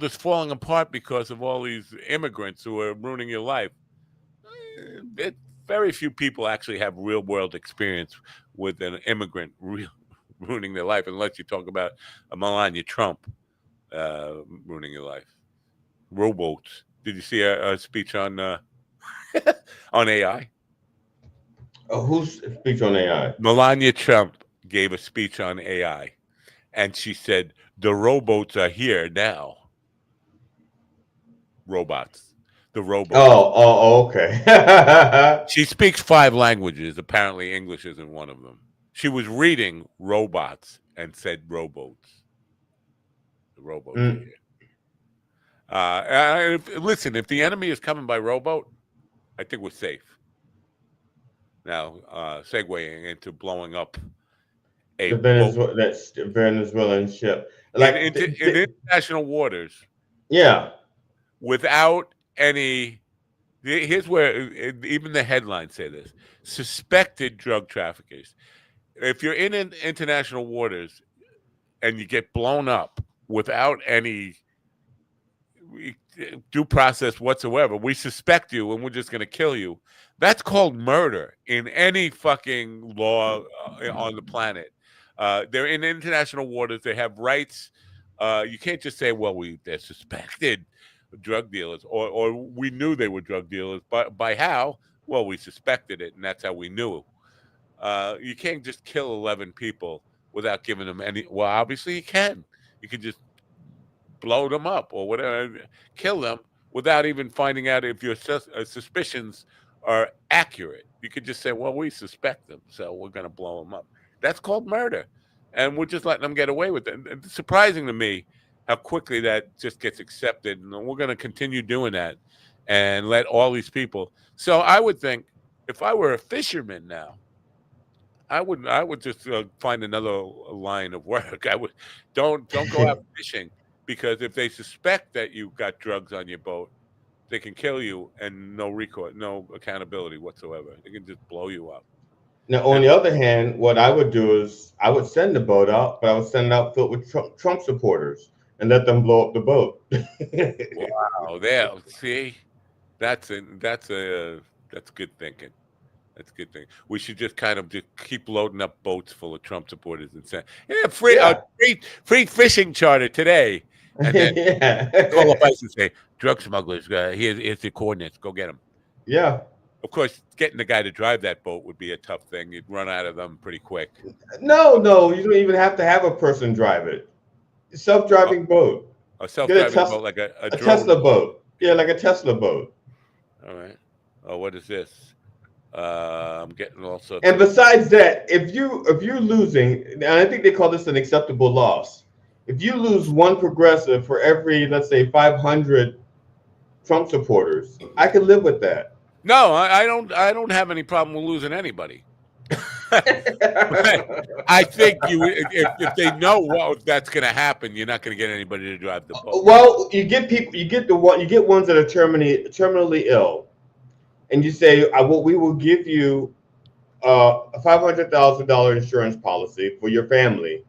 is falling apart because of all these immigrants who are ruining your life. Very few people actually have real world experience with an immigrant ruining their life, unless you talk about Melania Trump ruining your life. Rowboats. Did you see a speech on on AI? Who's speech on AI? Melania Trump gave a speech on AI, and she said, the rowboats are here now. Robots. The rowboats. Okay. She speaks 5 languages. Apparently, English isn't one of them. She was reading robots and said rowboats. The rowboats are here. Listen, if the enemy is coming by rowboat, I think we're safe. Now, segueing into blowing up a boat. That's Venezuelan ship. In international waters. Yeah. Without any. Here's where even the headlines say this: suspected drug traffickers. If you're in international waters and you get blown up without any due process whatsoever, we suspect you and we're just going to kill you. That's called murder in any fucking law on the planet. They're in international waters. They have rights. You can't just say, well, they're suspected drug dealers, or we knew they were drug dealers. But by how? Well, we suspected it, and that's how we knew. You can't just kill 11 people without giving them any. Well, obviously you can. You can just blow them up or whatever, kill them without even finding out if your suspicions are accurate. You could just say, well, we suspect them, so we're going to blow them up. That's called murder. And we're just letting them get away with it. And it's surprising to me how quickly that just gets accepted. And we're going to continue doing that and let all these people. So I would think if I were a fisherman now, I would just find another line of work. I would don't go out fishing, because if they suspect that you've got drugs on your boat, they can kill you and no recourse, no accountability whatsoever. They can just blow you up. Now, on the other hand, what I would do is I would send the boat out, but I would send it out filled with Trump supporters and let them blow up the boat. Wow, there. See, that's good thinking. That's a good thing. We should just kind of just keep loading up boats full of Trump supporters and say, free fishing charter today. And then call up ICE and say, drug smugglers, here's the coordinates. Go get them. Yeah. Of course, getting the guy to drive that boat would be a tough thing. You'd run out of them pretty quick. No, you don't even have to have a person drive it. Self-driving boat. A self-driving boat, like a Tesla boat. Yeah, like a Tesla boat. All right. Oh, what is this? I'm getting all sorts. And besides that, if you're losing, and I think they call this an acceptable loss. If you lose one progressive for every, let's say, 500 Trump supporters, I could live with that. No, I don't have any problem with losing anybody. I think if they know that's going to happen, you're not going to get anybody to drive the boat. Well, you get ones that are terminally ill, and you say, we will give you a $500,000 insurance policy for your family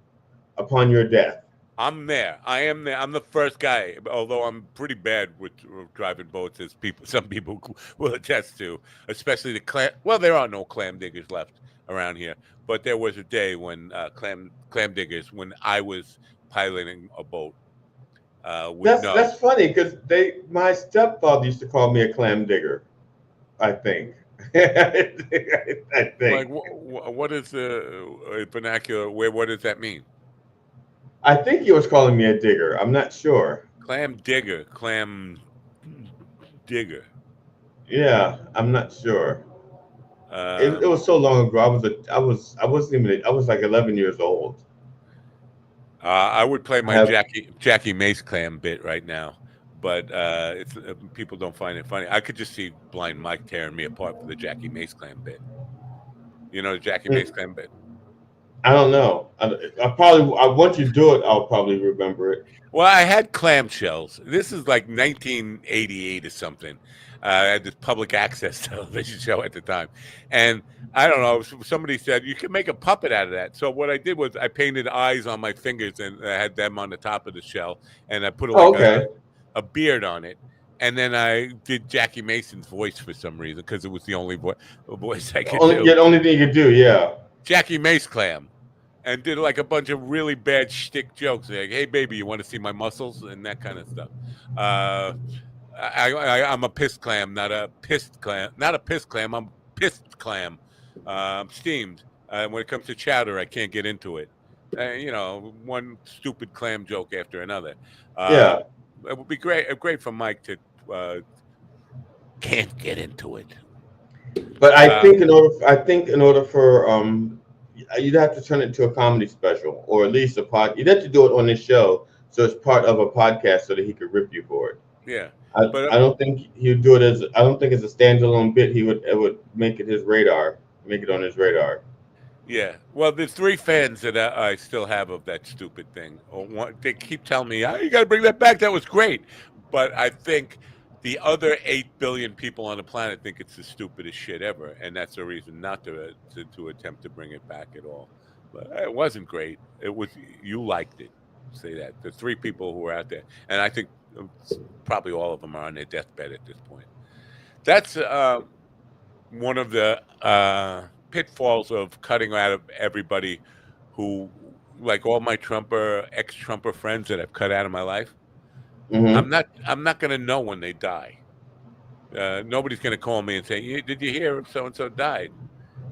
upon your death. I'm there. I am there. I'm the first guy, although I'm pretty bad with driving boats, as some people will attest to, especially the clam. Well, there are no clam diggers left around here, but there was a day when clam diggers, when I was piloting a boat. That's funny, because my stepfather used to call me a clam digger, I think. I think. Like, what is the vernacular? What does that mean? I think he was calling me a digger. I'm not sure. Clam digger. Yeah, I'm not sure. It was so long ago. I was like 11 years old. I would play my Jackie Mace clam bit right now, but people don't find it funny. I could just see Blind Mike tearing me apart for the Jackie Mace clam bit. You know the Jackie Mace clam bit? I don't know. Once you do it, I'll probably remember it. Well, I had clamshells. This is like 1988 or something. I had this public access television show at the time. And I don't know, somebody said, you can make a puppet out of that. So what I did was I painted eyes on my fingers and I had them on the top of the shell. And I put a beard on it. And then I did Jackie Mason's voice for some reason, because it was the only voice I could do. Yeah, the only thing you could do, yeah. Jackie Mace clam. And did like a bunch of really bad shtick jokes, like, "Hey baby, you want to see my muscles?" and that kind of stuff. I'm a pissed clam, not a pissed clam. Not a pissed clam. I'm pissed clam. I'm steamed. When it comes to chowder, I can't get into it. One stupid clam joke after another. Yeah. It would be great for Mike to can't get into it. But I think in order for you'd have to turn it into a comedy special, or at least a pod. You'd have to do it on this show, so it's part of a podcast, so that he could rip you for it. Yeah, I, but I don't think he'd do it as I don't think it's a standalone bit. It would make it on his radar. yeah. Well, the three fans that I still have of that stupid thing, they keep telling me, "Oh, you got to bring that back. That was great." But I think the other 8 billion people on the planet think it's the stupidest shit ever, and that's the reason not to attempt to bring it back at all. But it wasn't great. It was you liked it. Say that the three people who were out there, and I think probably all of them are on their deathbed at this point. That's one of the pitfalls of cutting out of everybody who, like all my ex-Trumper friends that I've cut out of my life. Mm-hmm. I'm not going to know when they die. Nobody's going to call me and say, "Did you hear so and so died?"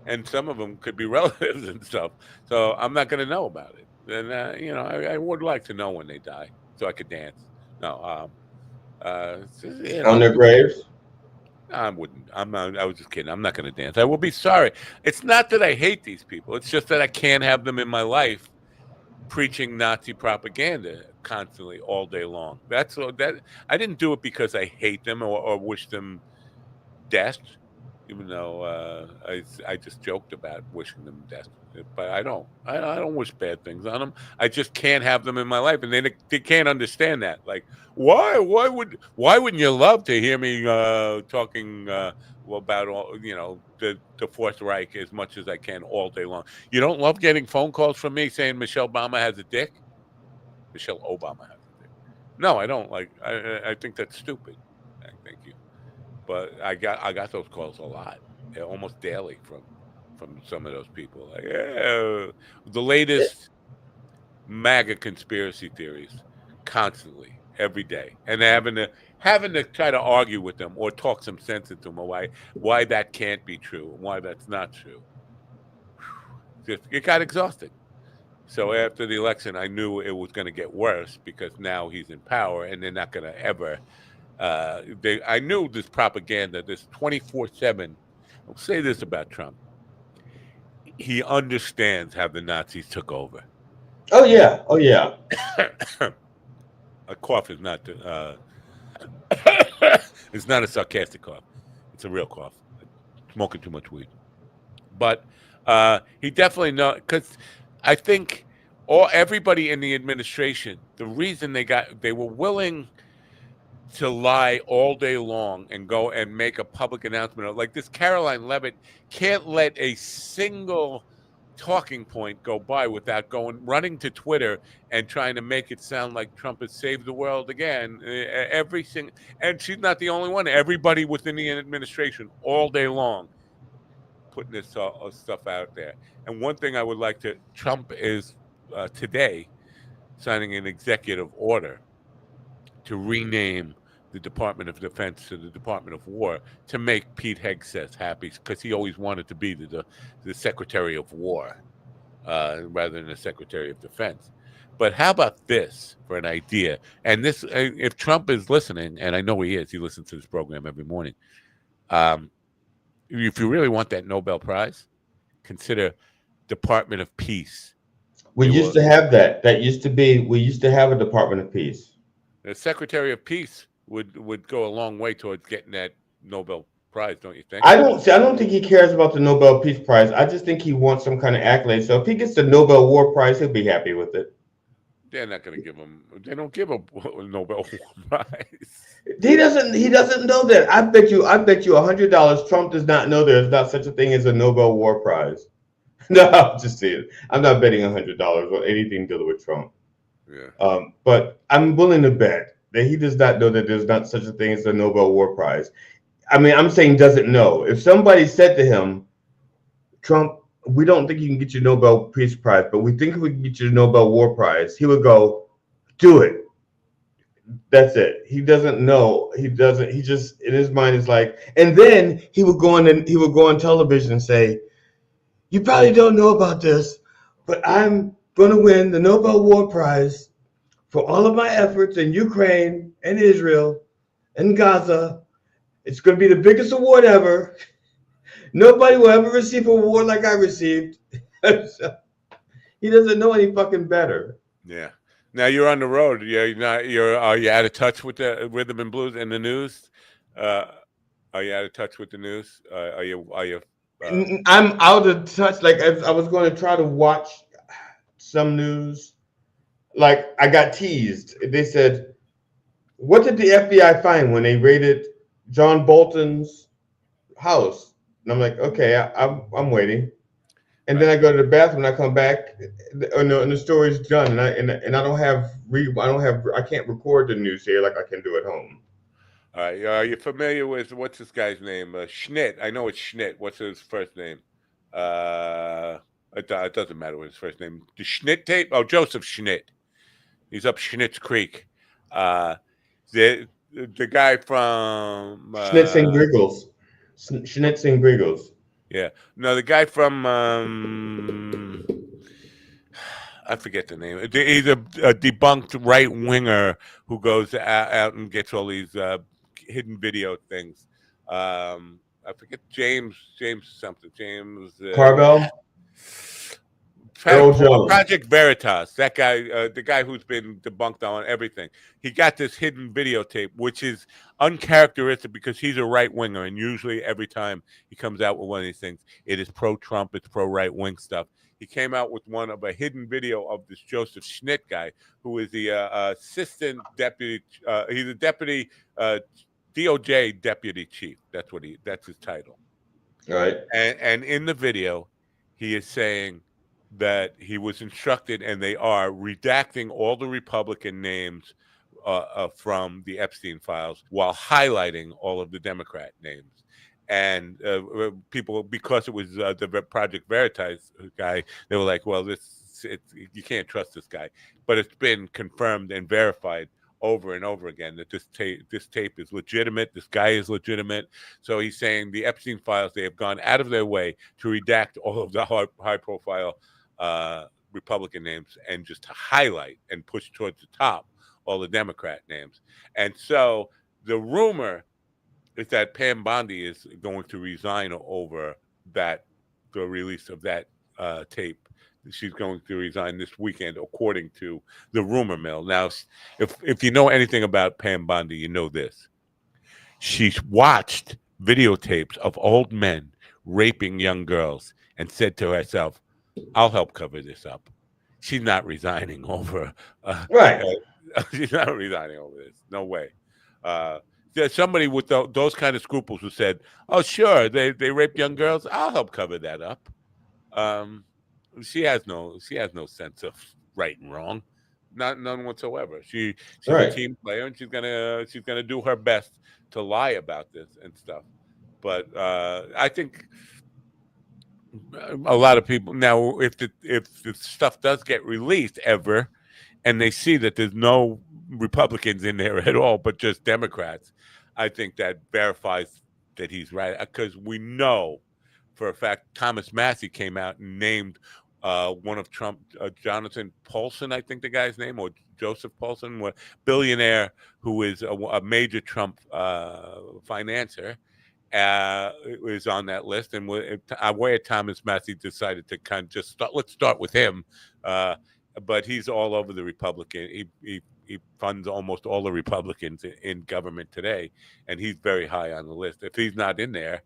And some of them could be relatives and stuff. So I'm not going to know about it. And I would like to know when they die so I could dance. No, On their graves. I wouldn't. I'm not. I was just kidding. I'm not going to dance. I will be sorry. It's not that I hate these people. It's just that I can't have them in my life preaching Nazi propaganda constantly all day long. That's all. That I didn't do it because I hate them or wish them death. Even though I just joked about wishing them death, but I don't. I don't wish bad things on them. I just can't have them in my life, and they can't understand that. Like, why wouldn't you love to hear me talking about all the Fourth Reich as much as I can all day long? You don't love getting phone calls from me saying Michelle Obama has a dick. Michelle Obama has a dick. No, I don't. Like, I think that's stupid. Thank you. But I got those calls a lot, almost daily from some of those people. Like, yeah, the latest MAGA conspiracy theories, constantly, every day, and having to try to argue with them or talk some sense into them why that can't be true and why that's not true. It got exhausting. So after the election, I knew it was going to get worse because now he's in power, and they're not going to ever. I knew this propaganda, this 24/7. I'll say this about Trump: he understands how the Nazis took over. Oh yeah. Oh yeah. A cough is not. It's not a sarcastic cough. It's a real cough. Smoking too much weed, but he definitely knows because I think everybody in the administration, the reason they were willing to lie all day long and go and make a public announcement of, like, this Caroline Levitt can't let a single talking point go by without running to Twitter and trying to make it sound like Trump has saved the world again. And she's not the only one. Everybody within the administration all day long putting this stuff out there. And one thing I would like Trump is today signing an executive order to rename the Department of Defense to the Department of War to make Pete Hegseth happy because he always wanted to be the Secretary of War rather than the Secretary of Defense. But how about this for an idea? And this, if Trump is listening, and I know he is, he listens to this program every morning. If you really want that Nobel Prize, consider Department of Peace. We used to have that. We used to have a Department of Peace. The Secretary of Peace would go a long way towards getting that Nobel Prize, don't you think? I don't think he cares about the Nobel Peace Prize. I just think he wants some kind of accolade. So if he gets the Nobel War Prize, he'll be happy with it. They're not going to give him. They don't give a Nobel Prize. He doesn't know that. I bet you $100 Trump does not know there's not such a thing as a Nobel War Prize. No, I'm just saying. I'm not betting $100 on anything to do with Trump. Yeah. But I'm willing to bet that he does not know that there's not such a thing as a Nobel War Prize. I mean, I'm saying doesn't know. If somebody said to him, Trump, we don't think you can get your Nobel Peace Prize, but we think we can get your Nobel War Prize, he would go, do it. That's it. He doesn't know. He just in his mind is like, and then he would go on television and say, You probably don't know about this, but I'm going to win the Nobel War Prize for all of my efforts in Ukraine and Israel and Gaza. It's going to be the biggest award ever. Nobody will ever receive an award like I received. So, he doesn't know any fucking better. Yeah. Now you're on the road. You're not. Are you out of touch with the rhythm and blues and the news? Are you out of touch with the news? Are you? I'm out of touch. Like I was going to try to watch some news. Like I got teased. They said, "What did the FBI find when they raided John Bolton's house?" And I'm like, "Okay, I'm waiting." And then I go to the bathroom and I come back, and the story's done. And I don't have I can't record the news here like I can do at home. All right. Are you familiar with what's this guy's name? Schnitt. I know it's Schnitt. What's his first name? It doesn't matter what his first name. The Schnitt tape. Oh, Joseph Schnitt. He's up Schnitt's Creek. The guy from Schnitzing Griggles. Schnitzing Griggles. Yeah. No, the guy from I forget the name. He's a debunked right winger who goes out and gets all these hidden video things. I forget James something. James Carvel. Project Veritas. That guy, the guy who's been debunked on everything. He got this hidden videotape, which is uncharacteristic because he's a right winger, and usually every time he comes out with one of these things, it is pro-Trump, it's pro-right wing stuff. He came out with one of a hidden video of this Joseph Schnitt guy, who is the assistant deputy. He's a deputy DOJ deputy chief. That's his title. All right. And in the video, he is saying that he was instructed, and they are redacting all the Republican names from the Epstein files while highlighting all of the Democrat names. And people, because it was the Project Veritas guy, they were like, well, you can't trust this guy. But it's been confirmed and verified over and over again that this tape is legitimate. This guy is legitimate. So he's saying the Epstein files, they have gone out of their way to redact all of the high-profile Republican names and just to highlight and push towards the top all the Democrat names. And so the rumor is that Pam Bondi is going to resign over the release of that tape. She's going to resign this weekend, according to the rumor mill. Now, if you know anything about Pam Bondi, you know this. She's watched videotapes of old men raping young girls and said to herself, I'll help cover this up. She's not resigning over. Right. She's not resigning over this. No way. There's somebody with those kind of scruples who said, oh, sure, they raped young girls. I'll help cover that up. She has no sense of right and wrong, none whatsoever. She's a team player, and she's gonna do her best to lie about this and stuff. But I think a lot of people now, if the stuff does get released ever, and they see that there's no Republicans in there at all, but just Democrats, I think that verifies that he's right, because we know for a fact Thomas Massey came out and named one of Trump, Jonathan Paulson, I think the guy's name, or Joseph Paulson, a billionaire who is a major Trump financier, is on that list. And where Thomas Massey decided to kind of just let's start with him. But he's all over the Republican. He funds almost all the Republicans in government today, and he's very high on the list. If he's not in there,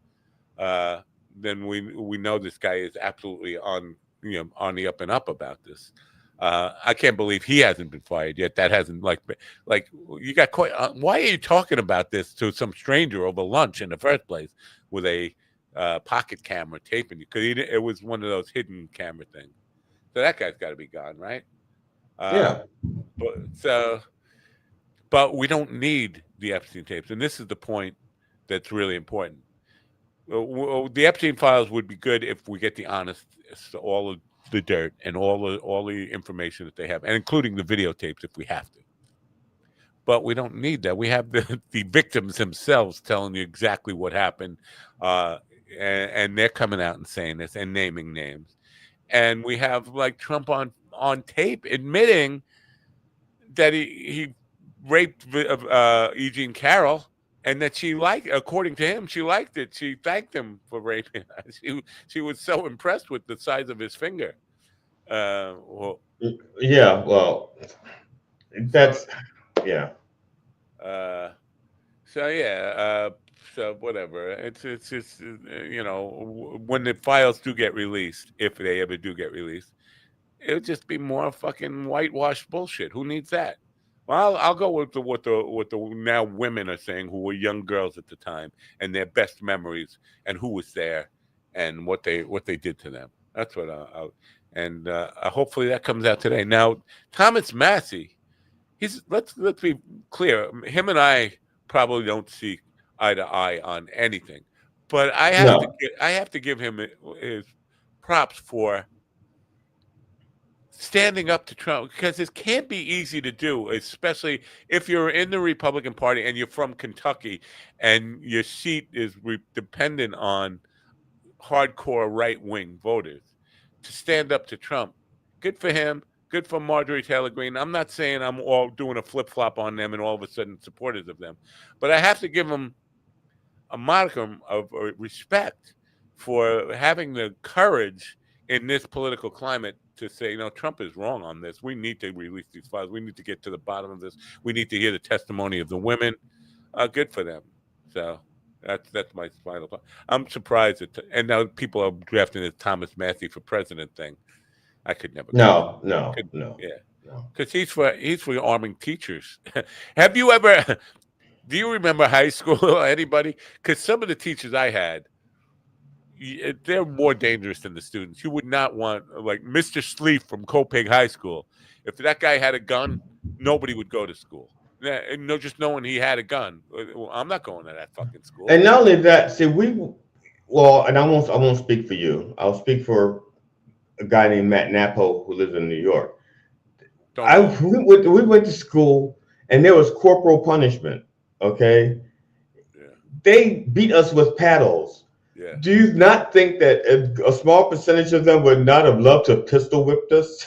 then we know this guy is absolutely on the up and up about this. I can't believe he hasn't been fired yet. That hasn't like you got quite. Why are you talking about this to some stranger over lunch in the first place with a pocket camera taping you? Because it was one of those hidden camera things. So that guy's got to be gone, right? Yeah. But we don't need the Epstein tapes, and this is the point that's really important. The Epstein files would be good if we get the honest, all of the dirt and all the information that they have, and including the videotapes if we have to. But we don't need that. We have the victims themselves telling you exactly what happened and they're coming out and saying this and naming names, and we have like Trump on tape admitting that he raped Eugene Carroll, and that according to him, she liked it. She thanked him for raping her. She was so impressed with the size of his finger. Well, yeah, well, that's yeah. So yeah, so whatever. It's just when the files do get released, if they ever do get released, it'll just be more fucking whitewashed bullshit. Who needs that? Well, I'll go with what the now women are saying, who were young girls at the time, and their best memories, and who was there, and what they did to them. That's what hopefully that comes out today. Now, Thomas Massey, let's be clear. Him and I probably don't see eye to eye on anything, but I have to give him his props for standing up to Trump, because it can't be easy to do, especially if you're in the Republican Party and you're from Kentucky and your seat is dependent on hardcore right-wing voters, to stand up to Trump. Good for him. Good for Marjorie Taylor Greene. I'm not saying I'm all doing a flip-flop on them and all of a sudden supporters of them, but I have to give them a modicum of respect for having the courage in this political climate to say, Trump is wrong on this. We need to release these files. We need to get to the bottom of this. We need to hear the testimony of the women. Good for them. So that's my final thought. I'm surprised and now people are drafting the Thomas Massey for president thing. I could never. No. Yeah, because he's for arming teachers. Have you ever? Do you remember high school? Anybody? Because some of the teachers I had, they're more dangerous than the students. You would not want, like Mr. Sleeth from Copeg High School. If that guy had a gun, nobody would go to school. Just knowing he had a gun. Well, I'm not going to that fucking school. And not only that, see, and I won't speak for you. I'll speak for a guy named Matt Napo who lives in New York. We went to school and there was corporal punishment. Okay, they beat us with paddles. Yeah. Do you not think that a small percentage of them would not have loved to pistol whipped us?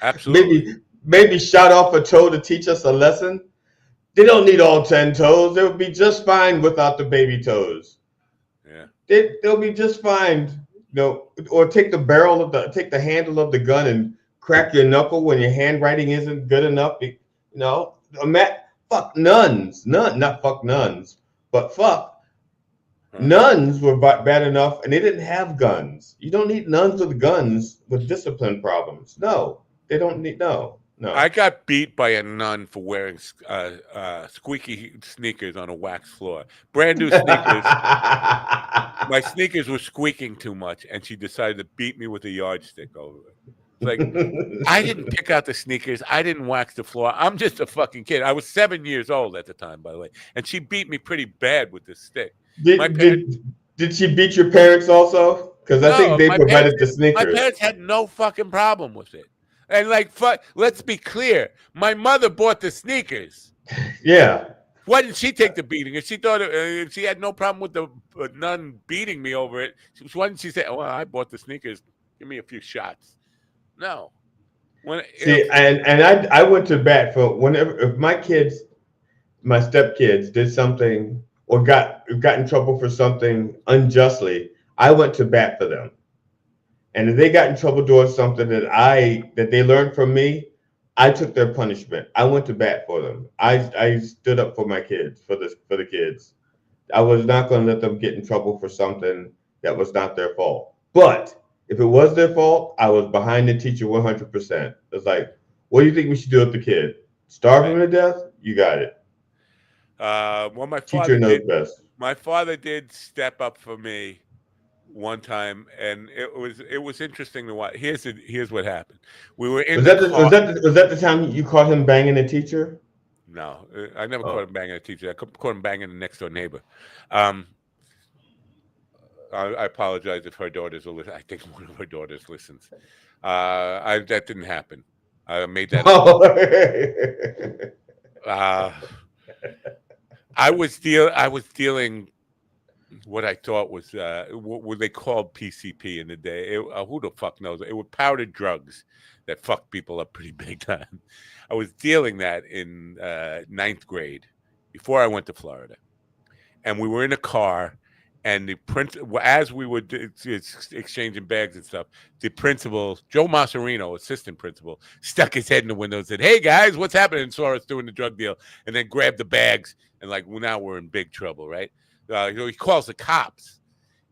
Absolutely. Maybe shot off a toe to teach us a lesson. They don't need all 10 toes. They would be just fine without the baby toes. Yeah. They'll be just fine. Or take the handle of the gun and crack your knuckle when your handwriting isn't good enough. Fuck nuns. Not fuck nuns, but fuck nuns were bad enough, and they didn't have guns. You don't need nuns with guns with discipline problems. No, they don't need no. I got beat by a nun for wearing squeaky sneakers on a wax floor. Brand new sneakers. My sneakers were squeaking too much, and she decided to beat me with a yardstick over it. Like, I didn't pick out the sneakers. I didn't wax the floor. I'm just a fucking kid. I was 7 years old at the time, by the way, and she beat me pretty bad with this stick. Did she beat your parents also? Because I think they provided the sneakers. My parents had no fucking problem with it. And let's be clear. My mother bought the sneakers. Yeah. Why didn't she take the beating? If she thought if she had no problem with the nun beating me over it, why didn't she say, "Oh, I bought the sneakers. Give me a few shots"? No. I went to bat for if my stepkids did something or got in trouble for something unjustly, I went to bat for them. And if they got in trouble doing something that they learned from me, I took their punishment. I went to bat for them. I stood up for my kids, for the kids. I was not going to let them get in trouble for something that was not their fault. But if it was their fault, I was behind the teacher 100%. It's like, what do you think we should do with the kid? Starve him to death? You got it. My teacher knows best. My father did step up for me one time, and it was interesting to watch. Here's what happened. We were in was that the time you caught him banging a teacher? No, I never caught him banging a teacher. I caught him banging the next door neighbor. I apologize if her daughters will listen. I think one of her daughters listens. That didn't happen. I made that. I was dealing what I thought was what they called PCP in the day. Who the fuck knows? It were powdered drugs that fucked people up pretty big time. I was dealing that in ninth grade before I went to Florida, and we were in a car. And as we were exchanging bags and stuff, the principal, Joe Masserino, assistant principal, stuck his head in the window and said, "Hey guys, what's happening?" And saw us doing the drug deal, and then grabbed the bags and like, well, now we're in big trouble, right? He calls the cops,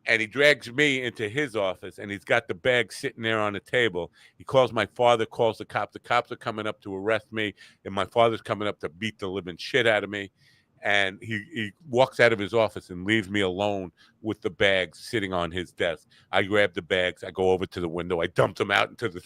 and he drags me into his office, and he's got the bag sitting there on the table. He calls my father, calls the cops. The cops are coming up to arrest me, and my father's coming up to beat the living shit out of me. And he walks out of his office and leaves me alone with the bags sitting on his desk. I grab the bags. I go over to the window. I dumped them out into the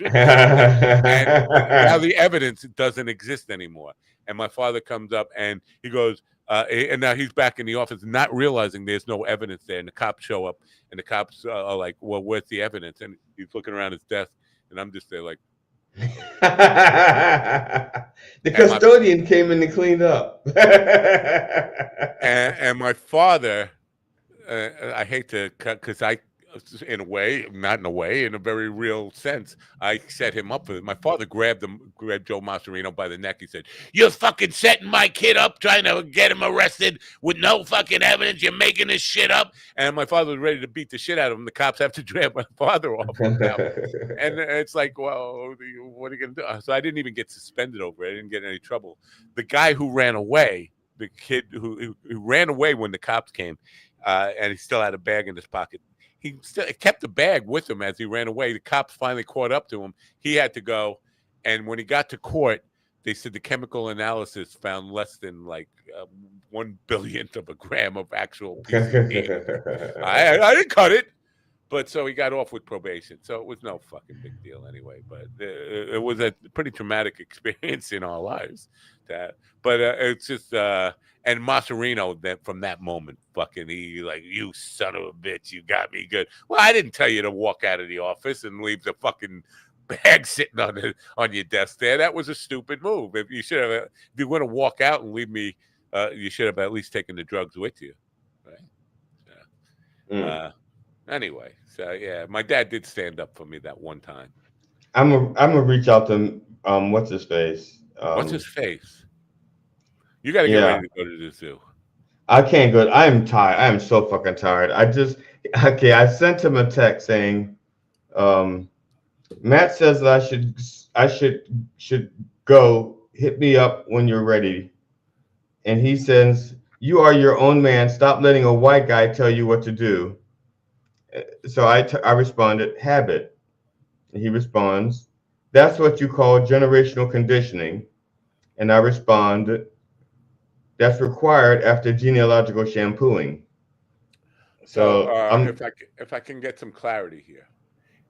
and now the evidence doesn't exist anymore. And my father comes up and he goes, and now he's back in the office, not realizing there's no evidence there. And the cops show up, and the cops are like, "Well, where's the evidence?" And he's looking around his desk, and I'm just there like, the custodian came in and cleaned up. and my father, I hate to cut because in a way, not in a way, in a very real sense, I set him up for it. My father grabbed Joe Masserino by the neck. He said, "You're fucking setting my kid up, trying to get him arrested with no fucking evidence. You're making this shit up." And my father was ready to beat the shit out of him. The cops have to drag my father off him now. And it's like, well, what are you going to do? So I didn't even get suspended over it. I didn't get in any trouble. The guy who ran away, the kid who ran away when the cops came, and he still had a bag in his pocket, he still kept the bag with him as he ran away. The cops finally caught up to him. He had to go. And when he got to court, they said the chemical analysis found less than like 1/1000th of a gram of actual PCP. I didn't cut it. But so he got off with probation. So it was no fucking big deal anyway. But it was a pretty traumatic experience in our lives. But it's just... and Masserino, that from that moment, fucking, he like, "You son of a bitch, you got me good." Well, I didn't tell you to walk out of the office and leave the fucking bag sitting on your desk there. That was a stupid move. If you want to walk out and leave me, you should have at least taken the drugs with you, right? Anyway, so yeah, my dad did stand up for me that one time. I'm gonna reach out to what's his face. What's his face? You got to get ready to go to the zoo. I can't go. I am tired. I am so fucking tired. I sent him a text saying, Matt says that I should go. Hit me up when you're ready. And he says, "You are your own man. Stop letting a white guy tell you what to do." So I responded, "Habit." And he responds, "That's what you call generational conditioning." And I respond, "That's required after genealogical shampooing." So if I can get some clarity here,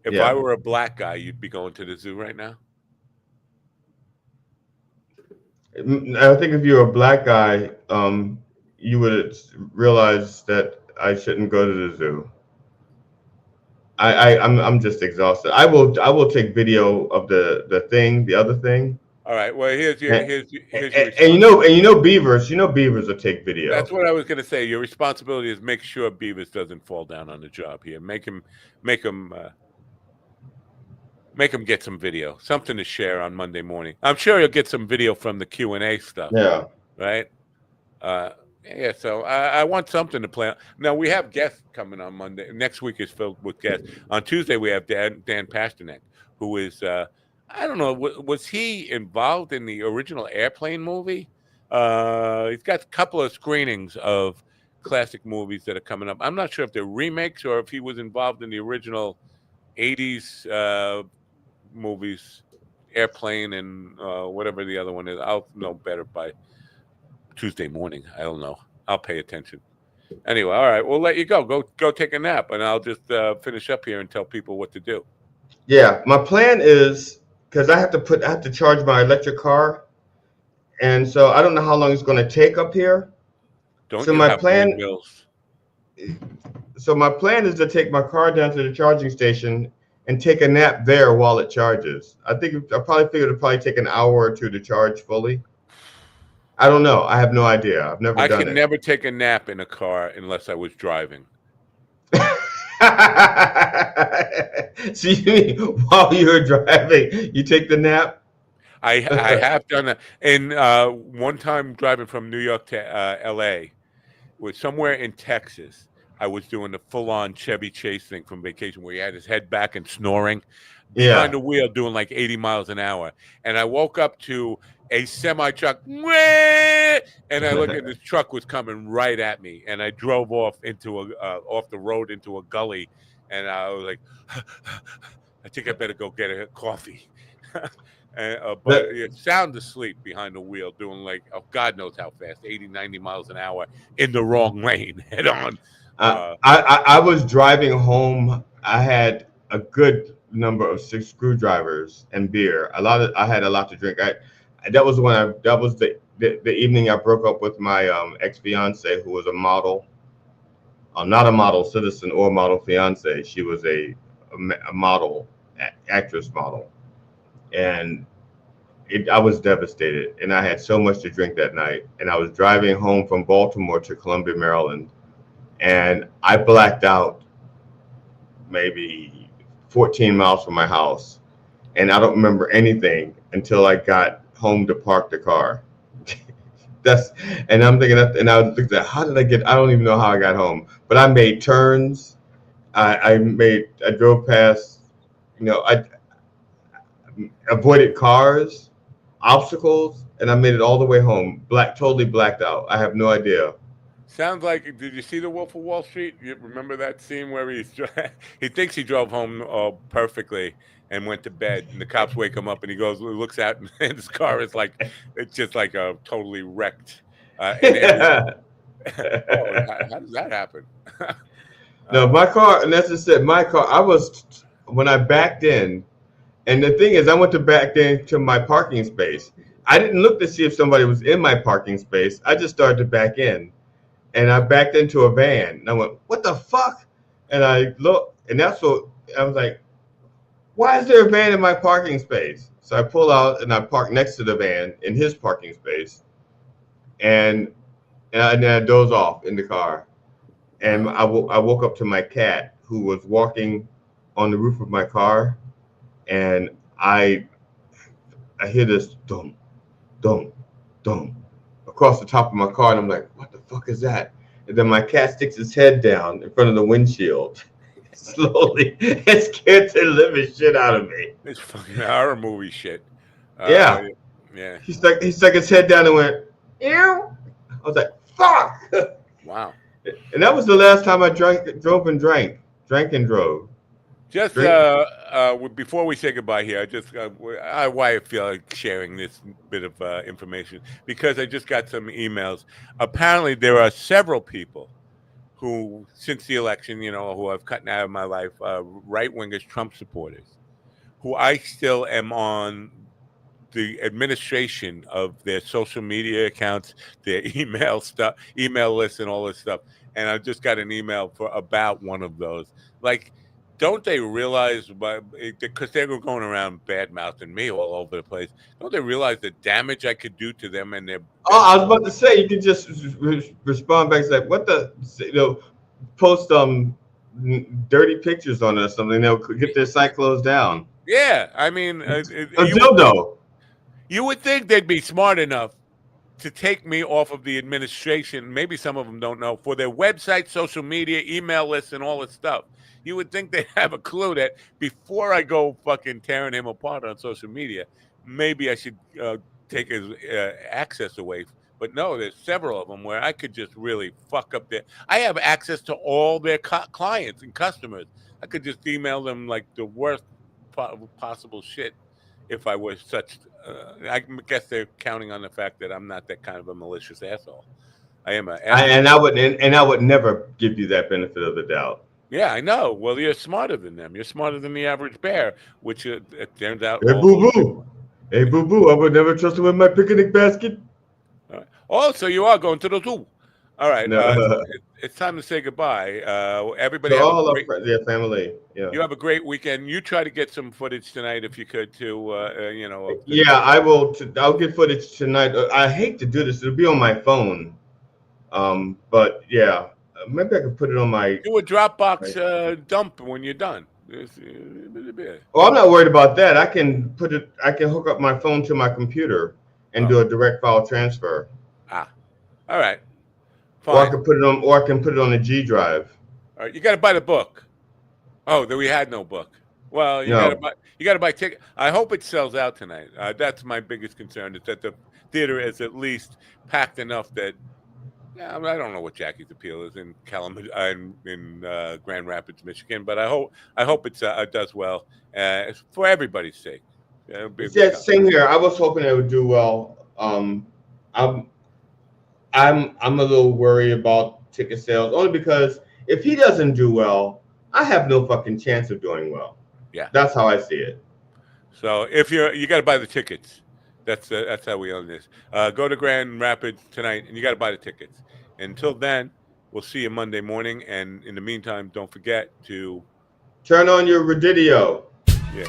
if I were a black guy, you'd be going to the zoo right now? I think if you're a black guy, you would realize that I shouldn't go to the zoo. I'm just exhausted. I will take video of the other thing. All right. Well, here's your and you know beavers will take video. That's what I was going to say. Your responsibility is make sure Beavis doesn't fall down on the job here. Make him get some video, something to share on Monday morning. I'm sure you'll get some video from the Q&A stuff. Yeah. Right. Yeah. So I want something to play. Now we have guests coming on Monday. Next week is filled with guests. On Tuesday we have Dan Pasternak, who is. I don't know. Was he involved in the original Airplane movie? He's got a couple of screenings of classic movies that are coming up. I'm not sure if they're remakes or if he was involved in the original 80s movies, Airplane and whatever the other one is. I'll know better by Tuesday morning. I don't know. I'll pay attention. Anyway, all right. We'll let you go. Go take a nap, and I'll just finish up here and tell people what to do. Yeah, my plan is, because I have to charge my electric car, and so I don't know how long it's going to take up here. So my plan is to take my car down to the charging station and take a nap there while it charges. I probably figured it'd probably take an hour or two to charge fully. I don't know. I have no idea. I've never I done could it. never take a nap in a car unless I was driving. So you mean while you're driving, you take the nap? I have done that. And one time driving from New York to L.A., was somewhere in Texas. I was doing the full-on Chevy Chase thing from Vacation where he had his head back and snoring behind the wheel doing like 80 miles an hour. And I woke up to a semi-truck, and I looked at this truck was coming right at me. And I drove off into off the road into a gully. And I was like, I think I better go get a coffee. But sound asleep behind the wheel doing like, oh, God knows how fast, 80, 90 miles an hour in the wrong lane, head on. I was driving home. I had a good number of 6 screwdrivers and beer. I had a lot to drink. That was the evening I broke up with my ex-fiance, who was a model. Not a model citizen or model fiance. She was a model, actress model. And I was devastated, and I had so much to drink that night. And I was driving home from Baltimore to Columbia, Maryland, and I blacked out maybe 14 miles from my house, and I don't remember anything until I got home to park the car. And I'm thinking, and I was thinking, how did I get? I don't even know how I got home, but I made turns. I drove past, I avoided cars, obstacles, and I made it all the way home. Totally blacked out. I have no idea. Sounds like, did you see The Wolf of Wall Street? You remember that scene where he thinks he drove home perfectly and went to bed, and the cops wake him up, and he looks out, and his car is like, it's just like a totally wrecked. How does that happen? No, my car, and that's just it. My car, when I backed in, and the thing is, I went to back into my parking space. I didn't look to see if somebody was in my parking space. I just started to back in, and I backed into a van. And I went, "What the fuck?" And I looked, and that's what I was like, "Why is there a van in my parking space?" So I pull out and I park next to the van in his parking space, and then I doze off in the car, and I woke up to my cat, who was walking on the roof of my car. And I hear this dum, dum, dum across the top of my car, and I'm like, what the fuck is that? And then my cat sticks his head down in front of the windshield slowly. It scared the living shit out of me. It's fucking horror movie shit. Yeah. He stuck his head down and went, ew. I was like, fuck. Wow. And that was the last time I drank and drove. Just before we say goodbye here, why I feel like sharing this bit of information, because I just got some emails. Apparently, there are several people who, since the election, who I've cut out of my life, right-wingers, Trump supporters, who I still am on the administration of their social media accounts, their email lists, and all this stuff. And I just got an email about one of those, like. Don't they realize, because they were going around bad-mouthing me all over the place, don't they realize the damage I could do to them and their... Oh, I was about to say, you could just respond back and say, what the, post dirty pictures on it or something, they'll get their site closed down. Yeah, I mean... a dildo. You would think they'd be smart enough to take me off of the administration, maybe some of them don't know, for their website, social media, email lists, and all this stuff. You would think they'd have a clue that before I go fucking tearing him apart on social media, maybe I should take his access away. But no, there's several of them where I could just really fuck up their... I have access to all their clients and customers. I could just email them like the worst possible shit if I was such... I guess they're counting on the fact that I'm not that kind of a malicious asshole. I am and I would never give you that benefit of the doubt. Yeah, I know. Well, you're smarter than them. You're smarter than the average bear, which it turns out. Hey, boo-boo. Hey, boo-boo. I would never trust him with my picnic basket. Oh, so you are going to the zoo. All right. No. It's time to say goodbye. Everybody, So have all a of great, their family. Yeah. you have a great weekend. You try to get some footage tonight if you could, too. Of the, Yeah, I will. I'll get footage tonight. I hate to do this. It'll be on my phone. But yeah, maybe I could put it on my. do a Dropbox dump when you're done. Oh, I'm not worried about that. I can put it. I can hook up my phone to my computer and do a direct file transfer. Ah, all right. Fine. Or I can put it on. Or I can put it on a G drive. All right, you got to buy the book. Oh, we had no book. Well, you got to buy ticket. I hope it sells out tonight. That's my biggest concern. Is that the theater is at least packed enough that. Yeah, I don't know what Jackie's appeal is in Grand Rapids, Michigan, but I hope it does well for everybody's sake. Yeah, same here. I was hoping it would do well. I'm a little worried about ticket sales only because if he doesn't do well, I have no fucking chance of doing well. Yeah, that's how I see it. So if you got to buy the tickets. That's how we own this. Go to Grand Rapids tonight, and you got to buy the tickets. Until then, we'll see you Monday morning. And in the meantime, don't forget to turn on your radio. Yeah.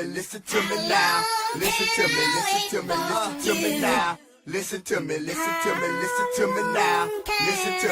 me, listen to me now. Listen to me, listen to me, listen to me now. Listen to me, listen to me, listen to me now. Listen to me.